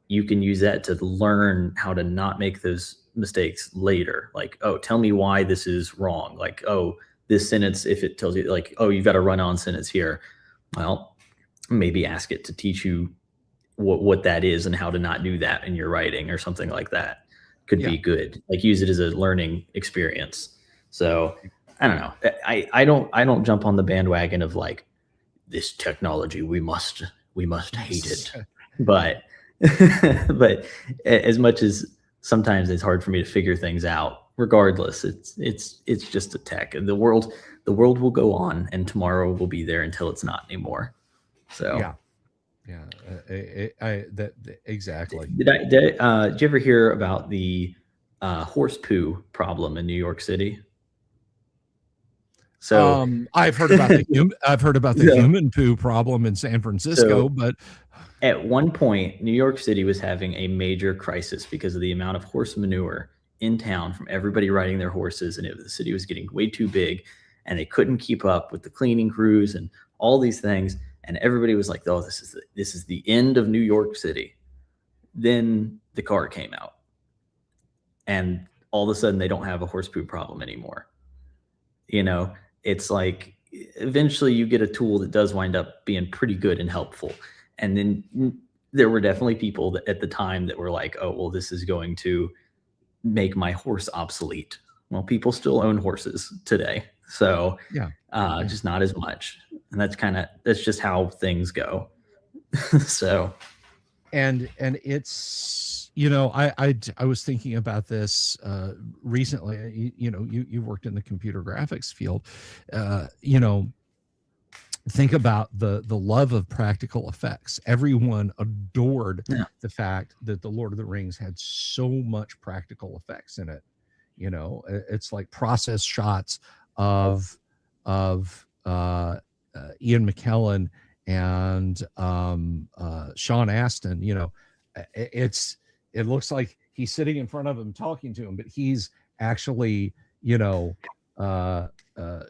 you can use that to learn how to not make those mistakes later. Like, oh, tell me why this is wrong. Like, oh, this sentence, if it tells you like, oh, you've got a run-on sentence here, well, maybe ask it to teach you what that is and how to not do that in your writing or something like that. Could be good. Like, use it as a learning experience. So I don't know. I don't jump on the bandwagon of like, this technology, we must hate it. But but as much as sometimes it's hard for me to figure things out, regardless, it's just a tech. The world will go on, and tomorrow will be there until it's not anymore. So exactly. Did you ever hear about the horse poo problem in New York City? So I've heard about the human poo problem in San Francisco, but at one point, New York City was having a major crisis because of the amount of horse manure in town from everybody riding their horses, and the city was getting way too big, and they couldn't keep up with the cleaning crews and all these things, and everybody was like, "Oh, this is the end of New York City." Then the car came out, and all of a sudden, they don't have a horse poo problem anymore. You know, it's like eventually you get a tool that does wind up being pretty good and helpful. And then there were definitely people that at the time that were like, oh, well, this is going to make my horse obsolete. Well, people still own horses today. So just not as much. And that's just how things go. So. And it's, you know, I was thinking about this recently. You worked in the computer graphics field. You know, think about the love of practical effects. Everyone adored the fact that the Lord of the Rings had so much practical effects in it. You know, it's like process shots of Ian McKellen and Sean Astin. You know, it looks like he's sitting in front of him talking to him, but he's actually, you know,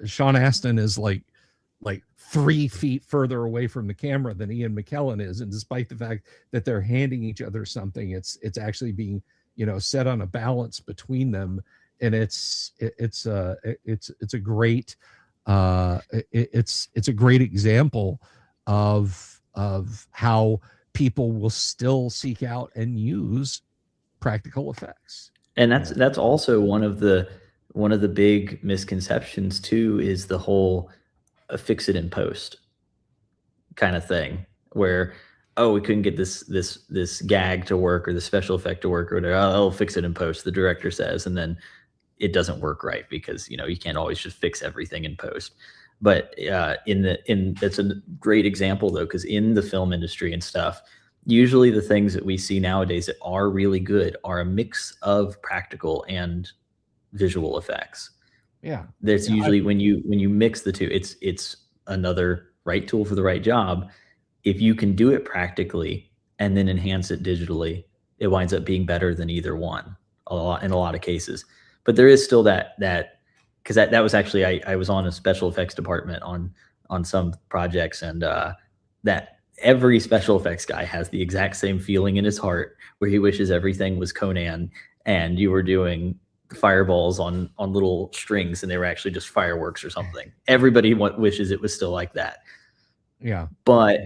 Sean Astin is like 3 feet further away from the camera than Ian McKellen is, and despite the fact that they're handing each other something, it's actually being, you know, set on a balance between them, and it's a great it's a great example of how people will still seek out and use practical effects. And that's also one of the big misconceptions too, is the whole fix it in post kind of thing, where, oh, we couldn't get this gag to work or the special effect to work, or whatever. I'll fix it in post, the director says, and then it doesn't work right because, you know, you can't always just fix everything in post. But that's a great example though, because in the film industry and stuff, usually the things that we see nowadays that are really good are a mix of practical and visual effects. Yeah. That's Yeah. usually when you mix the two, it's another right tool for the right job. If you can do it practically and then enhance it digitally, it winds up being better than either one in a lot of cases. But there is still that because that was actually I was on a special effects department on some projects, and that every special effects guy has the exact same feeling in his heart where he wishes everything was Conan and you were doing fireballs on little strings and they were actually just fireworks or something. Everybody wishes it was still like that. Yeah. But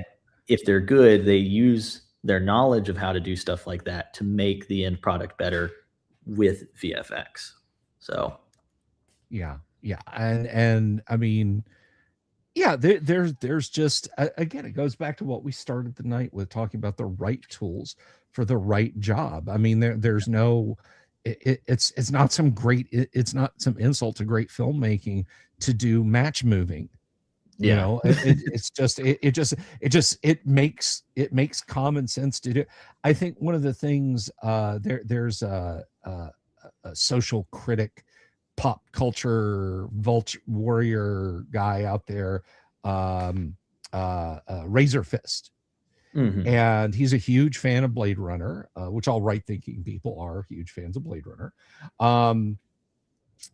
if they're good, they use their knowledge of how to do stuff like that to make the end product better with VFX. So Yeah. And I mean, yeah, there's just again, it goes back to what we started the night with, talking about the right tools for the right job. I mean, there's no, it's not some great, it's not some insult to great filmmaking to do match moving. You know, it's just it makes common sense to do. I think one of the things there's a social critic, pop culture vulture warrior guy out there, Razor Fist, and he's a huge fan of Blade Runner, which all right thinking people are huge fans of Blade Runner.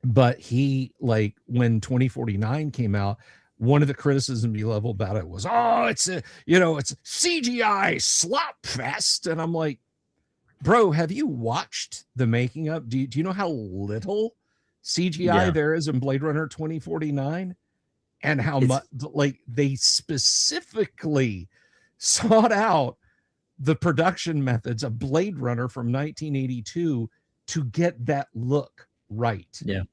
But he, like, when 2049 came out, one of the criticisms he leveled about it was, oh, it's a, it's CGI slop fest. And I'm like, bro, have you watched the making of? Do you know how little CGI there is in Blade Runner 2049, and how much, like, they specifically sought out the production methods of Blade Runner from 1982 to get that look right. Yeah.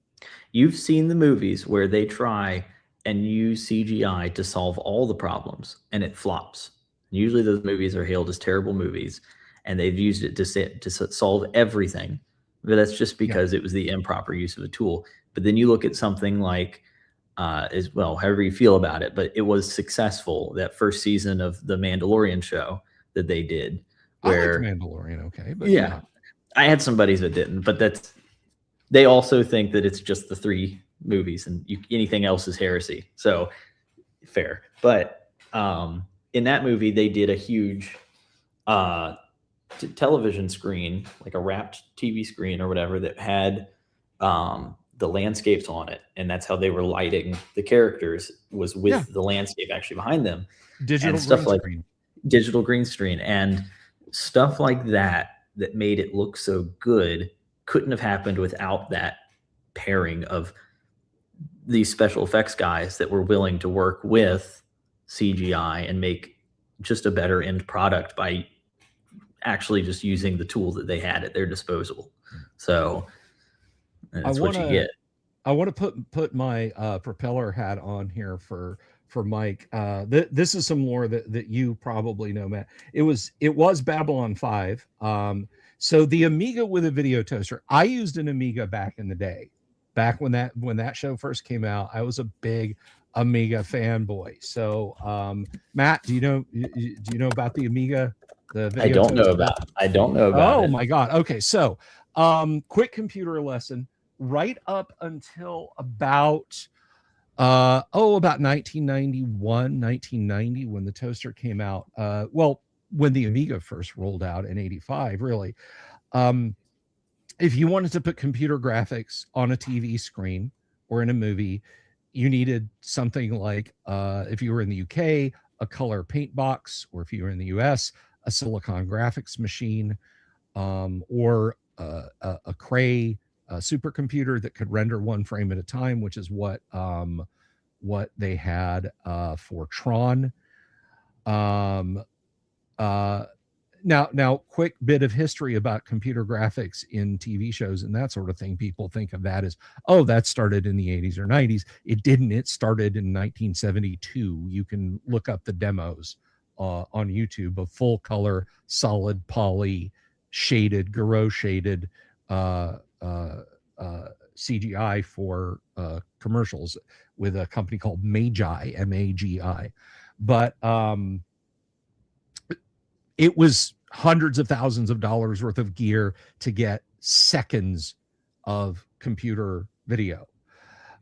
You've seen the movies where they try and use CGI to solve all the problems and it flops. Usually those movies are hailed as terrible movies, and they've used it to solve everything. But that's just because it was the improper use of a tool. But then you look at something like, as well, however you feel about it, but it was successful, that first season of the Mandalorian show that they did. Where, I like Mandalorian, okay, but yeah, I had some buddies that didn't, but they also think that it's just the 3 movies and anything else is heresy. So fair. But in that movie, they did a huge television screen, like a wrapped TV screen or whatever, that had the landscapes on it. And that's how they were lighting the characters, was with the landscape actually behind them. Digital and stuff green like screen. Digital green screen and stuff like that made it look so good couldn't have happened without that pairing of these special effects guys that were willing to work with CGI and make just a better end product by actually just using the tools that they had at their disposal. So that's what you get. I want to put my propeller hat on here for Mike. This is some lore that you probably know, Matt. It was Babylon 5. So the Amiga with a video toaster. I used an Amiga back in the day, back when that show first came out. I was a big Amiga fanboy. So Matt, do you know about the Amiga? The video I don't toaster? know about it. My God. Okay, so quick computer lesson. Right up until about 1991, 1990, when the toaster came out. When the Amiga first rolled out in 85, really. If you wanted to put computer graphics on a TV screen or in a movie, you needed something like, if you were in the UK, a color paint box, or if you were in the US, a Silicon graphics machine, or a Cray supercomputer that could render one frame at a time, which is what they had for Tron. Now, quick bit of history about computer graphics in TV shows and that sort of thing. People think of that as, oh, that started in the 80s or 90s. It didn't. It started in 1972. You can look up the demos on YouTube of full color, solid poly, shaded, Garou shaded CGI for commercials, with a company called Magi, M-A-G-I. But it was hundreds of thousands of dollars worth of gear to get seconds of computer video.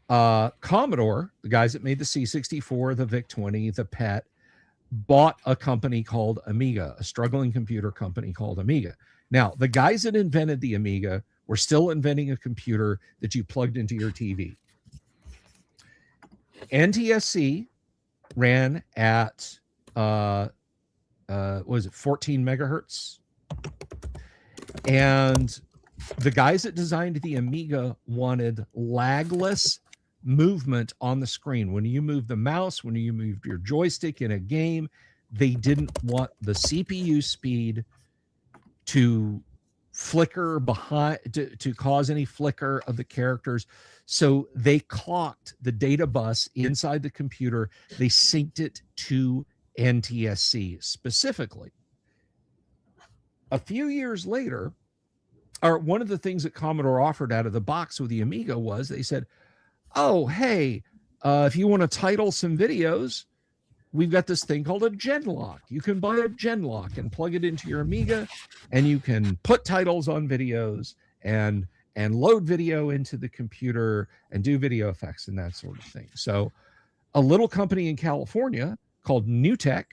Commodore, the guys that made the C64, the VIC-20, the PET, bought a company called Amiga, a struggling computer company called Amiga. Now, the guys that invented the Amiga were still inventing a computer that you plugged into your TV. NTSC ran at, what was it, 14 megahertz? And the guys that designed the Amiga wanted lagless movement on the screen. When you move the mouse, when you move your joystick in a game, they didn't want the CPU speed to flicker behind, to cause any flicker of the characters. So they clocked the data bus inside the computer. They synced it to NTSC specifically. A few years later, or one of the things that Commodore offered out of the box with the Amiga was they said, oh, hey, if you want to title some videos, we've got this thing called a Genlock. You can buy a Genlock and plug it into your Amiga, and you can put titles on videos and load video into the computer and do video effects and that sort of thing. So a little company in California called NewTek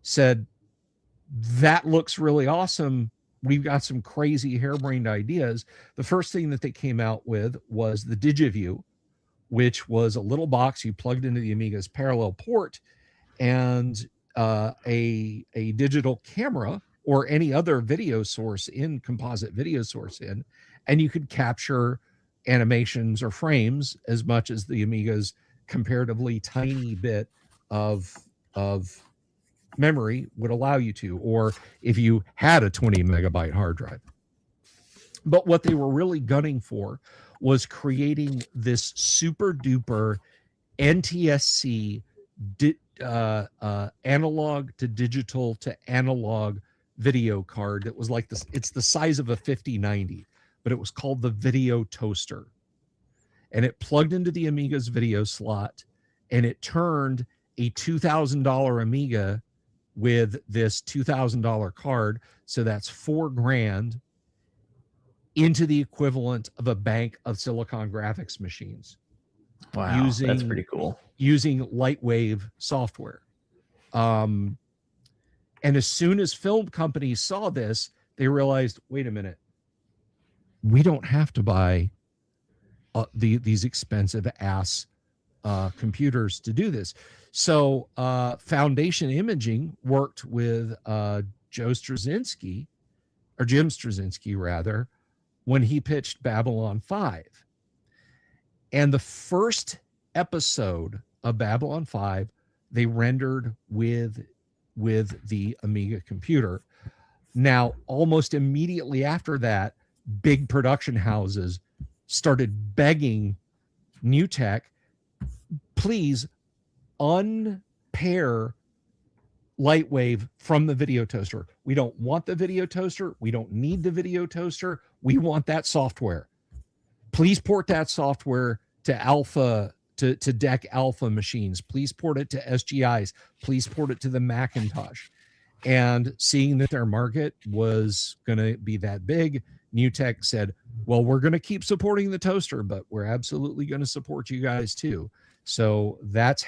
said, that looks really awesome. We've got some crazy harebrained ideas. The first thing that they came out with was the DigiView, which was a little box you plugged into the Amiga's parallel port, and a digital camera or any other video source in, composite video source in, and you could capture animations or frames as much as the Amiga's comparatively tiny bit of memory would allow you to, or if you had a 20 megabyte hard drive. But what they were really gunning for was creating this super duper NTSC analog to digital to analog video card that was like this. It's the size of a 5090, but it was called the Video Toaster. And it plugged into the Amiga's video slot, and it turned a $2,000 Amiga with this $2,000 card, so that's $4,000, into the equivalent of a bank of Silicon graphics machines. Wow, that's pretty cool. Using Lightwave software. And as soon as film companies saw this, they realized, wait a minute, we don't have to buy these expensive ass computers to do this. So Foundation Imaging worked with Jim Straczynski rather, when he pitched Babylon 5. And the first episode of Babylon 5, they rendered with the Amiga computer. Now, almost immediately after that, big production houses started begging NewTek, please unpair Lightwave from the video toaster. We don't want the video toaster. We don't need the video toaster. We want that software. Please port that software to alpha, to DEC alpha machines. Please port it to SGIs. Please port it to the Macintosh. And seeing that their market was going to be that big, NewTek said, well, we're going to keep supporting the toaster, but we're absolutely going to support you guys too. So that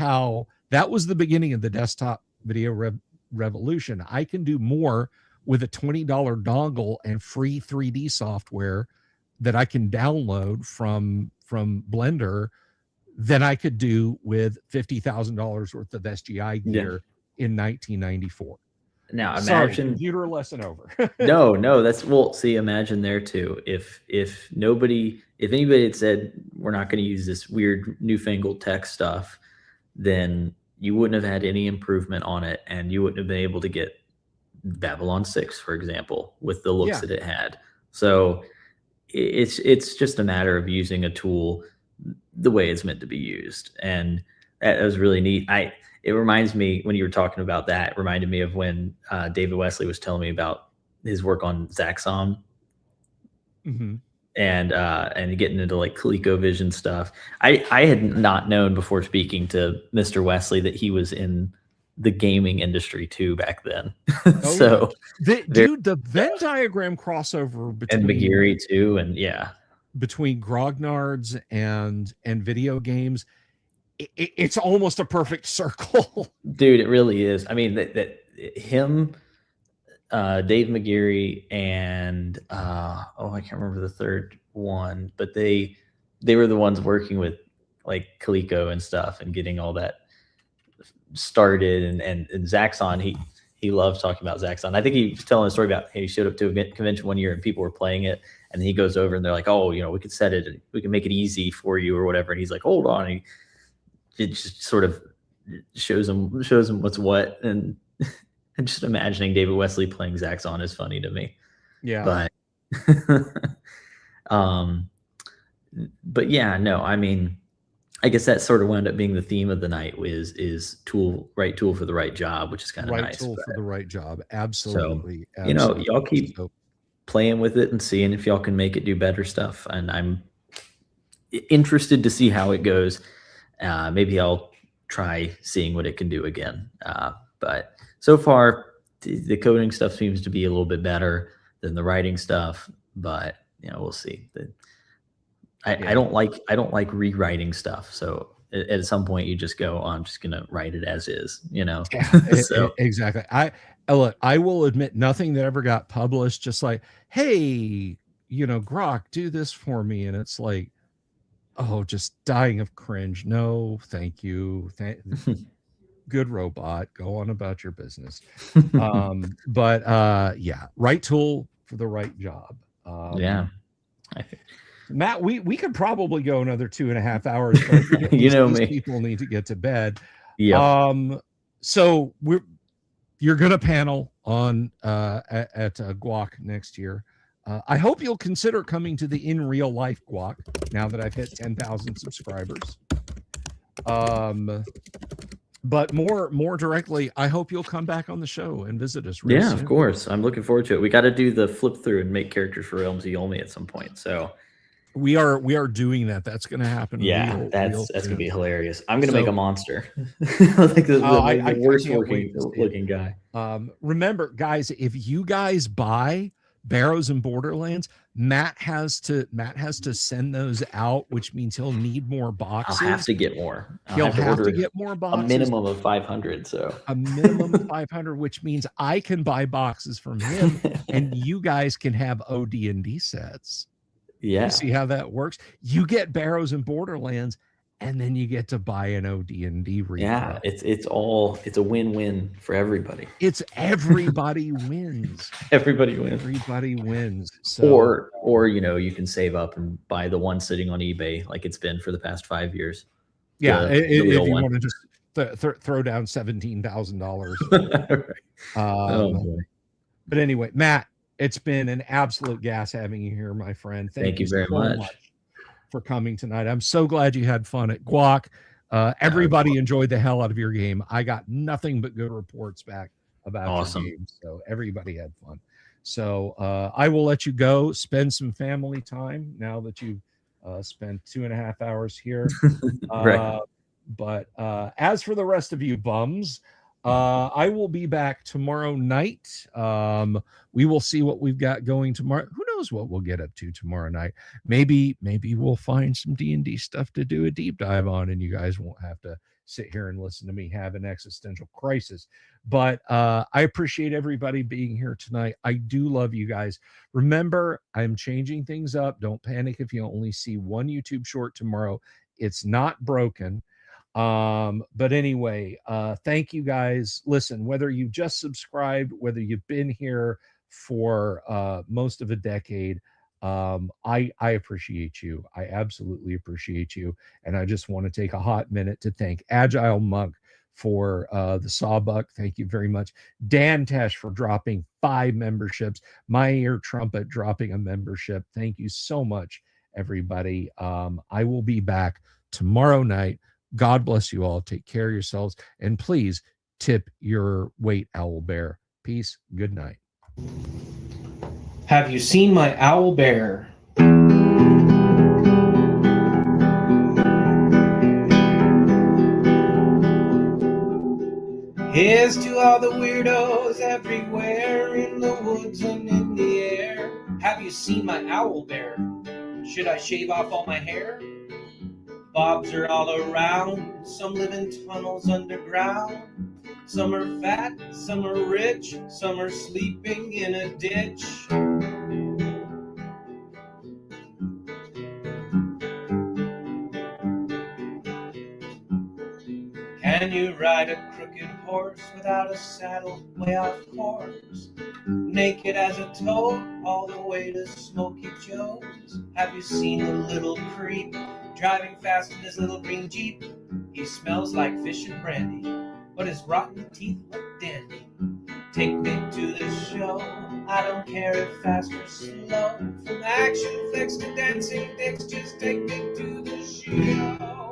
was the beginning of the desktop video revolution. I can do more with a $20 dongle and free 3D software that I can download from Blender than I could do with $50,000 worth of SGI gear in 1994. Now imagine, sorry, computer lesson over. no, that's, well, see, imagine there too. If anybody had said we're not going to use this weird newfangled tech stuff, then you wouldn't have had any improvement on it, and you wouldn't have been able to get Babylon 6, for example, with the looks that it had. So it's just a matter of using a tool the way it's meant to be used. And that was really neat. It reminds me, when you were talking about that, it reminded me of when David Wesley was telling me about his work on Zaxxon. Mm-hmm. and getting into like ColecoVision stuff. I had not known before speaking to Mr. Wesley that he was in the gaming industry too back then. So dude, the Venn diagram crossover between and McGeary too, and between grognards and video games, it's almost a perfect circle. Dude, it really is. I mean, that him, Dave McGeary, and I can't remember the third one, but they were the ones working with like Coleco and stuff and getting all that started. And Zaxxon, he loves talking about Zaxxon. I think he was telling a story about he showed up to a convention one year and people were playing it, and he goes over and they're like, "Oh, we could set it, we can make it easy for you or whatever." And he's like, "Hold on." And it just sort of shows him what's what, and just imagining David Wesley playing Zaxxon is funny to me. Yeah. But yeah, no, I mean, I guess that sort of wound up being the theme of the night is right tool for the right job, which is kind of nice. Right tool for the right job. Absolutely. So, y'all keep playing with it and seeing if y'all can make it do better stuff. And I'm interested to see how it goes. Maybe I'll try seeing what it can do again. But so far, the coding stuff seems to be a little bit better than the writing stuff. But we'll see. I don't like rewriting stuff. So at some point, you just go, "Oh, I'm just gonna write it as is." Yeah, exactly. Look, I will admit, nothing that ever got published, just like, "Hey, Guac, do this for me," and it's like, oh, just dying of cringe. No, thank you. Good robot. Go on about your business. But yeah, right tool for the right job. Yeah. Matt, we could probably go another 2.5 hours. But me. People need to get to bed. Yeah. So you're gonna panel on at Guac next year. I hope you'll consider coming to the in real life Guac now that I've hit 10,000 subscribers. But more directly, I hope you'll come back on the show and visit us. Yeah, soon. Of course. I'm looking forward to it. We got to do the flip through and make characters for Realms of Yomi at some point. So we are doing that. That's going to happen. Yeah, that's going to be hilarious. I'm going to make a monster. Like the worst looking guy. Remember, guys, if you guys buy Barrows and Borderlands, Matt has to send those out, which means he'll need more boxes. I'll have to get more. He'll have to get more boxes. A minimum of 500. So a minimum of 500, which means I can buy boxes from him, and you guys can have OD&D sets. Yeah. You see how that works? You get Barrows and Borderlands, and then you get to buy an OD&D replay. Yeah, it's a win-win for everybody. It's everybody wins. Everybody wins. Everybody wins. So, or you can save up and buy the one sitting on eBay like it's been for the past 5 years. Yeah, if you want to just throw down $17,000. Right. Oh boy. But anyway, Matt, it's been an absolute gas having you here, my friend. Thank you very much for coming tonight. I'm so glad you had fun at Guac. Everybody enjoyed the hell out of your game. I got nothing but good reports back about your game. So everybody had fun. So I will let you go spend some family time now that you've spent 2.5 hours here. Right. But as for the rest of you bums, I will be back tomorrow night. We will see what we've got going tomorrow. Who knows what we'll get up to tomorrow night? Maybe we'll find some D&D stuff to do a deep dive on, and you guys won't have to sit here and listen to me have an existential crisis. But I appreciate everybody being here tonight. I do love you guys. Remember, I'm changing things up. Don't panic if you only see one YouTube short tomorrow. It's not broken. But anyway, thank you guys. Listen, whether you just subscribed, whether you've been here for most of a decade, I appreciate you. I absolutely appreciate you. And I just want to take a hot minute to thank Agile Monk for the Sawbuck. Thank you very much. Dan Tesh for dropping 5 memberships. My Ear Trumpet dropping a membership. Thank you so much, everybody. I will be back tomorrow night. God bless you all. Take care of yourselves. And please tip your weight, owl bear. Peace. Good night. Have you seen my owl bear? Here's to all the weirdos everywhere, in the woods and in the air. Have you seen my owl bear? Should I shave off all my hair? Bobs are all around, some live in tunnels underground. Some are fat, some are rich, some are sleeping in a ditch. Can you ride a crooked horse without a saddle way off course? Naked as a toad all the way to Smoky Joe's. Have you seen the little creep driving fast in his little green Jeep? He smells like fish and brandy, but his rotten teeth look dandy. Take me to the show, I don't care if fast or slow. From action flicks to dancing dicks, just take me to the show.